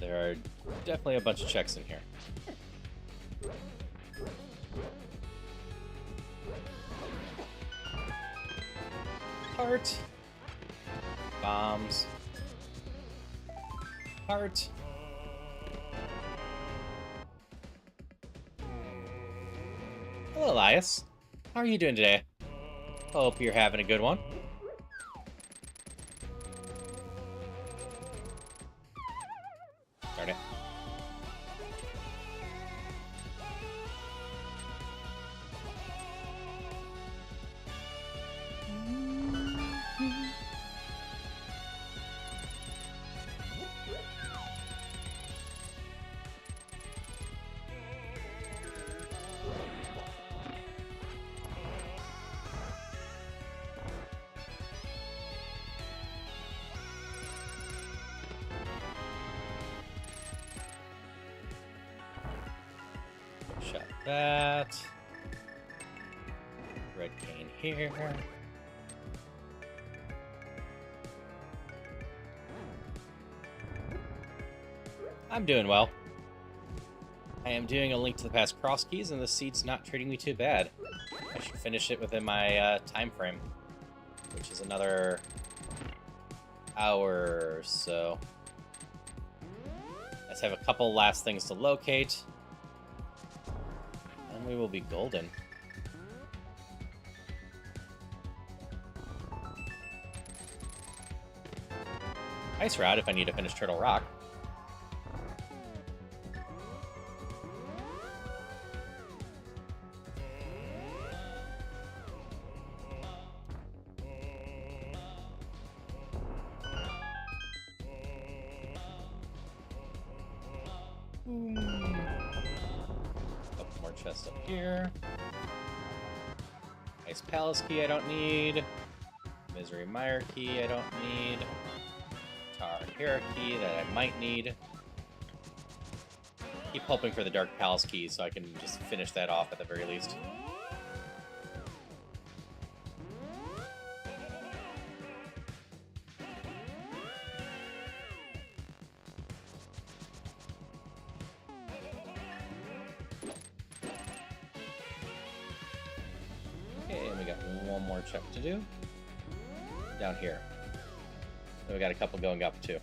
There are definitely a bunch of checks in here. Heart. Bombs. Heart. Hello, Elias. How are you doing today? Hope you're having a good one. Darn it. Shut that. Red cane here. I'm doing well. I am doing a Link to the Past Crosskeys, and the seed's not treating me too bad. I should finish it within my time frame, which is another hour or so. Let's have a couple last things to locate. And we will be golden. Ice Rod if I need to finish Turtle Rock. Couple more chests up here. Ice Palace key I don't need. Misery Mire key I don't need. Tar Hera key that I might need. Keep hoping for the Dark Palace key so I can just finish that off at the very least. Okay, and we got one more check to do. Down here. So we got a couple going up too.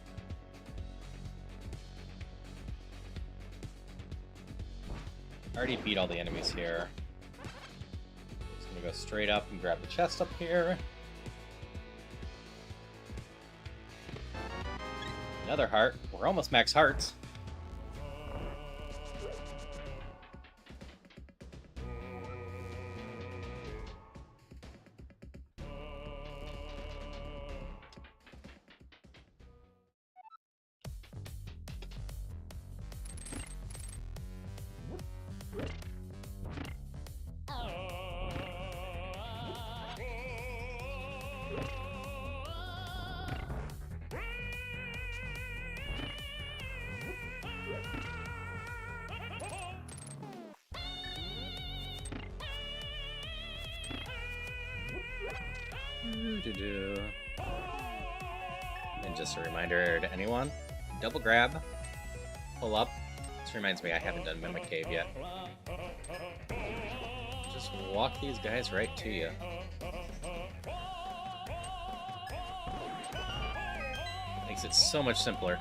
Already beat all the enemies here. Just gonna go straight up and grab the chest up here. Another heart. We're almost max hearts. And just a reminder to anyone, double grab, pull up. This reminds me I haven't done Mimic Cave yet. Just walk these guys right to you. Makes it so much simpler.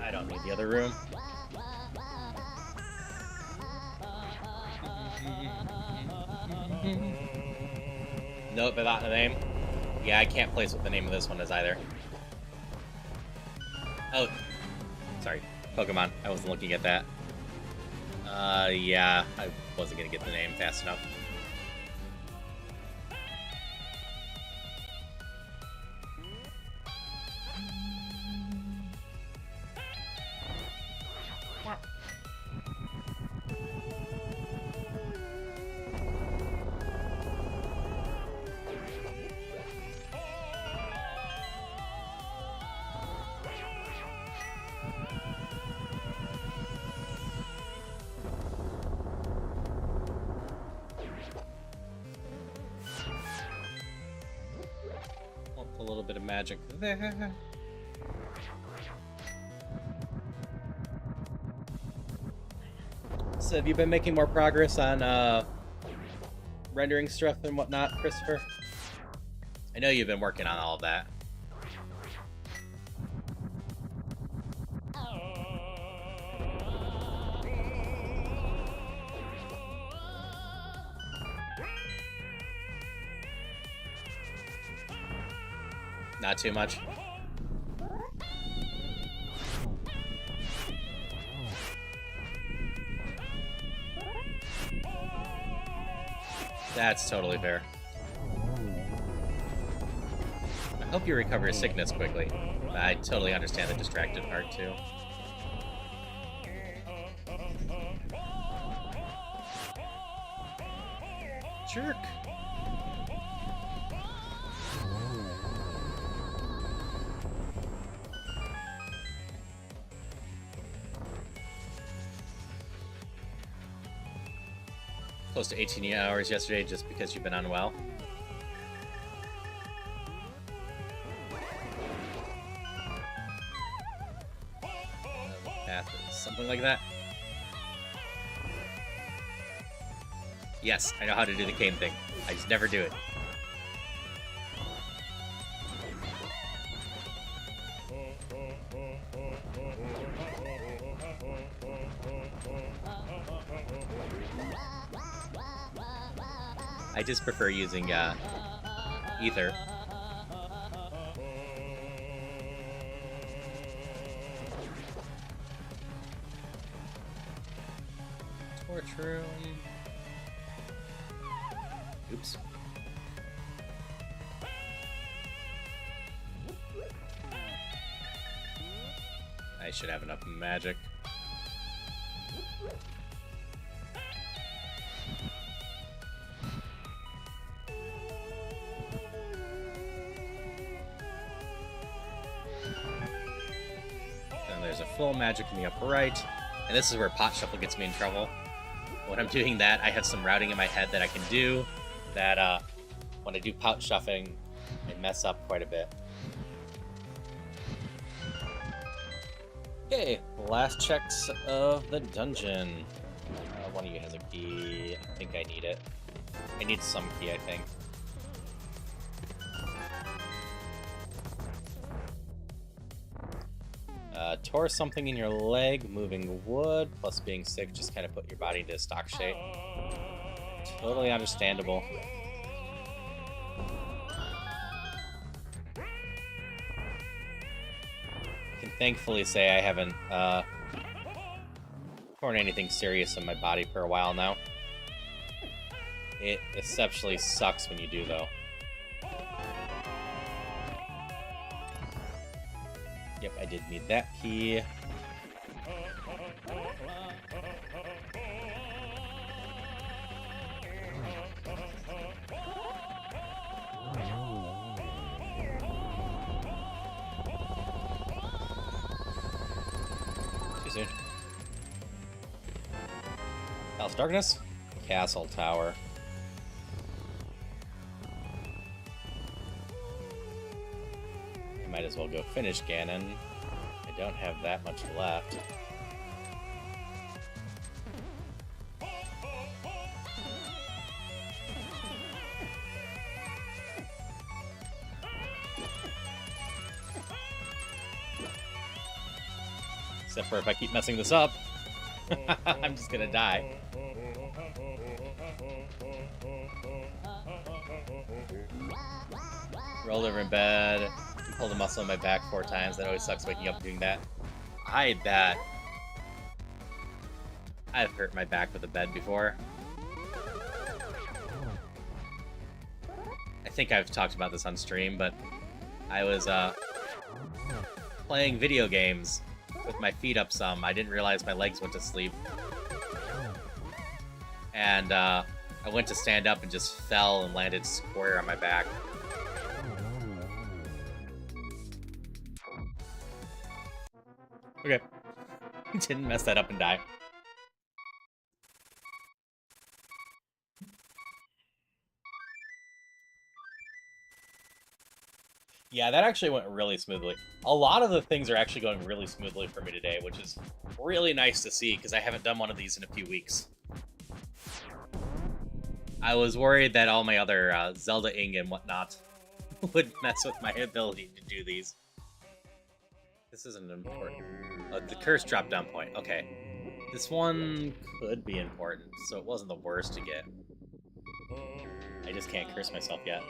I don't need the other room. Nope, but not the name. Yeah, I can't place what the name of this one is either. Oh, sorry, Pokemon. I wasn't looking at that. Yeah, I wasn't gonna get the name fast enough. A little bit of magic there. So have you been making more progress on rendering stuff and whatnot, Christopher? I know you've been working on all of that. Not too much. That's totally fair. I hope you recover your sickness quickly. I totally understand the distracted part too. Jerk. Close to 18 hours yesterday just because you've been unwell. Path is something like that. Yes, I know how to do the cane thing. I just never do it. I just prefer using ether. Torch room. Oops. I should have enough magic. full magic in the upper right. And this is where pot shuffle gets me in trouble. When I'm doing that, I have some routing in my head that I can do that when I do pot shuffling, I mess up quite a bit. Okay, last checks of the dungeon. One of you has a key. I think I need it. I need some key, I think. Tore something in your leg, moving wood, plus being sick, just kind of put your body into stock shape. Totally understandable. I can thankfully say I haven't torn anything serious in my body for a while now. It exceptionally sucks when you do, though. Yep, I did need that key. Too soon. House of Darkness, Castle Tower. Might as well go finish Ganon. I don't have that much left. Except for if I keep messing this up, I'm just gonna die. Rolled over in bed. Pulled a muscle in my back 4 times. That always sucks waking up doing that. I bet I've hurt my back with a bed before. I think I've talked about this on stream, but I was playing video games with my feet up some. I didn't realize my legs went to sleep. And I went to stand up and just fell and landed square on my back. Okay. Didn't mess that up and die. Yeah, that actually went really smoothly. A lot of the things are actually going really smoothly for me today, which is really nice to see, because I haven't done one of these in a few weeks. I was worried that all my other Zelda-ing and whatnot would mess with my ability to do these. This isn't important. The curse drop down point. Okay. This one could be important, so it wasn't the worst to get. I just can't curse myself yet.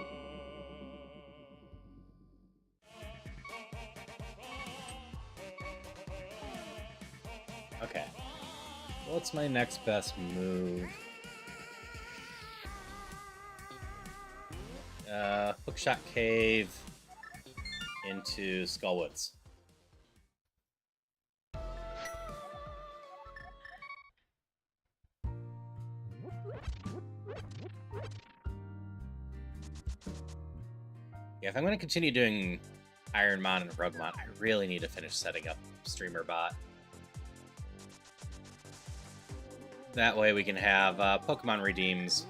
Okay. What's my next best move? Hookshot Cave into Skullwoods. Yeah, if I'm going to continue doing Ironmon and Roguemon, I really need to finish setting up Streamer Bot. That way we can have Pokemon redeems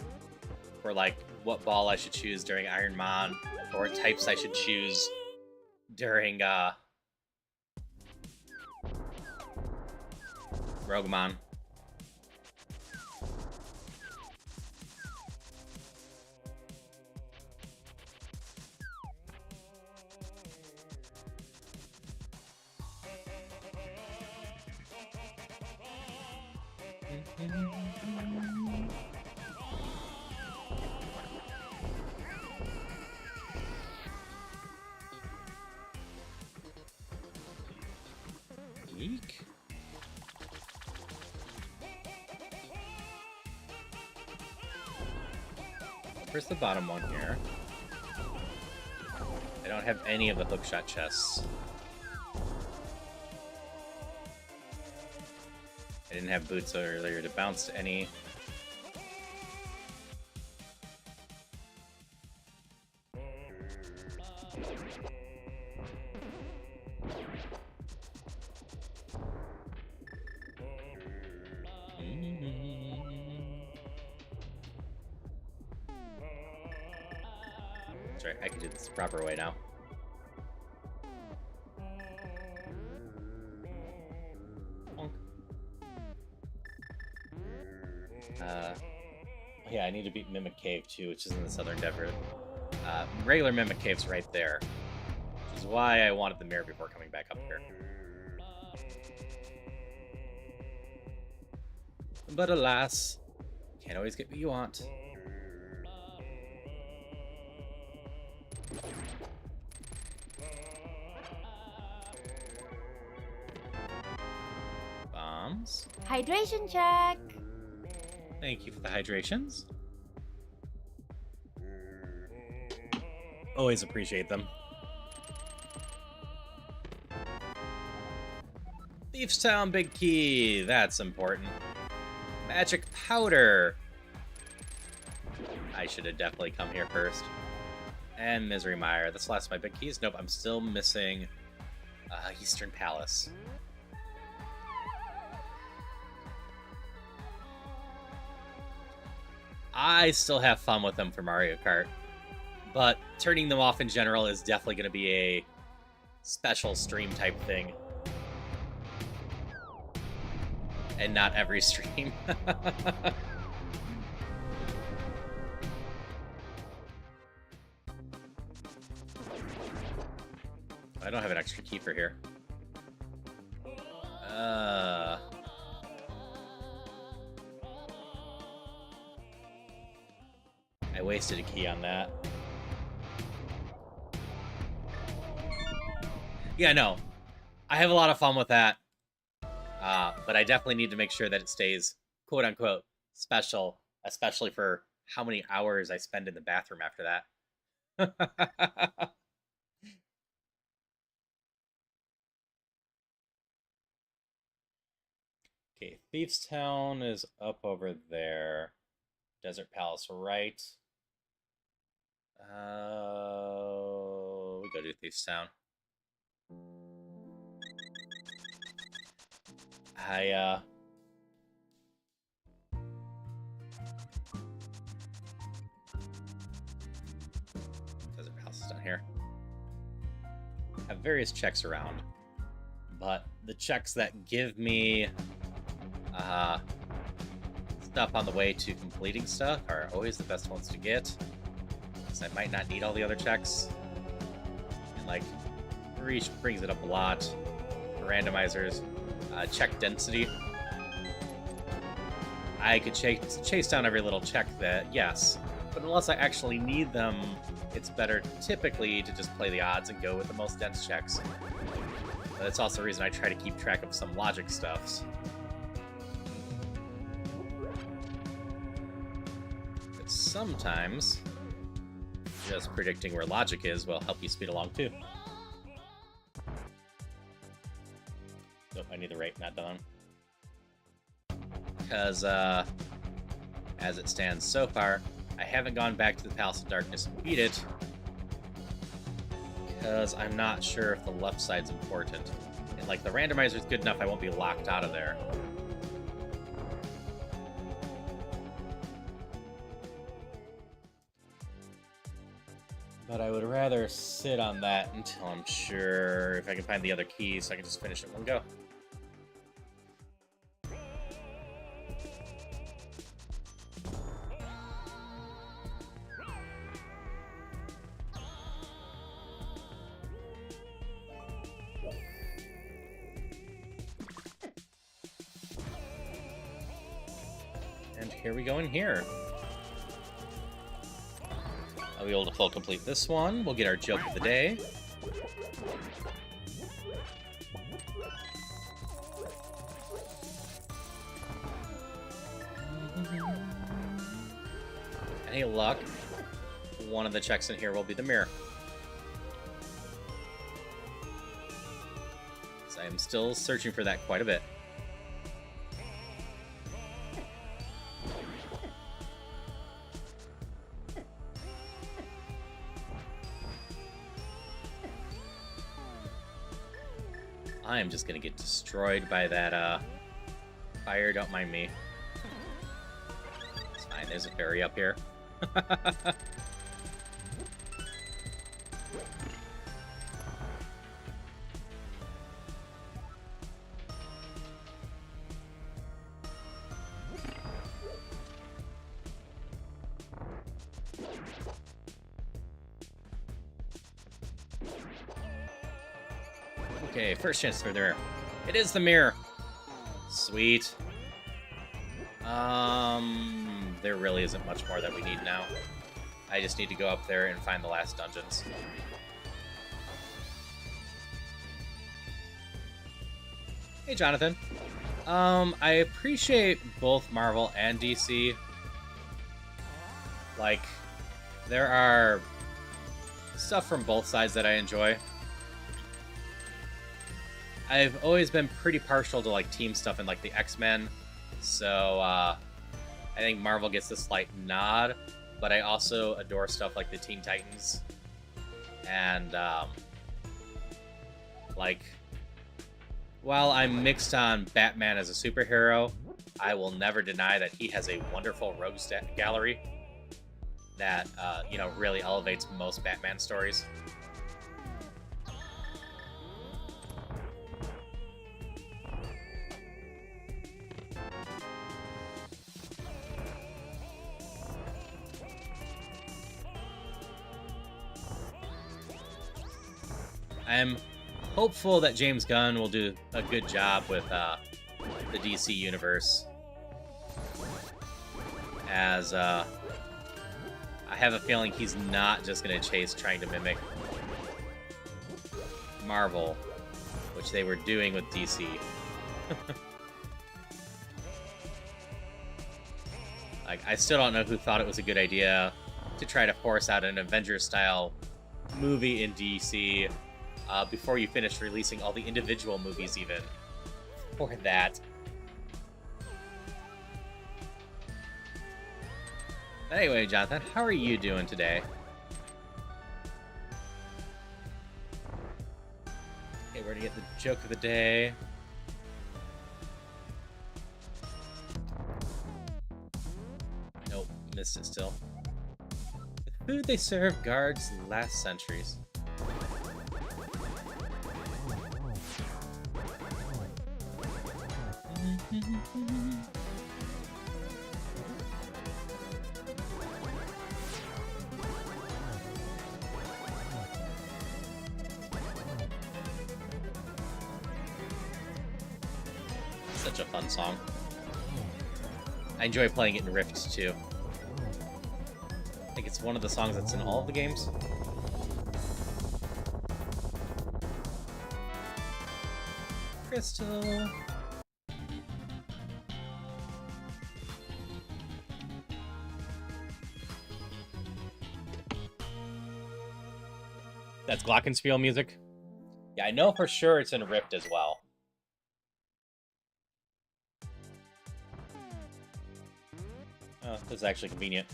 for, like, what ball I should choose during Ironmon, or what types I should choose during Roguemon. Eek. Where's the bottom one here? I don't have any of the hookshot chests. I didn't have boots earlier to bounce to any. I can do this the proper way now. Yeah, I need to beat Mimic Cave too, which is in the Southern Desert. Regular Mimic Cave's right there, which is why I wanted the mirror before coming back up here. But alas, can't always get what you want. Bombs. Hydration check. Thank you for the hydrations. Always appreciate them. Thief's Town Big Key. That's important. Magic Powder. I should have definitely come here first. And Misery Mire. That's the last of my big keys. Nope, I'm still missing Eastern Palace. I still have fun with them for Mario Kart, but turning them off in general is definitely going to be a special stream type thing. And not every stream. I don't have an extra key for here. I wasted a key on that. Yeah, no. I have a lot of fun with that. But I definitely need to make sure that it stays quote-unquote special, especially for how many hours I spend in the bathroom after that. Okay, Thieves Town is up over there. Desert Palace right. We go to Thieves Town. Desert Palace is down here. I have various checks around, but the checks that give me stuff on the way to completing stuff are always the best ones to get, because I might not need all the other checks. And like, Reach brings it up a lot. Randomizers, check density. I could chase down every little check that, yes, but unless I actually need them, it's better typically to just play the odds and go with the most dense checks. But that's also the reason I try to keep track of some logic stuffs. But sometimes just predicting where logic is will help you speed along too. Nope, I need the rate not done. Because, as it stands so far, I haven't gone back to the Palace of Darkness and beat it, because I'm not sure if the left side's important. And, like, the randomizer's good enough I won't be locked out of there. But I would rather sit on that until I'm sure if I can find the other keys so I can just finish it in one go. And here we go in here. I'll be able to full complete this one. We'll get our joke of the day. Any luck, one of the checks in here will be the mirror. So I am still searching for that quite a bit. I am just gonna get destroyed by that fire, don't mind me. It's fine, there's a fairy up here. Okay, first chance for the mirror. It is the mirror. Sweet. There really isn't much more that we need now. I just need to go up there and find the last dungeons. Hey, Jonathan. I appreciate both Marvel and DC. Like, there are stuff from both sides that I enjoy. I've always been pretty partial to, like, team stuff and, like, the X-Men. So, I think Marvel gets a slight nod. But I also adore stuff like the Teen Titans. And, like, while I'm mixed on Batman as a superhero, I will never deny that he has a wonderful rogues gallery that, you know, really elevates most Batman stories. I'm hopeful that James Gunn will do a good job with the DC universe, as I have a feeling he's not just going to chase trying to mimic Marvel, which they were doing with DC. Like, I still don't know who thought it was a good idea to try to force out an Avengers-style movie in DC before you finish releasing all the individual movies even for that. Anyway, Jonathan, how are you doing today? Okay, we're gonna get the joke of the day. Nope, missed it still. The food they serve guards last centuries. Such a fun song. I enjoy playing it in Rift too. I think it's one of the songs that's in all of the games. Crystal. That's Glockenspiel music? Yeah, I know for sure it's in Rift as well. Oh, this is actually convenient.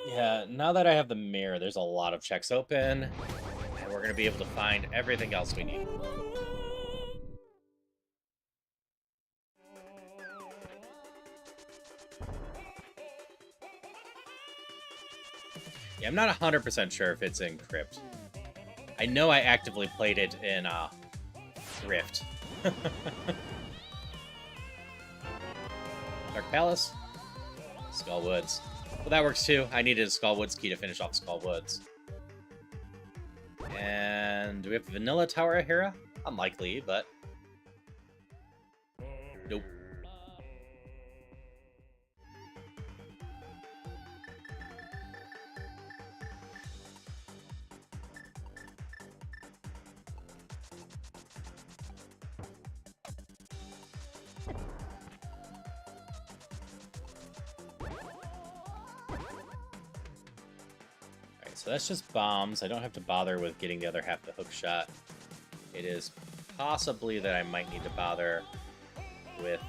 Yeah, now that I have the mirror, there's a lot of checks open, and we're going to be able to find everything else we need. Yeah, I'm not 100% sure if it's in Crypt. I know I actively played it in Rift. Dark Palace? Skull Woods. Well, that works too. I needed a Skull Woods key to finish off Skull Woods. And do we have Vanilla Tower Hera? Unlikely, but... Nope. So that's just bombs. I don't have to bother with getting the other half of the hook shot. It is possibly that I might need to bother with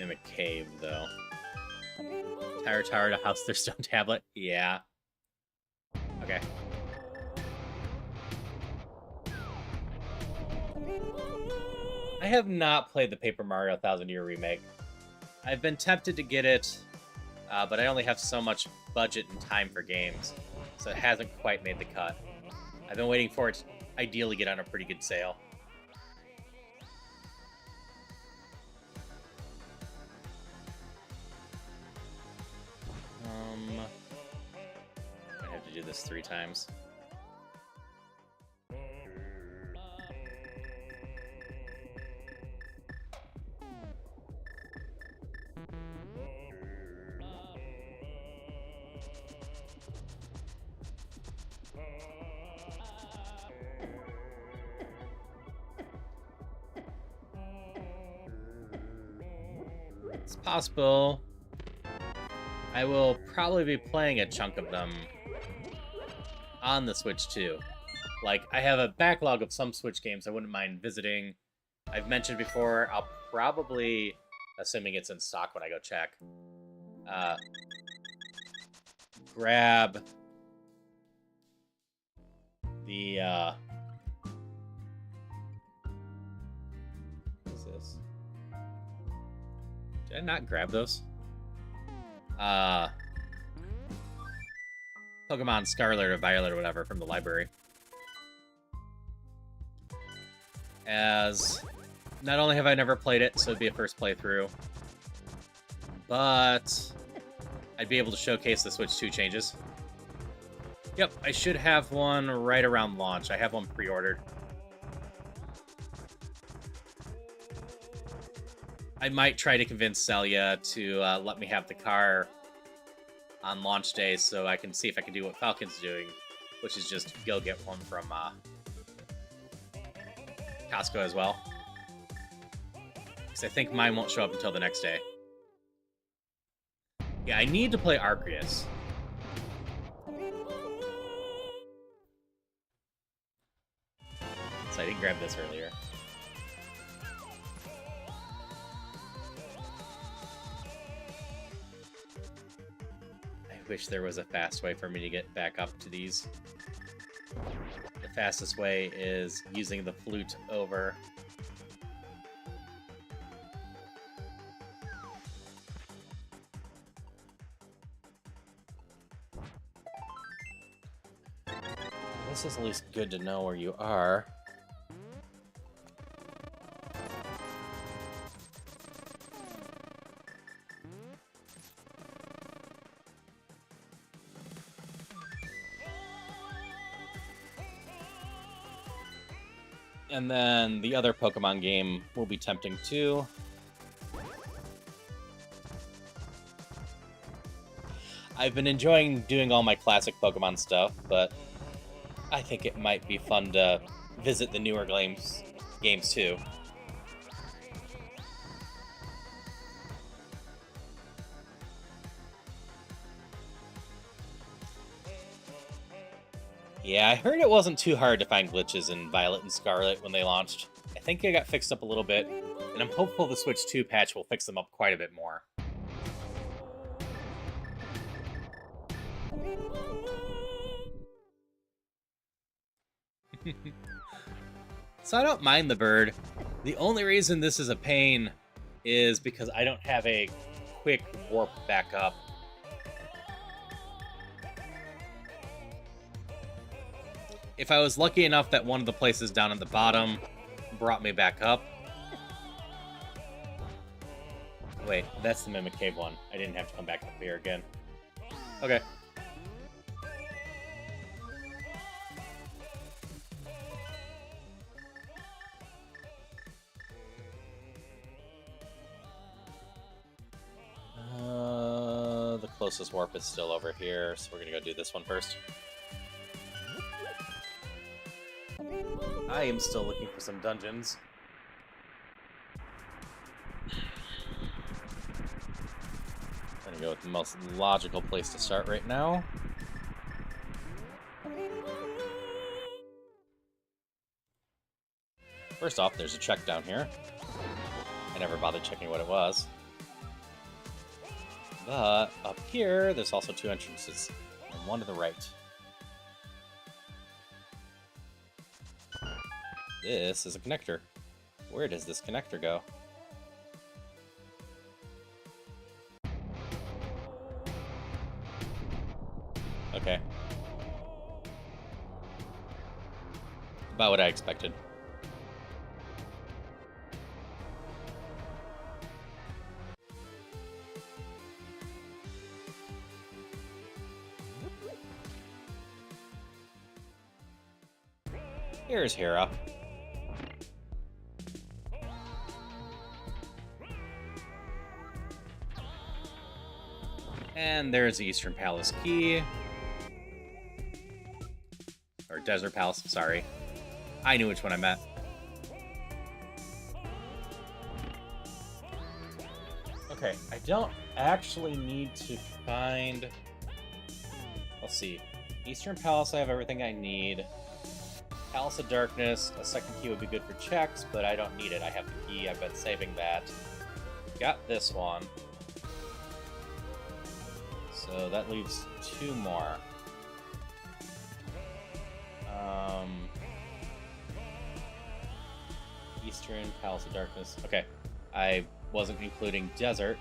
Mimic Cave, though. Tire Tower to House their Stone Tablet? Yeah. Okay. I have not played the Paper Mario 1000 Year Remake. I've been tempted to get it, but I only have so much budget and time for games, so it hasn't quite made the cut. I've been waiting for it to ideally get on a pretty good sale. I have to do this 3 times. It's possible. I will probably be playing a chunk of them on the Switch too. Like, I have a backlog of some Switch games I wouldn't mind visiting. I've mentioned before, I'll probably, assuming it's in stock when I go check, grab the, what's this? Did I not grab those? Pokemon Scarlet or Violet or whatever from the library. As not only have I never played it, so it'd be a first playthrough, but I'd be able to showcase the Switch 2 changes. Yep, I should have one right around launch. I have one pre-ordered. I might try to convince Celia to let me have the car on launch day so I can see if I can do what Falcon's doing, which is just go get one from Costco as well. Because I think mine won't show up until the next day. Yeah, I need to play Arceus. So I didn't grab this earlier. I wish there was a fast way for me to get back up to these. The fastest way is using the flute over. This is at least good to know where you are. And then the other Pokemon game will be tempting too. I've been enjoying doing all my classic Pokemon stuff, but I think it might be fun to visit the newer games too. Yeah, I heard it wasn't too hard to find glitches in Violet and Scarlet when they launched. I think it got fixed up a little bit, and I'm hopeful the Switch 2 patch will fix them up quite a bit more. So I don't mind the bird. The only reason this is a pain is because I don't have a quick warp back up. If I was lucky enough that one of the places down at the bottom brought me back up. Wait, that's the Mimic Cave one. I didn't have to come back up here again. Okay. The closest warp is still over here, so we're gonna go do this one first. I am still looking for some dungeons. I'm gonna go with the most logical place to start right now. First off, there's a check down here. I never bothered checking what it was. But up here, there's also 2 entrances, and one to the right. This is a connector. Where does this connector go? Okay. About what I expected. Here's Hera. And there's the Eastern Palace key. Or Desert Palace, sorry. I knew which one I meant. Okay, I don't actually need to find... Let's see. Eastern Palace, I have everything I need. Palace of Darkness, a second key would be good for checks, but I don't need it. I have the key, I've been saving that. Got this one. So that leaves 2 more. Eastern Palace of Darkness. Okay, I wasn't including Desert.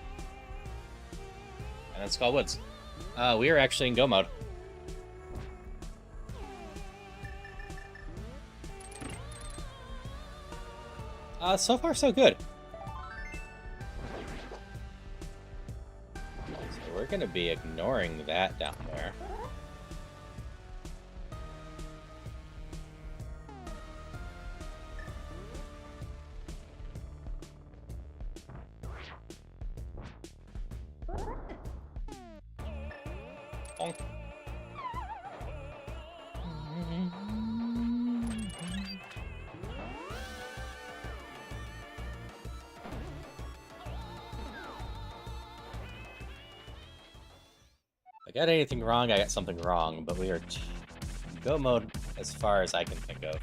And then Skull Woods. We are actually in go mode. So far, so good. So we're going to be ignoring that down there. Bonk. If I got anything wrong, I got something wrong, but we are go mode as far as I can think of.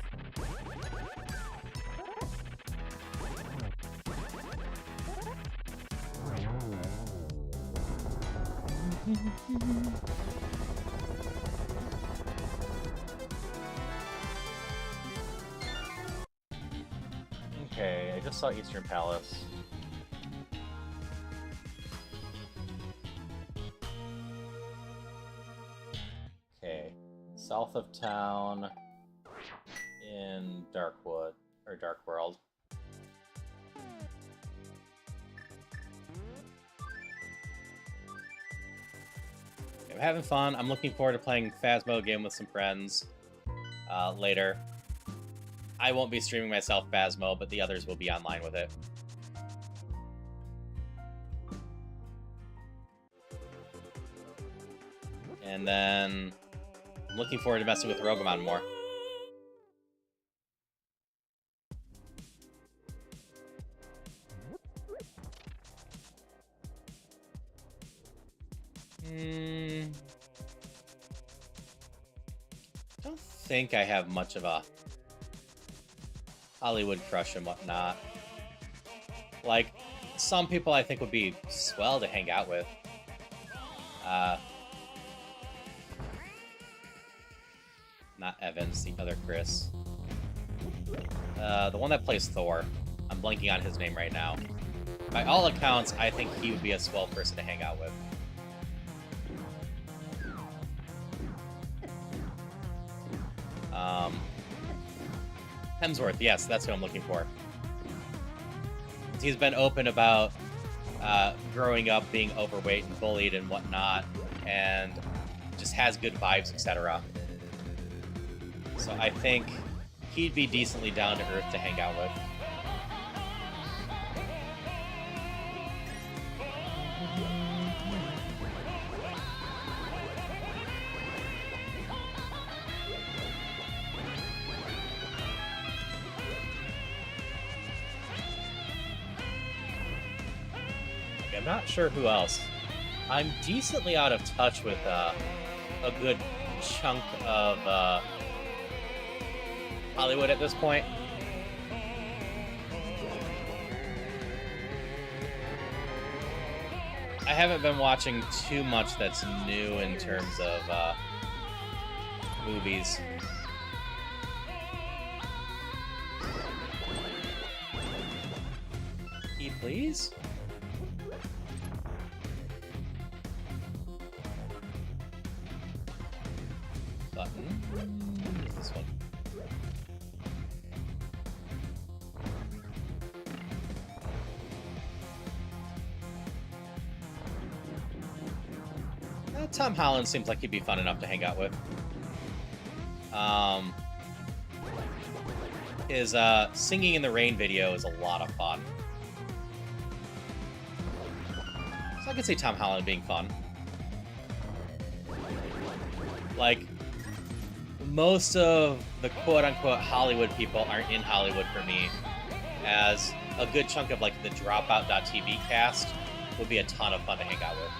Okay, I just saw Eastern Palace. Okay, south of town in Darkwood, or Dark World. I'm having fun. I'm looking forward to playing Phasmo game with some friends later. I won't be streaming myself Phasmo, but the others will be online with it. And then I'm looking forward to messing with roguemon more. I don't think I have much of a Hollywood crush and whatnot. Like, some people I think would be swell to hang out with. Not Evans, the other Chris. The one that plays Thor. I'm blanking on his name right now. By all accounts, I think he would be a swell person to hang out with. Hemsworth, yes, that's who I'm looking for. He's been open about growing up, being overweight and bullied and whatnot, and just has good vibes, etc. So I think he'd be decently down to earth to hang out with. I'm not sure who else. I'm decently out of touch with a good chunk of Hollywood at this point. I haven't been watching too much that's new in terms of movies. Key, please? Button. This one. Tom Holland seems like he'd be fun enough to hang out with. His Singing in the Rain video is a lot of fun. So I could say Tom Holland being fun. Like, most of the quote-unquote Hollywood people aren't in Hollywood for me, as a good chunk of, like, the Dropout.tv cast would be a ton of fun to hang out with.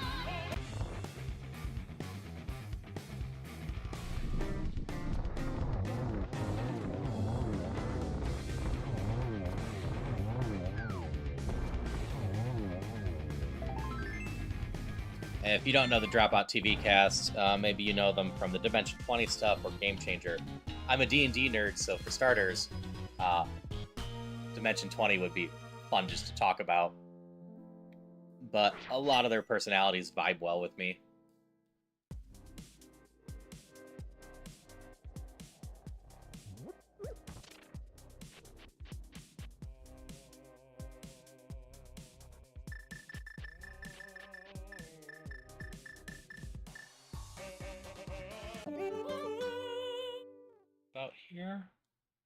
And if you don't know the Dropout TV cast, maybe you know them from the Dimension 20 stuff or Game Changer. I'm a D&D nerd, so for starters, Dimension 20 would be fun just to talk about. But a lot of their personalities vibe well with me. About here?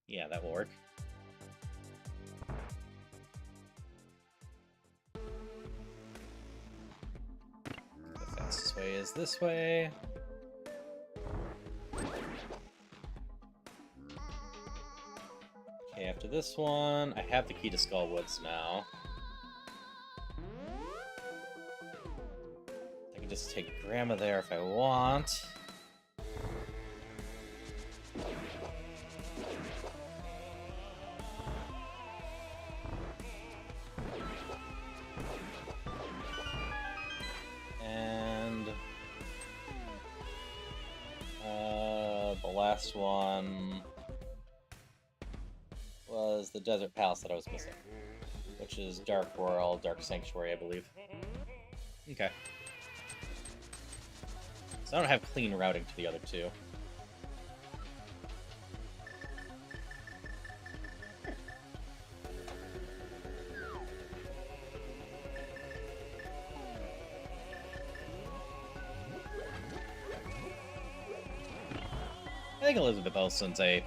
Yeah, that will work. The fastest way is this way. Okay, after this one, I have the key to Skullwoods now. I can just take Grandma there if I want. Last one was the Desert Palace that I was missing, which is Dark World, Dark Sanctuary, I believe. Okay. So I don't have clean routing to the other two. I think Elizabeth Olsen's a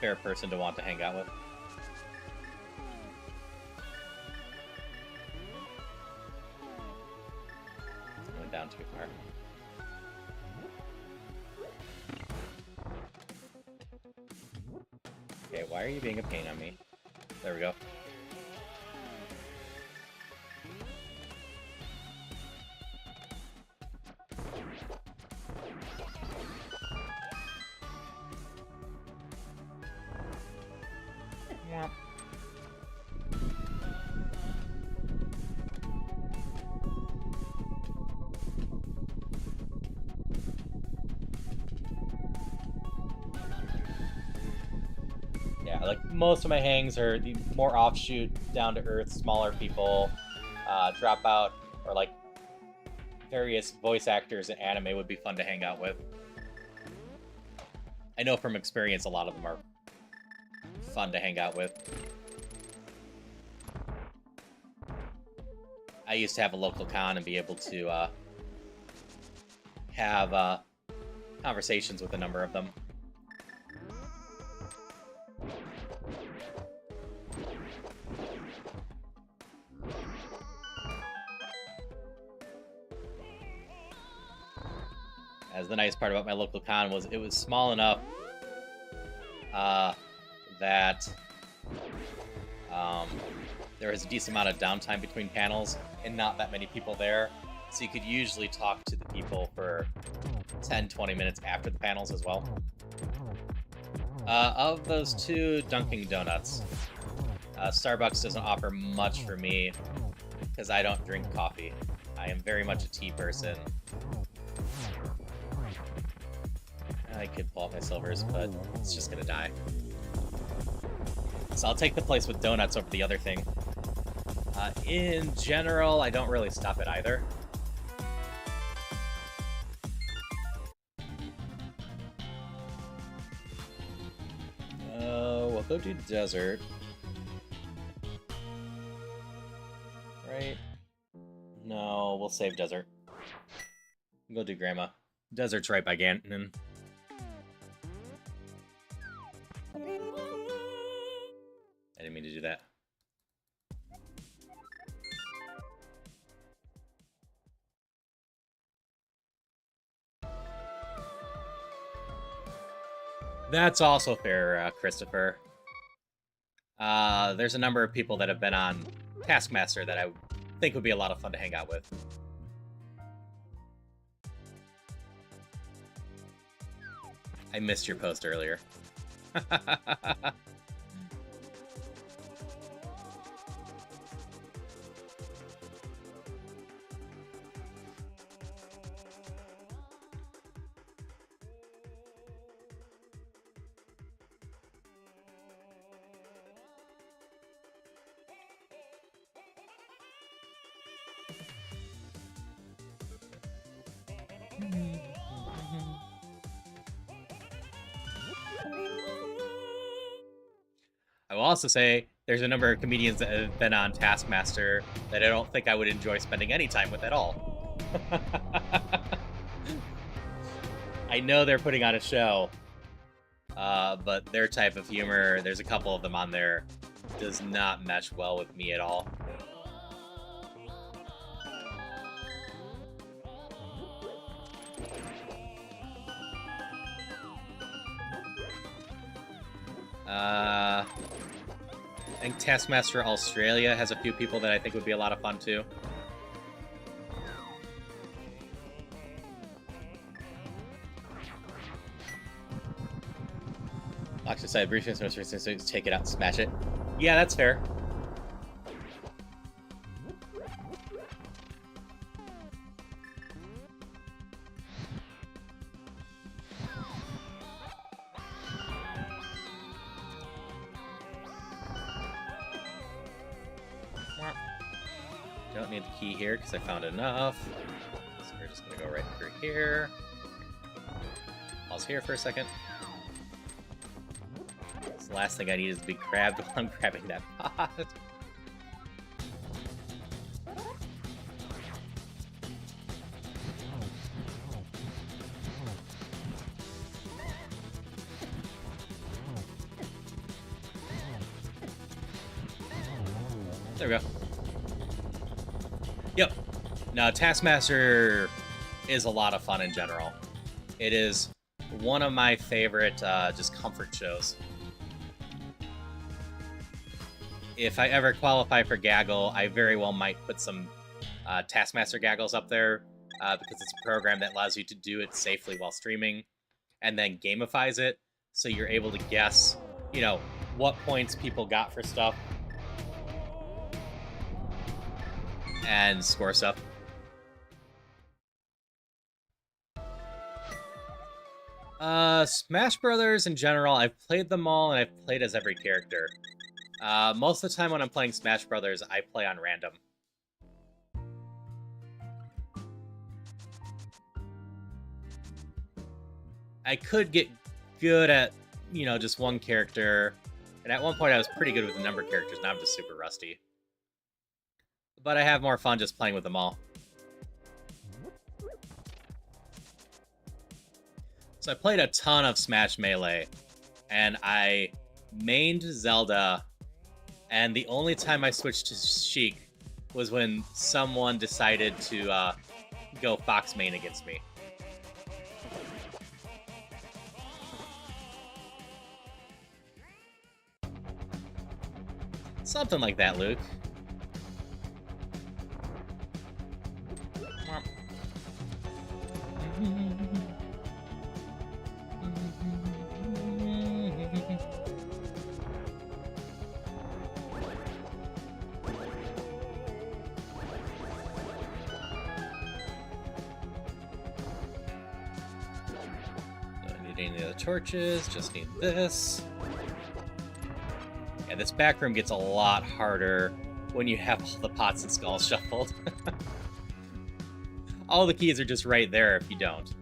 fair person to want to hang out with. Went down too far. Okay, why are you being a pain on me? There we go. Yeah, like most of my hangs are the more offshoot, down to earth, smaller people, Dropout, or like various voice actors in anime would be fun to hang out with. I know from experience a lot of them are fun to hang out with. I used to have a local con and be able to have conversations with a number of them. As the nice part about my local con was it was small enough that there was a decent amount of downtime between panels and not that many people there. So you could usually talk to the people for 10-20 minutes after the panels as well. Of those two, Dunkin' Donuts. Starbucks doesn't offer much for me because I don't drink coffee. I am very much a tea person. I could pull out my silvers, but it's just gonna die. So I'll take the place with donuts over the other thing. In general, I don't really stop at either. We'll go do desert. Right? No, we'll save desert. We'll go do grandma. Desert's right by Ganton. I didn't mean to do that. That's also fair, Christopher. There's a number of people that have been on Taskmaster that I think would be a lot of fun to hang out with. I missed your post earlier. I will also say there's a number of comedians that have been on Taskmaster that I don't think I would enjoy spending any time with at all. I know they're putting on a show, but their type of humor, there's a couple of them on there, does not mesh well with me at all. I think Taskmaster Australia has a few people that I think would be a lot of fun too. Lock aside briefings, take it out and smash it. Yeah, that's fair. Don't need the key here because I found enough. So we're just going to go right through here. Pause here for a second. So the last thing I need is to be grabbed while I'm grabbing that pot. There we go. Yep. Now, Taskmaster is a lot of fun in general. It is one of my favorite just comfort shows. If I ever qualify for Gaggle, I very well might put some Taskmaster Gaggles up there because it's a program that allows you to do it safely while streaming and then gamifies it so you're able to guess, you know, what points people got for stuff and score stuff. Smash Brothers in general, I've played them all and I've played as every character. Most of the time when I'm playing Smash Brothers, I play on random. I could get good at, you know, just one character. And at one point I was pretty good with the number of characters, now I'm just super rusty. But I have more fun just playing with them all. So I played a ton of Smash Melee, and I mained Zelda, and the only time I switched to Sheik was when someone decided to go Fox main against me. Something like that, Luke. Don't need any of the torches, just need this. Yeah, this back room gets a lot harder when you have all the pots and skulls shuffled. All the keys are just right there if you don't.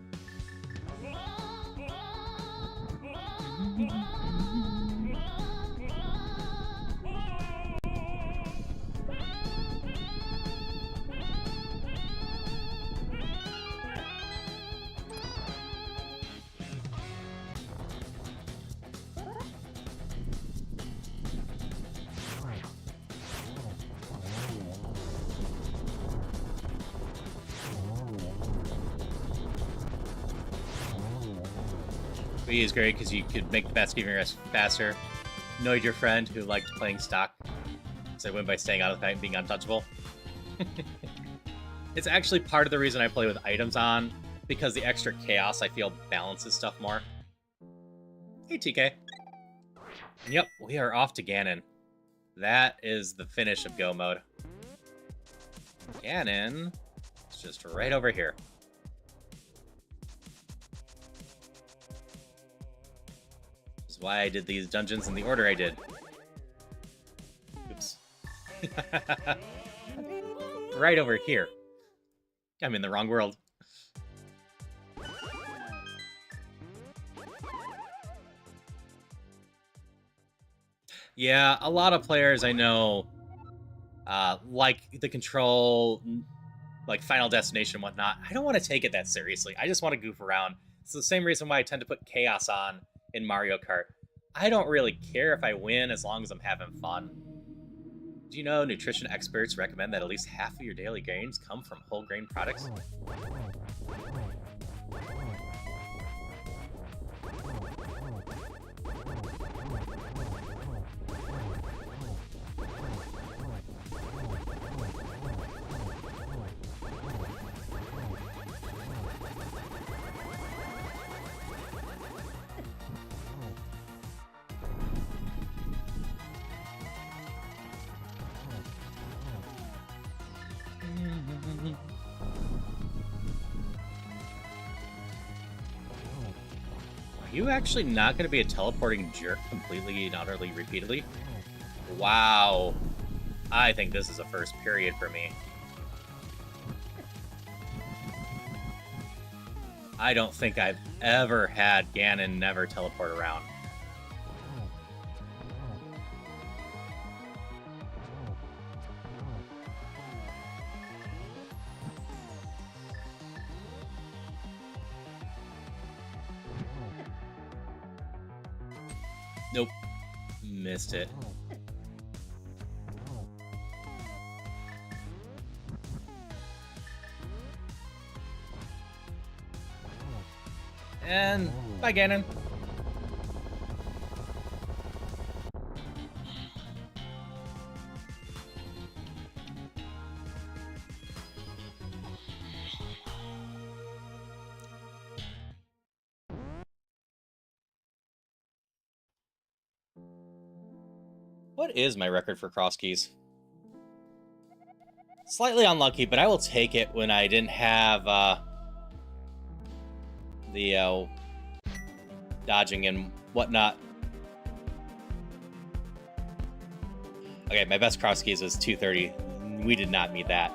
B is great because you could make the fast-giving rest faster. Annoyed your friend who liked playing stock, so I win by staying out of the fight and being untouchable. It's actually part of the reason I play with items on, because the extra chaos I feel balances stuff more. Hey, TK. Yep, we are off to Ganon. That is the finish of Go mode. Ganon is just right over here. This is why I did these dungeons in the order I did. Oops. Right over here. I'm in the wrong world. Yeah, a lot of players I know like the Control, like Final Destination and whatnot. I don't want to take it that seriously. I just want to goof around. It's the same reason why I tend to put Chaos on in Mario Kart. I don't really care if I win as long as I'm having fun. Do you know nutrition experts recommend that at least half of your daily gains come from whole grain products? Are you actually not going to be a teleporting jerk completely and utterly repeatedly? Wow. I think this is a first period for me. I don't think I've ever had Ganon never teleport around. Nope. Missed it. And bye, Ganon. What is my record for Crosskeys? Slightly unlucky, but I will take it when I didn't have the dodging and whatnot. Okay, my best Crosskeys was 230. We did not meet that.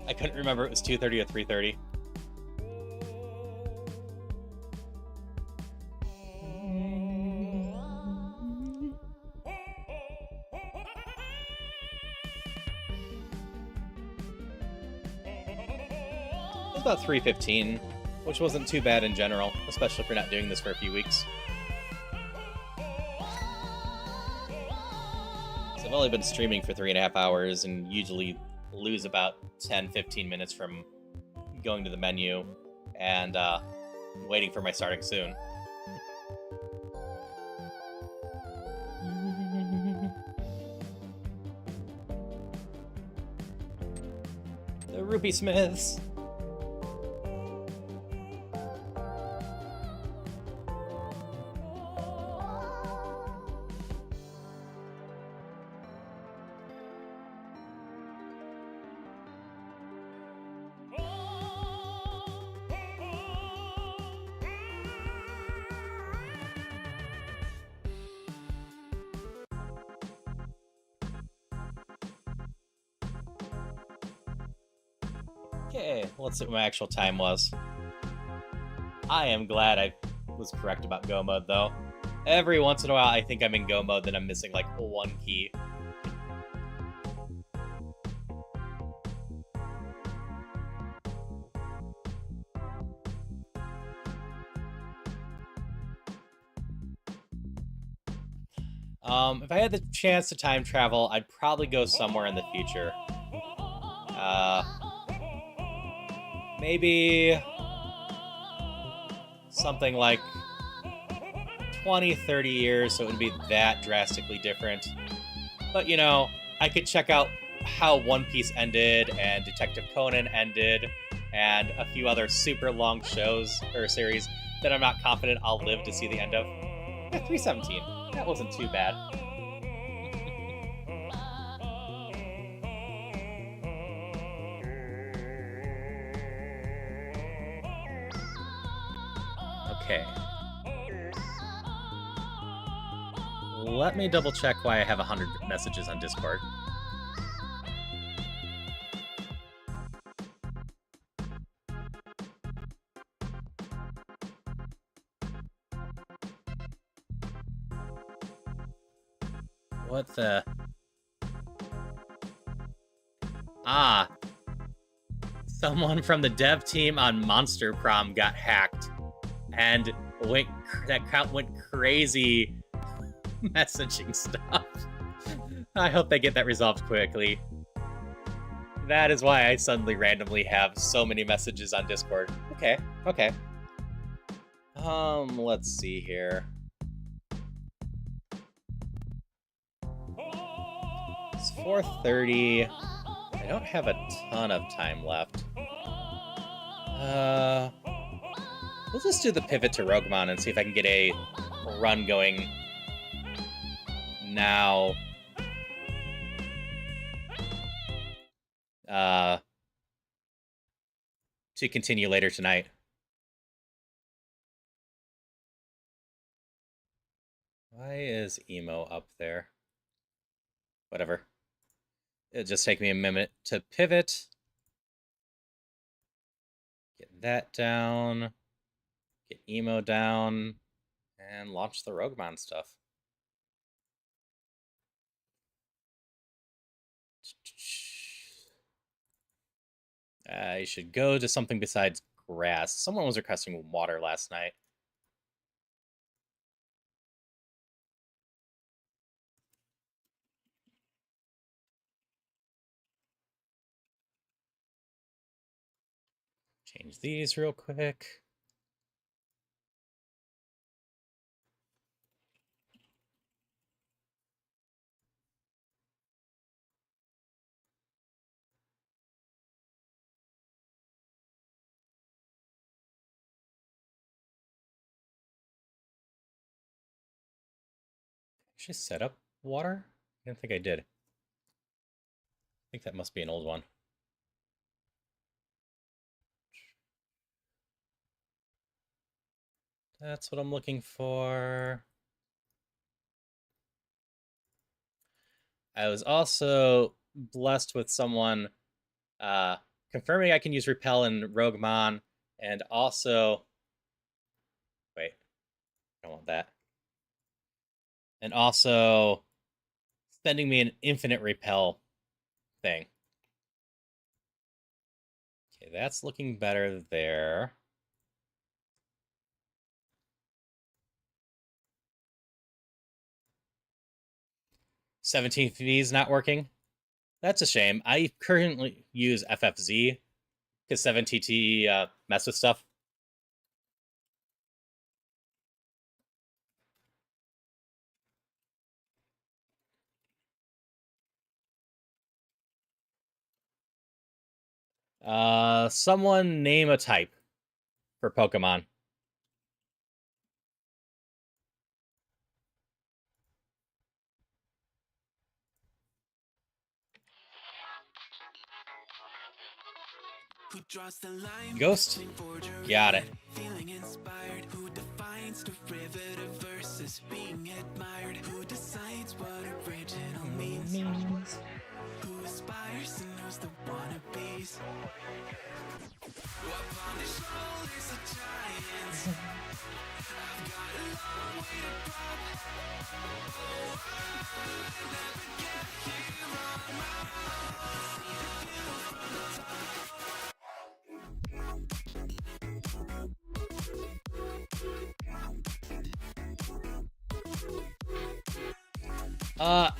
I couldn't remember it was 230 or 330. About 315, which wasn't too bad in general, especially if you're not doing this for a few weeks. So I've only been streaming for 3.5 hours and usually lose about 10-15 minutes from going to the menu and waiting for my starting soon. The Rupee Smiths. Okay, let's see what my actual time was. I am glad I was correct about go mode, though. Every once in a while, I think I'm in go mode, then I'm missing like one key. If I had the chance to time travel, I'd probably go somewhere in the future. Maybe something like 20, 30 years, so it wouldn't be that drastically different. But, you know, I could check out how One Piece ended and Detective Conan ended and a few other super long shows or series that I'm not confident I'll live to see the end of. Yeah, 317. That wasn't too bad. Okay. Let me double check why I have 100 messages on Discord. What the? Ah. Someone from the dev team on Monster Prom got hacked and that account went crazy messaging stuff. I hope they get that resolved quickly. That is why I suddenly randomly have so many messages on Discord. Okay. Let's see here. It's 4:30. I don't have a ton of time left. We'll just do the pivot to roguemon and see if I can get a run going now. To continue later tonight. Why is emo up there? Whatever. It'll just take me a minute to pivot. Get that down. Get emo down. And launch the roguemon stuff. I should go to something besides grass. Someone was requesting water last night. Change these real quick. Actually set up water? I don't think I did. I think that must be an old one. That's what I'm looking for. I was also blessed with someone confirming I can use Repel in Roguemon, and also... Wait. I don't want that. And also sending me an infinite Repel thing. Okay, that's looking better there. 17V is not working. That's a shame. I currently use FFZ because 7TT mess with stuff. Someone name a type for Pokemon. Ghost? Got it. Feeling inspired, who defines derivative versus being admired, who decides what original means, who aspires and knows the wannabe.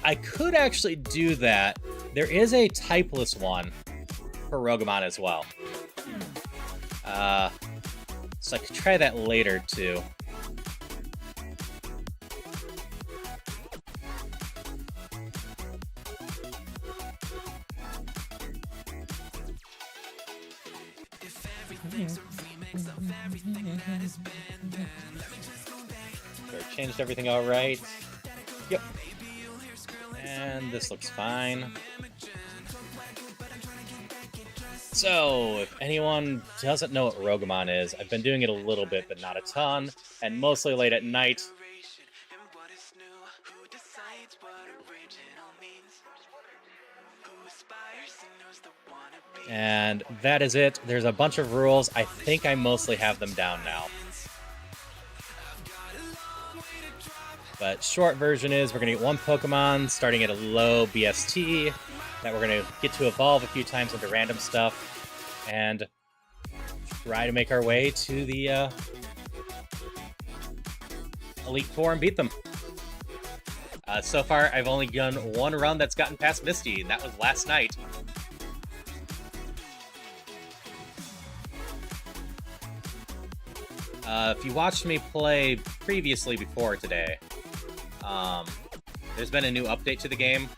I could actually do that. There is a typeless one for roguemon as well. So I could try that later too. Changed everything all right. Yep. And this looks fine. So, if anyone doesn't know what roguemon is, I've been doing it a little bit, but not a ton, and mostly late at night. And that is it. There's a bunch of rules. I think I mostly have them down now. But short version is we're going to get one Pokemon starting at a low BST that we're going to get to evolve a few times into random stuff and try to make our way to the Elite Four and beat them. So far, I've only done one run that's gotten past Misty, and that was last night. If you watched me play previously before today, there's been a new update to the game,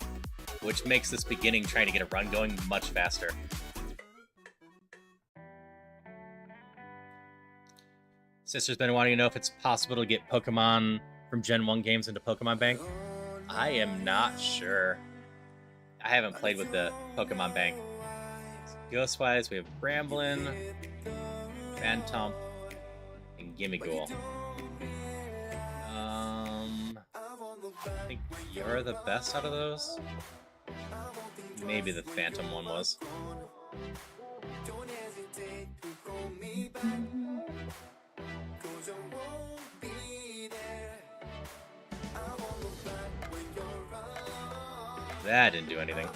which makes this beginning trying to get a run going much faster. Sister's been wanting to know if it's possible to get Pokemon from Gen 1 games into Pokemon Bank. I am not sure. I haven't played with the Pokemon Bank. Ghostwise, we have Bramblin, Phantom, and Gimmighoul. I think you're the best out of those. Maybe the Phantom one was. That didn't do anything.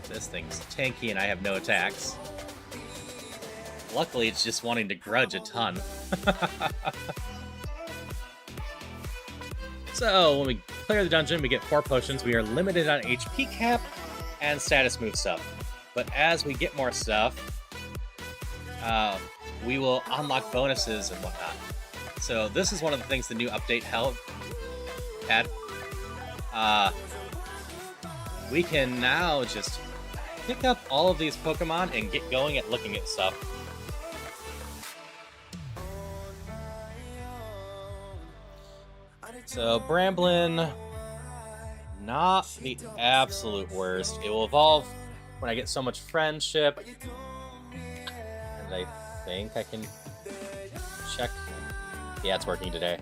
This thing's tanky and I have no attacks. Luckily, it's just wanting to grudge a ton. So, when we clear the dungeon, we get 4 potions. We are limited on HP cap and status move stuff. But as we get more stuff, we will unlock bonuses and whatnot. So this is one of the things the new update had. We can now just pick up all of these Pokemon and get going at looking at stuff. So Bramblin, not the absolute worst. It will evolve when I get so much friendship. And I think I can check. Yeah, it's working today.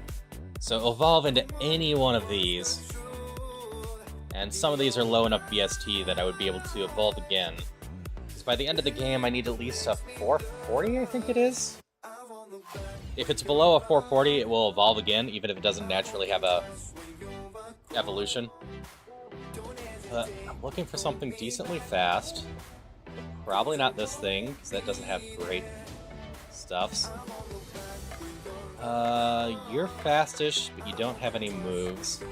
So it'll evolve into any one of these. And some of these are low enough BST that I would be able to evolve again. Because by the end of the game, I need at least a 440, I think it is. If it's below a 440, it will evolve again, even if it doesn't naturally have a evolution. But I'm looking for something decently fast. Probably not this thing, because that doesn't have great stuffs. You're fastish, but you don't have any moves.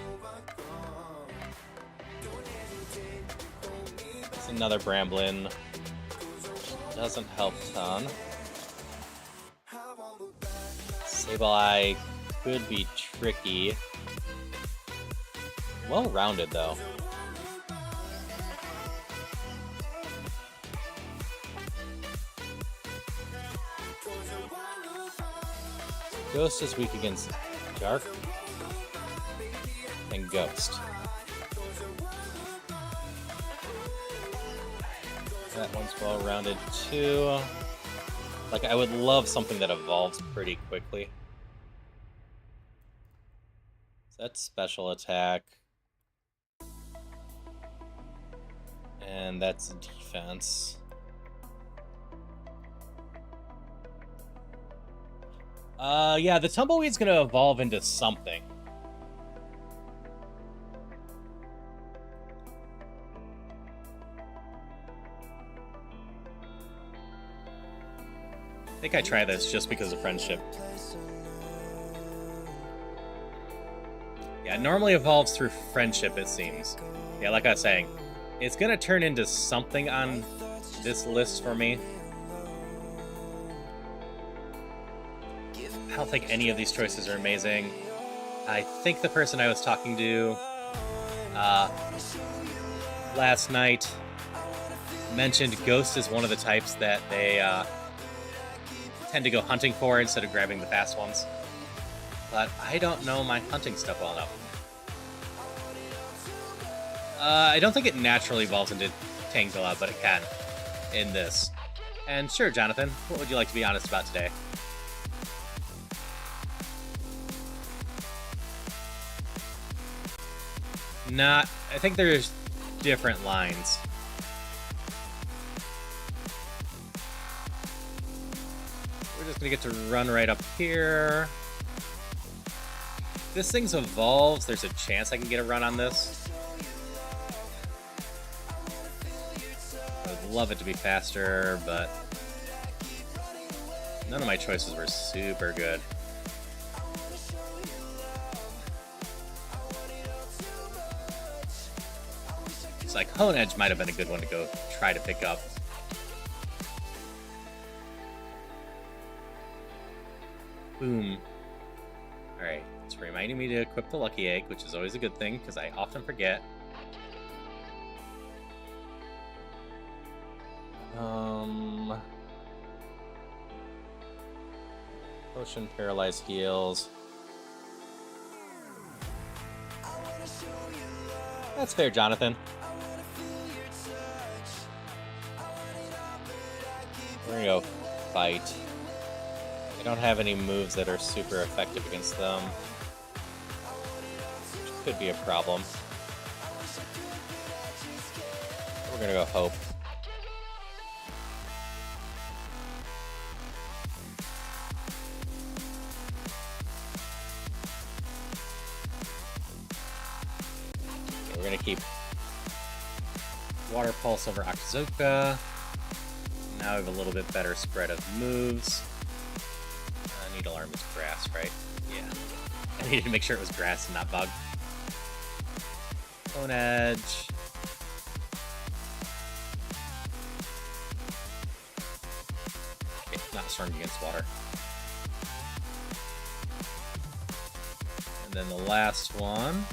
It's another Bramblin. Doesn't help a ton. Sableye could be tricky. Well-rounded, though. Ghost is weak against Dark and Ghost. That one's well-rounded, too. Like, I would love something that evolves pretty quickly. So that's special attack. And that's defense. Yeah, the tumbleweed's gonna evolve into something. I think I try this just because of friendship. Yeah, it normally evolves through friendship, it seems. Yeah, like I was saying, it's gonna turn into something on this list for me. I don't think any of these choices are amazing. I think the person I was talking to last night mentioned Ghost is one of the types that they tend to go hunting for instead of grabbing the fast ones. But I don't know my hunting stuff well enough. I don't think it naturally evolves into Tangela, but it can in this. And sure, Jonathan, what would you like to be honest about today? I think there's different lines. We're just gonna get to run right up here. If this thing evolves, there's a chance I can get a run on this. I would love it to be faster, but none of my choices were super good. It's like Hone Edge might have been a good one to go try to pick up. Boom. Alright, it's reminding me to equip the Lucky Egg, which is always a good thing, because I often forget. Potion, Paralyze, Heals. That's fair, Jonathan. We're gonna go fight. I don't have any moves that are super effective against them, which could be a problem. We're gonna go Hope. We're gonna keep Water Pulse over Akazuka. Now we have a little bit better spread of moves. Needle Arm is grass, right? Yeah. I needed to make sure it was grass and not bug. Hone Edge. Okay, not strong against water. And then the last one.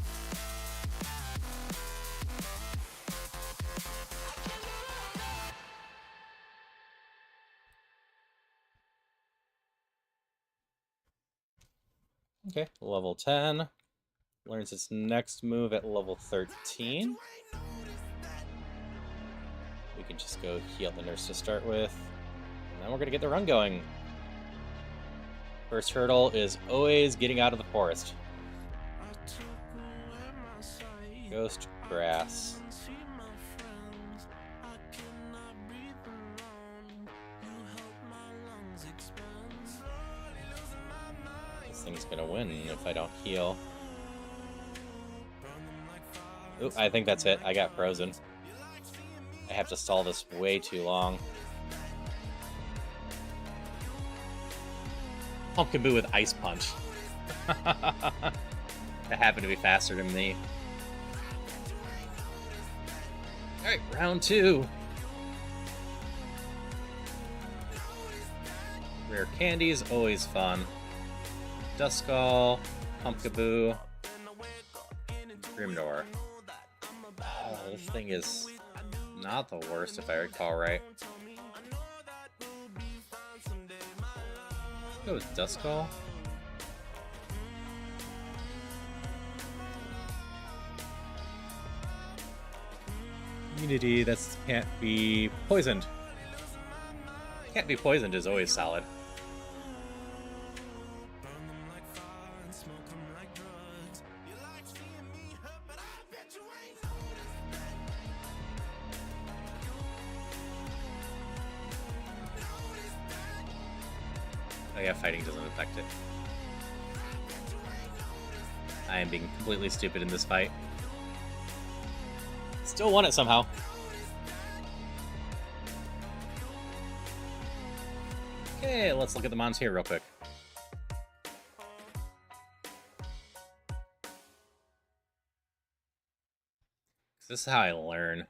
Okay, level 10. Learns its next move at level 13. We can just go heal the nurse to start with. And then we're going to get the run going. First hurdle is always getting out of the forest. Ghost Grass. Thing's gonna win if I don't heal. Ooh, I think that's it. I got frozen. I have to stall this way too long. Pumpkin with Ice Punch. That happened to be faster than me. Alright, round 2. Rare candies, always fun. Duskull, Pumpkaboo, Grimnor. Oh, this thing is not the worst if I recall right. Go with Duskull. Immunity, that can't be poisoned. Can't be poisoned is always solid. Oh yeah, fighting doesn't affect it. I am being completely stupid in this fight. Still won it somehow. Okay, let's look at the mons here real quick. This is how I learn.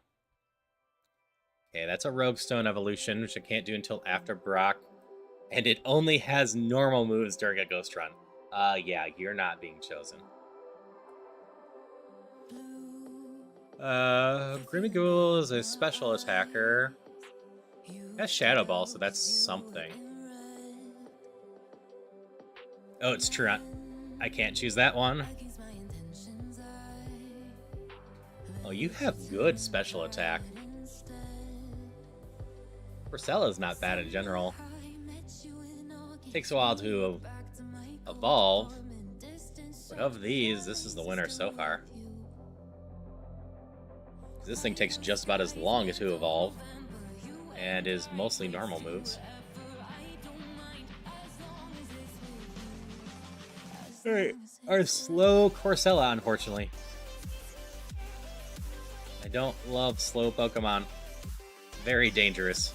Okay, that's a Rogue Stone evolution, which I can't do until after Brock. And it only has normal moves during a Ghost Run. Yeah, you're not being chosen. Grimighoul is a special attacker. That's Shadow Ball, so that's something. Oh, it's Truant. I can't choose that one. Oh, you have good special attack. Corsella's not bad in general. Takes a while to evolve. But of these, this is the winner so far. This thing takes just about as long to evolve. And is mostly normal moves. Alright, our slow Corcella, unfortunately. I don't love slow Pokemon. Very dangerous.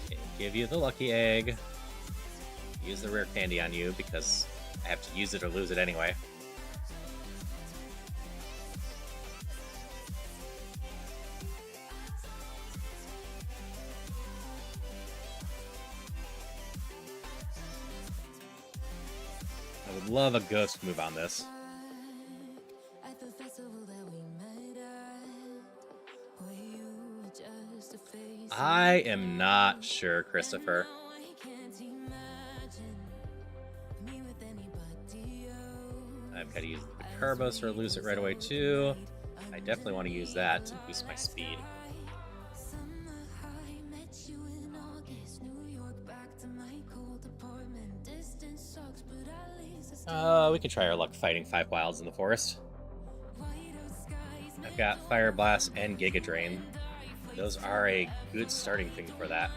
Okay, give you the lucky egg. Use the rare candy on you because I have to use it or lose it anyway. I would love a ghost move on this. I am not sure, Christopher. I've got to use the Carbos or lose it right away too. I definitely want to use that to boost my speed. We can try our luck fighting 5 wilds in the forest. I've got Fire Blast and Giga Drain. Those are a good starting thing for that.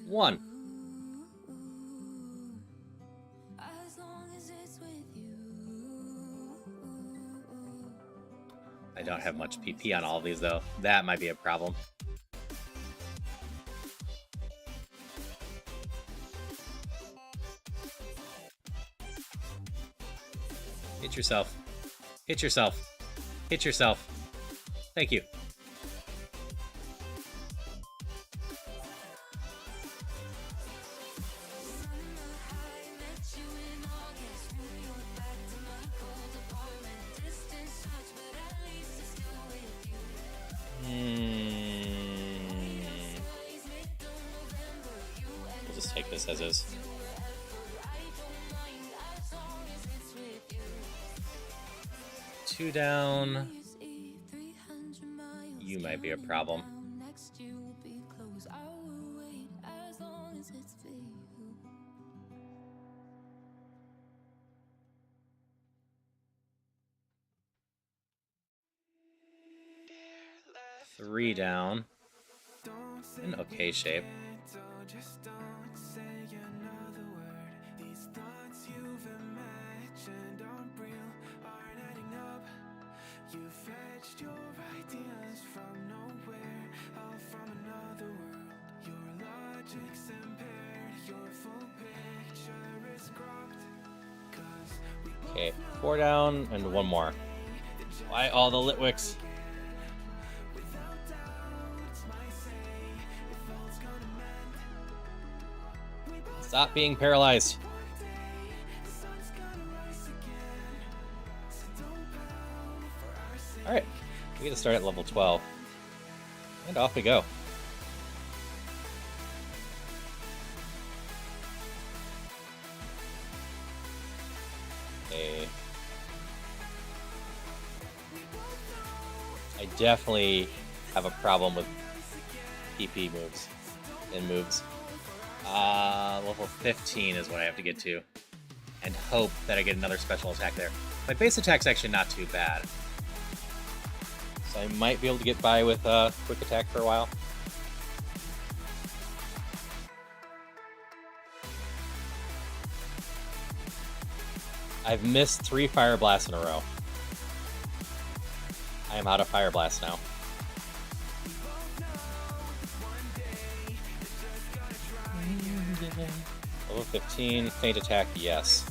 1. I don't have much PP on all of these though. That might be a problem. Hit yourself. Hit yourself. Hit yourself. Thank you. We'll just take this as is. Two down. You might be a problem. Three down. In okay shape. Okay, 4 down and 1 more. Why all the Litwicks? Stop being paralyzed. Alright, we get to start at level 12. And off we go. Okay. I definitely have a problem with PP moves and moves. Level 15 is what I have to get to. And hope that I get another special attack there. My base attack's actually not too bad. So I might be able to get by with quick attack for a while. I've missed 3 Fire Blasts in a row. I am out of Fire Blast now. Level 15, Feint Attack, yes.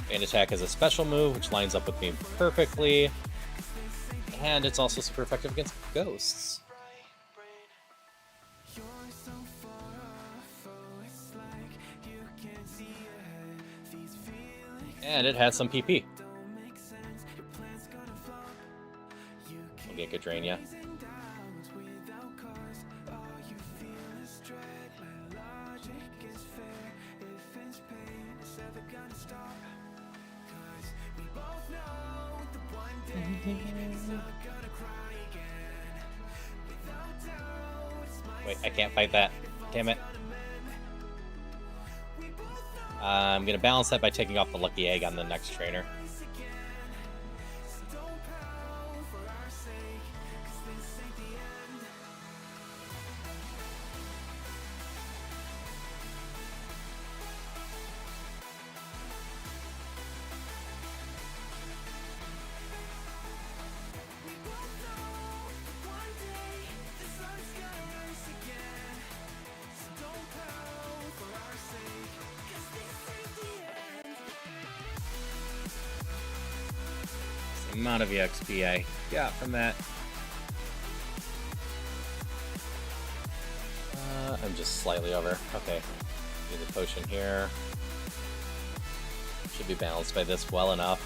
Feint Attack is a special move, which lines up with me perfectly. And it's also super effective against ghosts. And it has some PP. We'll get good drain, yeah. Wait, I can't fight that. Damn it. I'm going to balance that by taking off the lucky egg on the next trainer. Amount of EXP I got from that. I'm just slightly over. Okay, need the potion here. Should be balanced by this well enough.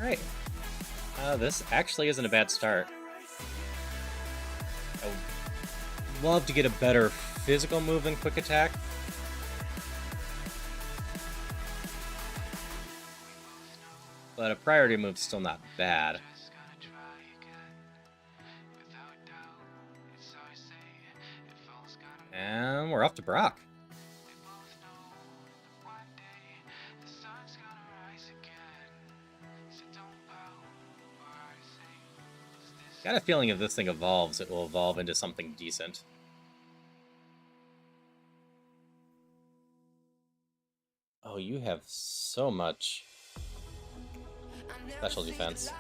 All right. This actually isn't a bad start. I would love to get a better physical move than quick attack. But a priority move's still not bad. And we're off to Brock. Got a feeling if this thing evolves, it will evolve into something decent. Oh, you have so much special defense.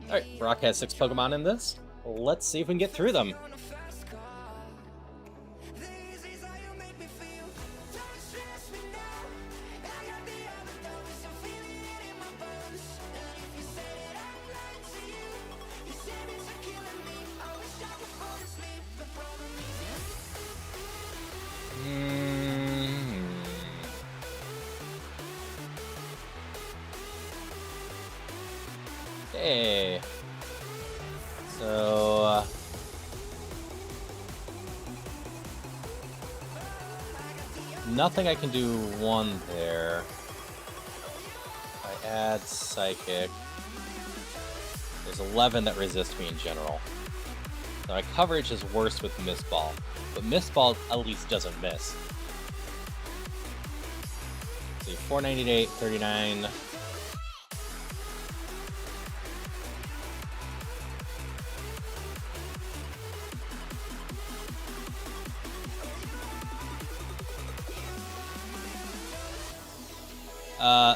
Alright, Brock has 6 Pokemon in this. Let's see if we can get through them. Okay. So, nothing I can do one there. If I add Psychic, there's 11 that resist me in general. So my coverage is worse with Mist Ball, but Mist Ball at least doesn't miss. See, 498, 39.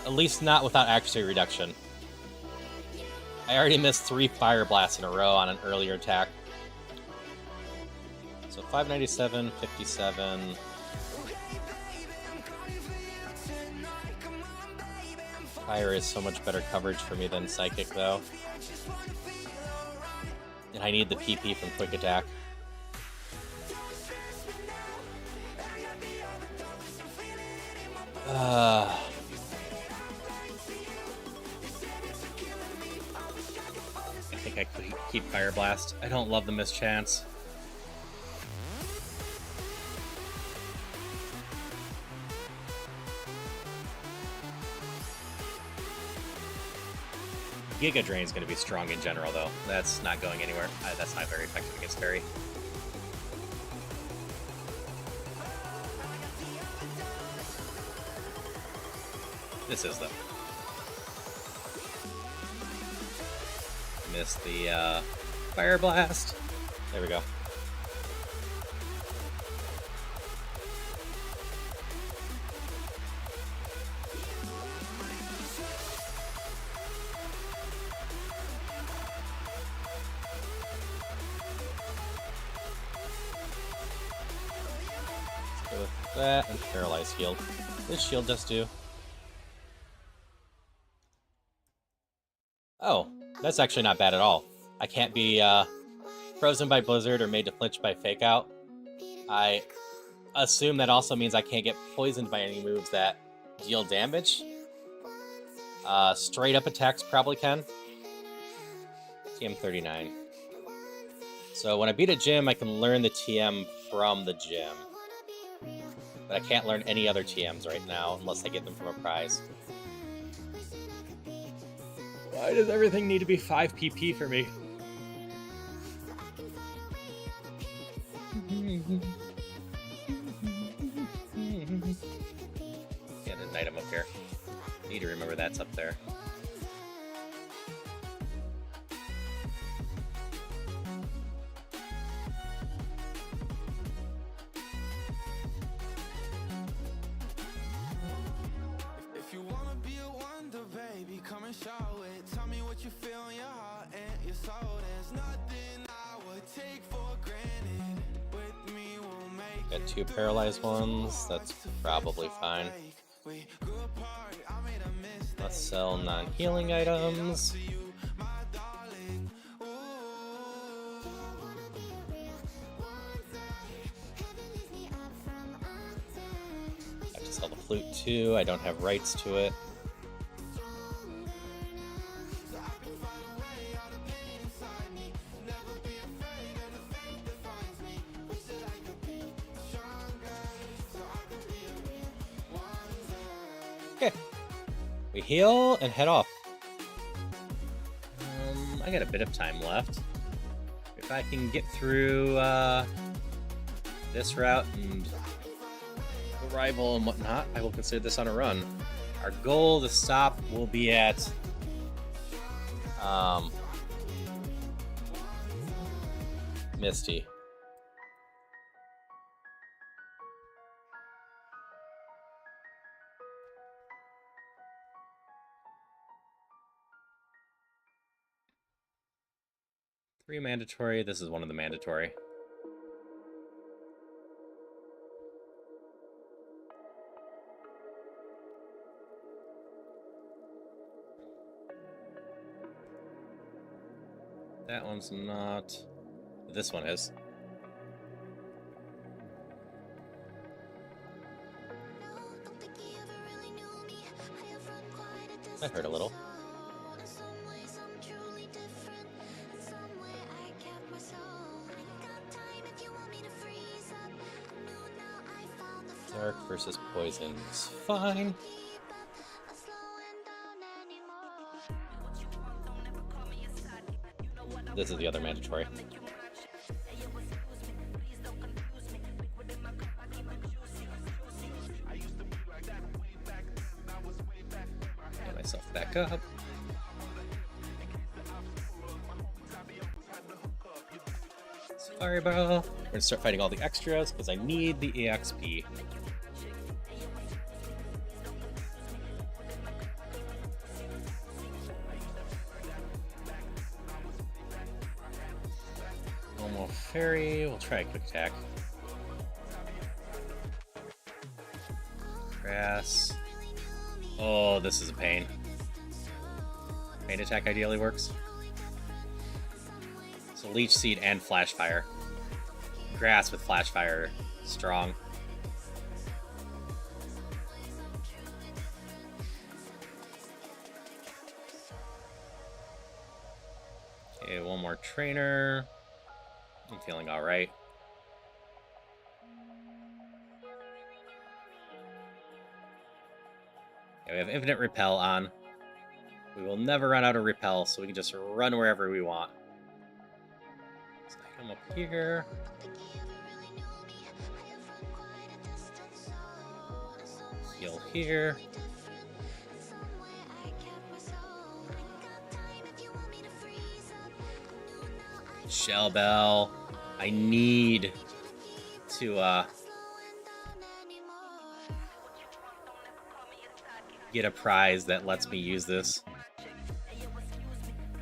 At least not without accuracy reduction. I already missed 3 Fire Blasts in a row on an earlier attack. So 597, 57. Fire is so much better coverage for me than Psychic, though. And I need the PP from Quick Attack. keep Fire Blast. I don't love the mischance. Giga Drain is going to be strong in general, though. That's not going anywhere. That's not very effective against Fairy. This is, though. Missed the Fire Blast. There we go. With that and Paralyze Shield. This shield does do. Oh, that's actually not bad at all. I can't be frozen by Blizzard or made to flinch by Fake Out. I assume that also means I can't get poisoned by any moves that deal damage. Straight up attacks probably can. TM 39. So when I beat a gym, I can learn the TM from the gym. But I can't learn any other TMs right now unless I get them from a prize. Why does everything need to be 5 PP for me? Yeah, there's an item up here. Need to remember that's up there. Got 2 paralyzed ones, that's probably fine. Let's sell non-healing items. I have to sell the flute too, I don't have rights to it. Okay, we heal and head off. I got a bit of time left. If I can get through this route and the rival and whatnot, I will consider this on a run. Our goal to stop will be at Misty. Three mandatory. This is one of the mandatory. That one's not. This one is. That hurt a little. Dark versus poison is fine. This is the other mandatory. Get myself back up. Fireball. We're gonna start fighting all the extras because I need the EXP. Normal fairy. We'll try a quick attack. Grass. Oh, this is a pain. Pain attack ideally works. So Leech Seed and Flash Fire. Grass with Flash Fire, strong. Okay, Okay, one more trainer. I'm feeling all right. Okay, we have infinite repel on. We will never run out of repel, so we can just run wherever we want. Let's come up here. Heal here. Shell Bell. I need to get a prize that lets me use this.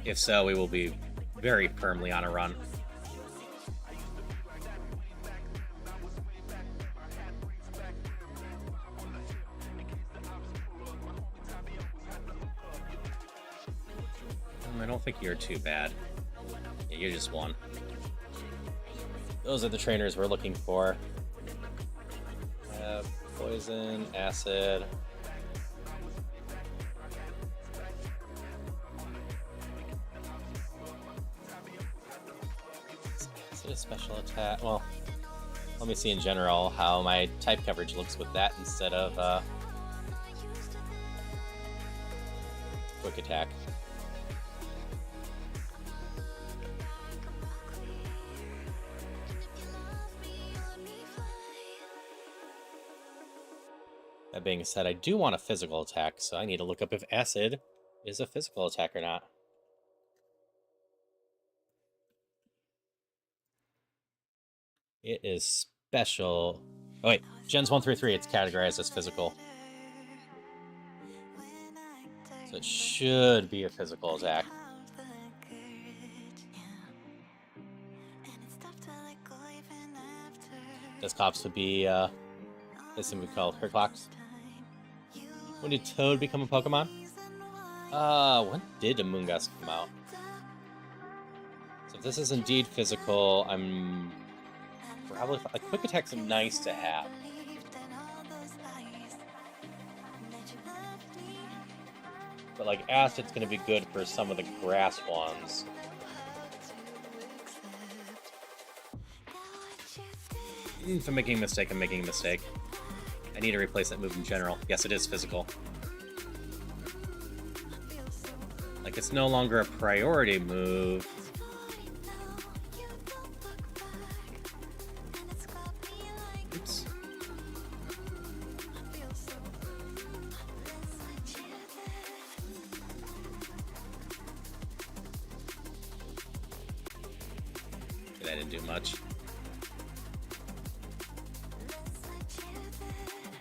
If so, we will be very firmly on a run. I don't think you're too bad. Yeah, you just won. Those are the trainers we're looking for. Poison, acid. Is it a special attack? Well, let me see in general how my type coverage looks with that instead of quick attack. That being said, I do want a physical attack, so I need to look up if acid is a physical attack or not. It is special. Oh wait, gens 1 through 3, it's categorized as physical. So it should be a physical attack. This cops would be this thing we call Herclox. When did Toad become a Pokemon? When did a Moongus come out? So if this is indeed physical, I'm probably... A quick attack's nice to have. But like Acid's gonna be good for some of the grass ones. If I'm making a mistake, I'm making a mistake. I need to replace that move in general. Yes, it is physical. Like, it's no longer a priority move. Oops. Okay, that didn't do much.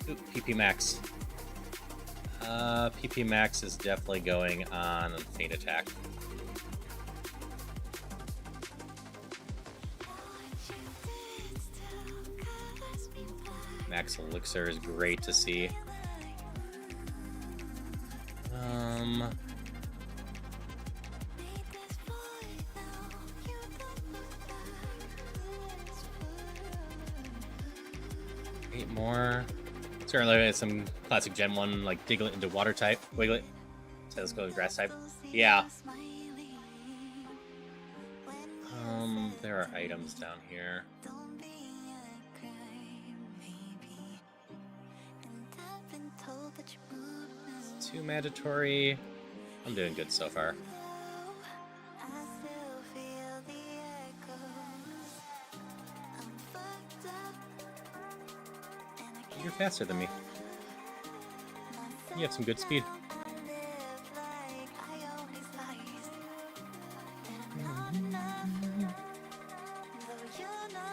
Ooh, PP Max. PP Max is definitely going on Feint Attack. Max Elixir is great to see. 8 more. Certainly some classic Gen 1, like Diglett into water type. Wiglet. So let's go with grass type. Yeah. There are items down here. 2 mandatory. I'm doing good so far. You're faster than me. You have some good speed.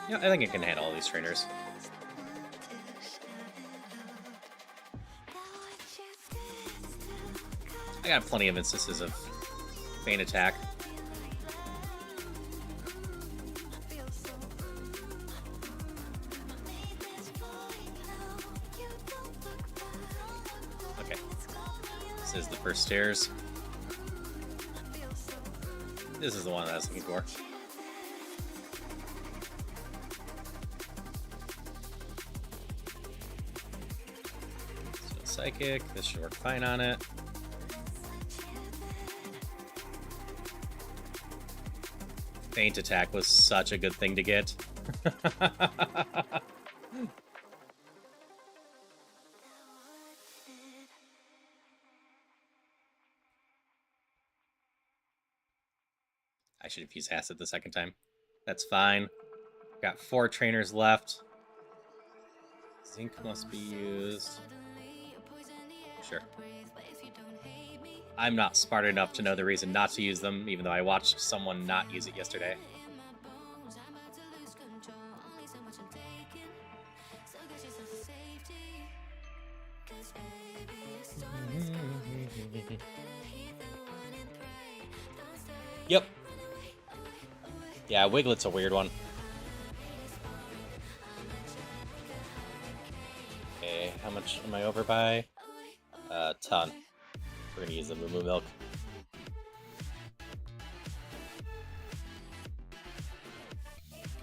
Yeah, I think I can handle all these trainers. I got plenty of instances of Feint Attack. Okay. This is the first stairs. This is the one that I was looking for. So Psychic, this should work fine on it. Feint attack was such a good thing to get. I should have used acid the second time. That's fine. Got 4 trainers left. Zinc must be used. Sure. I'm not smart enough to know the reason not to use them, even though I watched someone not use it yesterday. Yep. Yeah, Wiglet's a weird one. Okay, how much am I over by? A ton. We're gonna use the Moo Milk.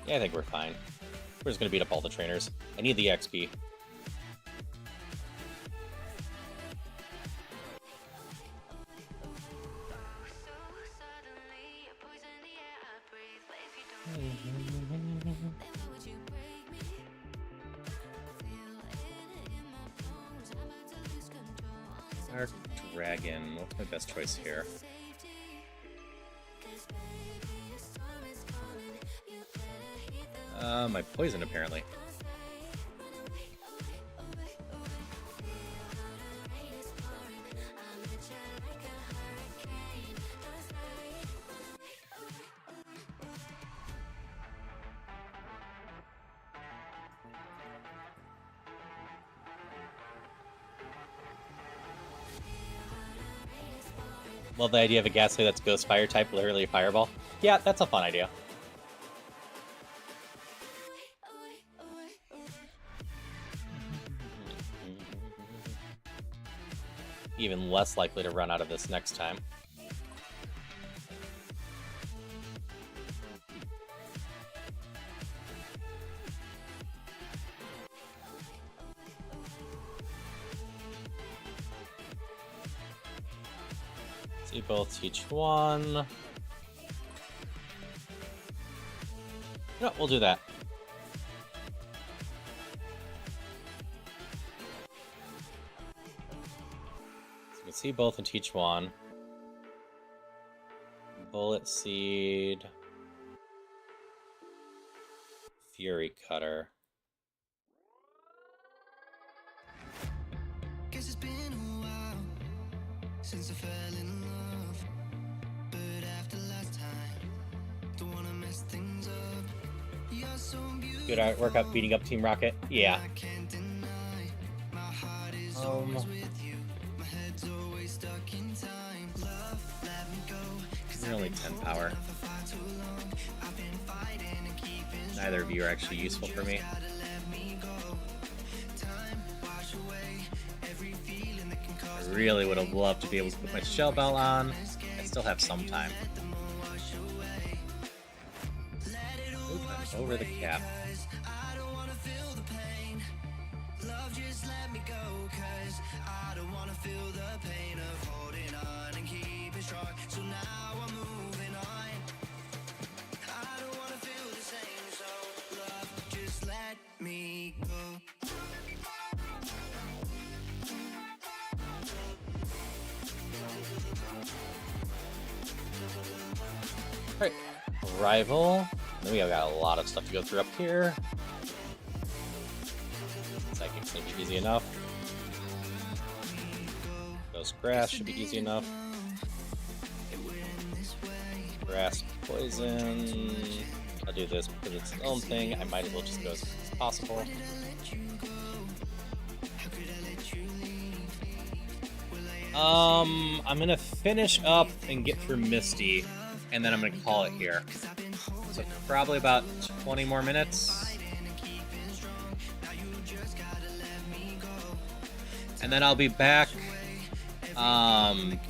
Yeah, I think we're fine. We're just gonna beat up all the trainers. I need the XP. Dark Dragon. What's my best choice here? My poison, apparently. Love the idea of a Ghastly that's Ghost Fire type, literally a fireball. Yeah, that's a fun idea. Even less likely to run out of this next time. See both, teach one. No, we'll do that. So we can see both and teach one. Bullet Seed. Fury Cutter. Guess it's been a while since I fell in love, but after last time, don't wanna mess things up. You're so beautiful. Good artwork up beating up Team Rocket. Yeah. I can't deny. My heart is always with you. My head's always stuck in time. Love, let me go. You're only 10 power. I've been fighting and keeping. Neither of you are actually useful for me. I really would have loved to be able to put my shell bell on. I still have some time. Ooh, I'm over the cap. Alright, Arrival. Then we have got a lot of stuff to go through up here. Psychic's gonna be easy enough. Ghost Grass should be easy enough. Grass Poison. I'll do this because it's its own thing. I might as well just go as quick as possible. I'm gonna finish up and get through Misty, and then I'm gonna call it here. So probably about 20 more minutes. And then I'll be back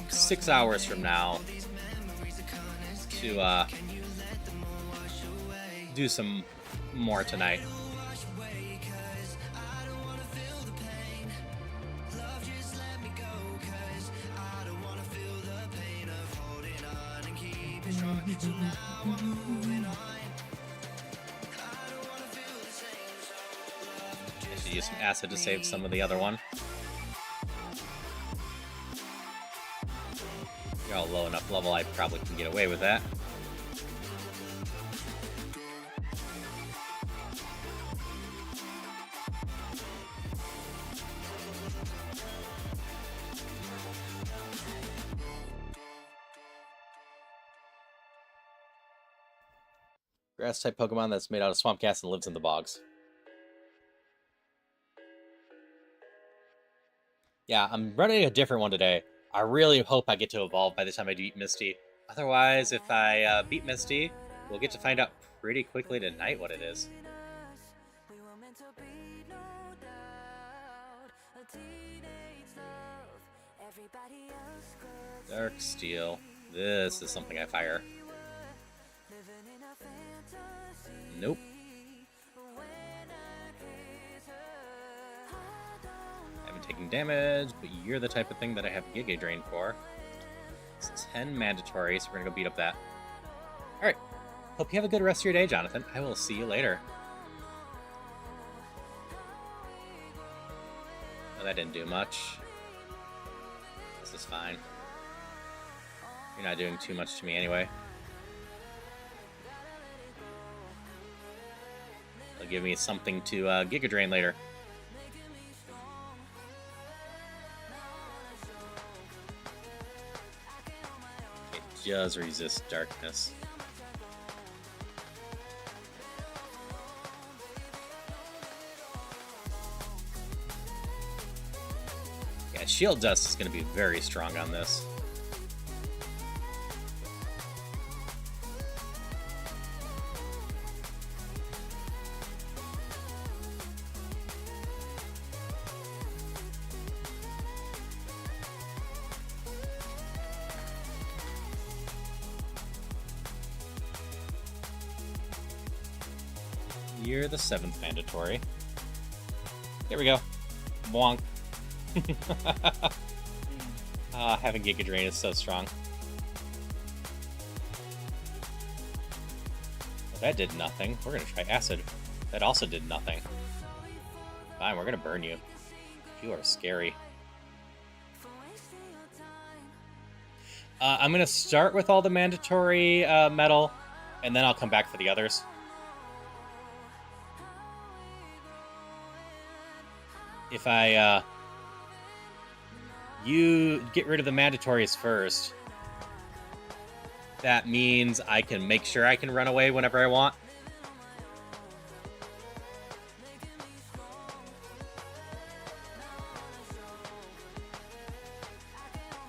6 hours from now to do some more tonight. I should use some acid to save some of the other one. You're all low enough level, I probably can get away with that. Grass-type Pokemon that's made out of swamp gas and lives in the bogs. Yeah, I'm running a different one today. I really hope I get to evolve by the time I beat Misty. Otherwise, if I beat Misty, we'll get to find out pretty quickly tonight what it is. Dark Steel. This is something I fire. Nope. I haven't taken damage, but you're the type of thing that I have Giga Drain for. It's 10 mandatory, so we're gonna go beat up that. Alright. Hope you have a good rest of your day, Jonathan. I will see you later. Oh, that didn't do much. This is fine. You're not doing too much to me anyway. It'll give me something to Giga Drain later. It does resist darkness. Yeah, Shield Dust is going to be very strong on this. You're the 7th mandatory. Here we go. Bonk. Having Giga Drain is so strong. Well, that did nothing. We're going to try Acid. That also did nothing. Fine, we're going to burn you. You are scary. I'm going to start with all the mandatory metal, and then I'll come back for the others. If you get rid of the mandatories first, that means I can make sure I can run away whenever I want.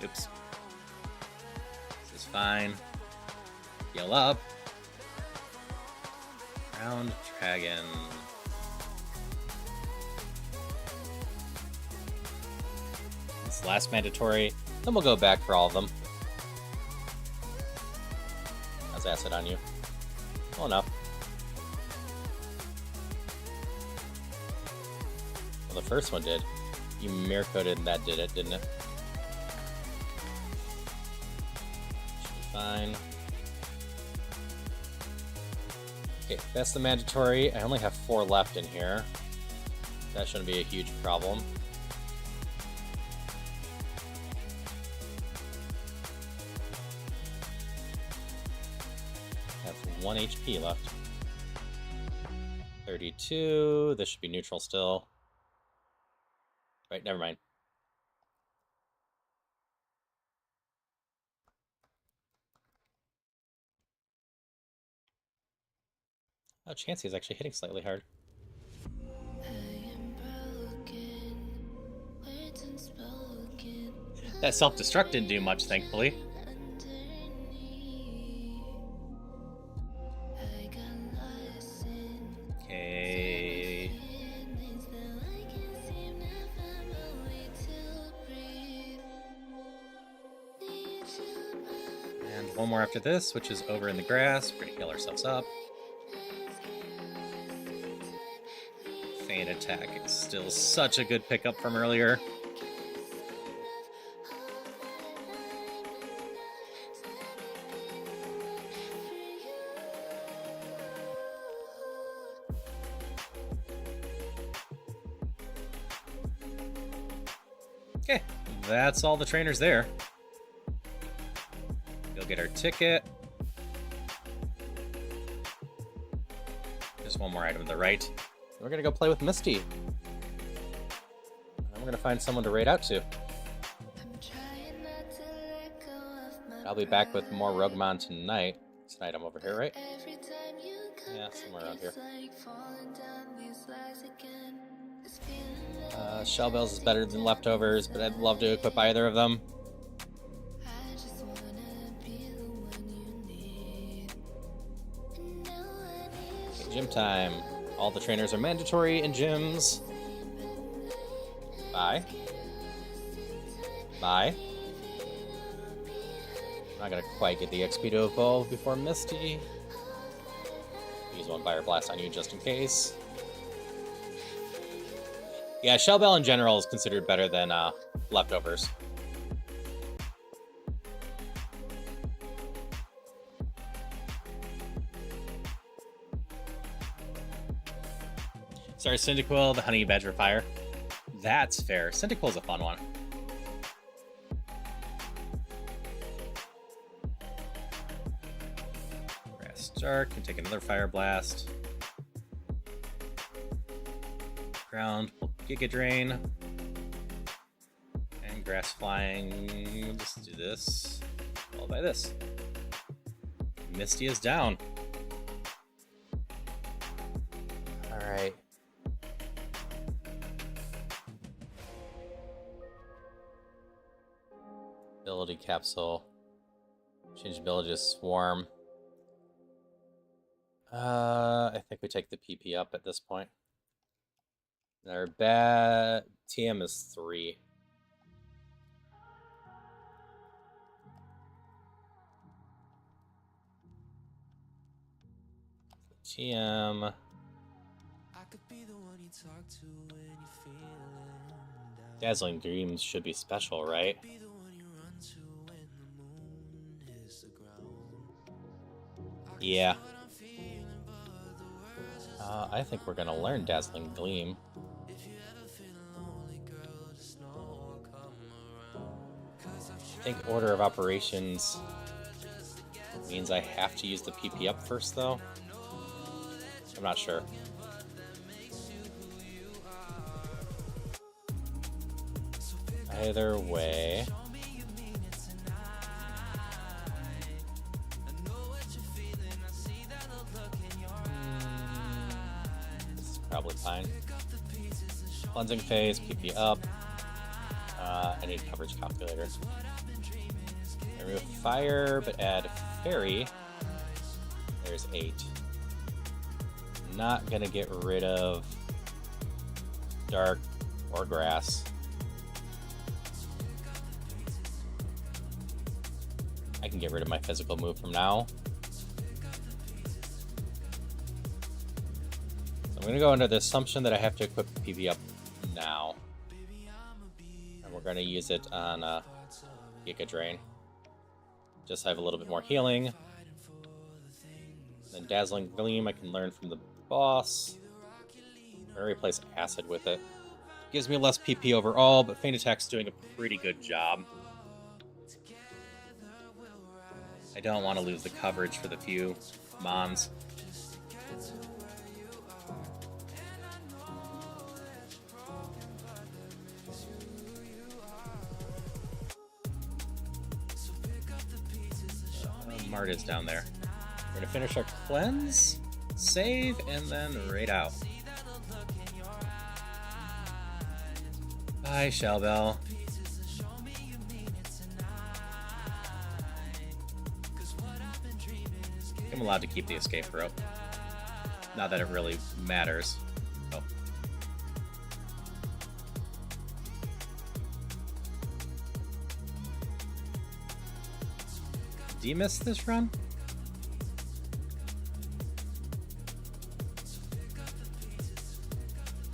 Oops. This is fine. Heal up. Ground Dragon. Last mandatory, then we'll go back for all of them. How's Acid on you? Well enough. Well, the first one did. You mirror coded and that did it, didn't it? Should be fine. Okay, that's the mandatory. I only have 4 left in here. That shouldn't be a huge problem. Have 1 HP left. 32. This should be neutral still. Right, never mind. Oh, Chansey is actually hitting slightly hard. That self-destruct didn't do much, thankfully. Okay. And one more after this, which is over in the grass. We're gonna heal ourselves up. Feint attack is still such a good pickup from earlier. Okay, that's all the trainers there. Go get our ticket. Just one more item to the right. We're gonna go play with Misty. And we're gonna find someone to raid out to. I'll be back with more roguemon tonight. It's an item over here, right? Yeah, somewhere around here. Shell Bells is better than Leftovers, but I'd love to equip either of them. Okay, gym time. All the trainers are mandatory in gyms. Bye. Bye. Not gonna quite get the XP to evolve before Misty. Use one Fire Blast on you just in case. Yeah, Shell Bell in general is considered better than Leftovers. Sorry, Cyndaquil, the Honey Badger Fire. That's fair. Cyndaquil's a fun one. Dark, can take another Fire Blast. Ground, Giga Drain. And Grass Flying. We'll just do this. Followed by this. Misty is down. Alright. Ability Capsule. Change ability to Swarm. I think we take the PP up at this point. Our bad TM is 3. TM. Dazzling Dreams should be special, right? Yeah. I think we're gonna learn Dazzling Gleam. I think order of operations means I have to use the PP up first, though. I'm not sure. Either way. Probably fine. Cleansing Phase, PP up. I need coverage calculator. Remove fire, but add fairy. There's 8. Not gonna get rid of dark or grass. I can get rid of my physical move from now. I'm going to go under the assumption that I have to equip the PV up now. And we're going to use it on Giga Drain. Just have a little bit more healing. Then Dazzling Gleam I can learn from the boss. I'm going to replace Acid with it. Gives me less PP overall, but Feint Attack's doing a pretty good job. I don't want to lose the coverage for the few Mons. Marta's down there. We're gonna finish our cleanse, save, and then raid out. Bye, Shellbell. I'm allowed to keep the escape rope. Not that it really matters. Oh. Do you miss this run?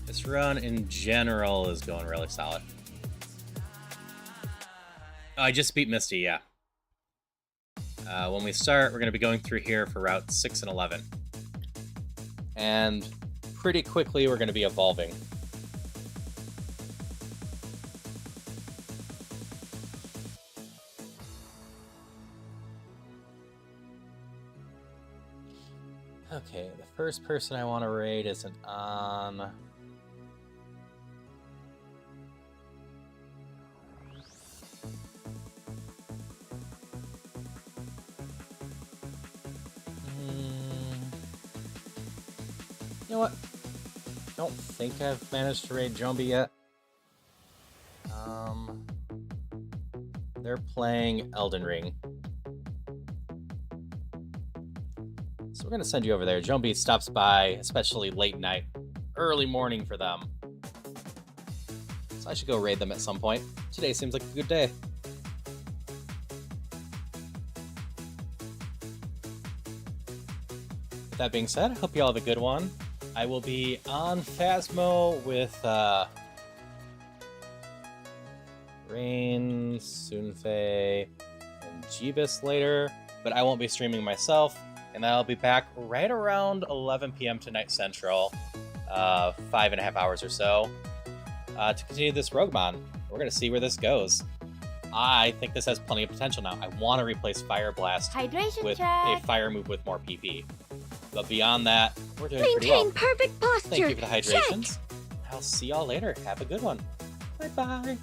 This run in general is going really solid. Oh, I just beat Misty, yeah. When we start, we're going to be going through here for Route 6 and 11. And pretty quickly, we're going to be evolving. first person I want to raid isn't on. You know what? Don't think I've managed to raid Jombi yet. They're playing Elden Ring. So we're going to send you over there. Jombi stops by, especially late night, early morning for them. So I should go raid them at some point. Today seems like a good day. With that being said, I hope you all have a good one. I will be on Phasmo with Rain, Sunfei, and Jeebus later, but I won't be streaming myself, and I'll be back right around 11 p.m. tonight Central, 5.5 hours or so, to continue this roguemon. We're going to see where this goes. I think this has plenty of potential now. I want to replace Fire Blast Hydration with check. a fire move with more PP. But beyond that, we're doing pretty well. Maintain perfect posture. Thank you for the hydrations. I'll see y'all later. Have a good one. Bye-bye.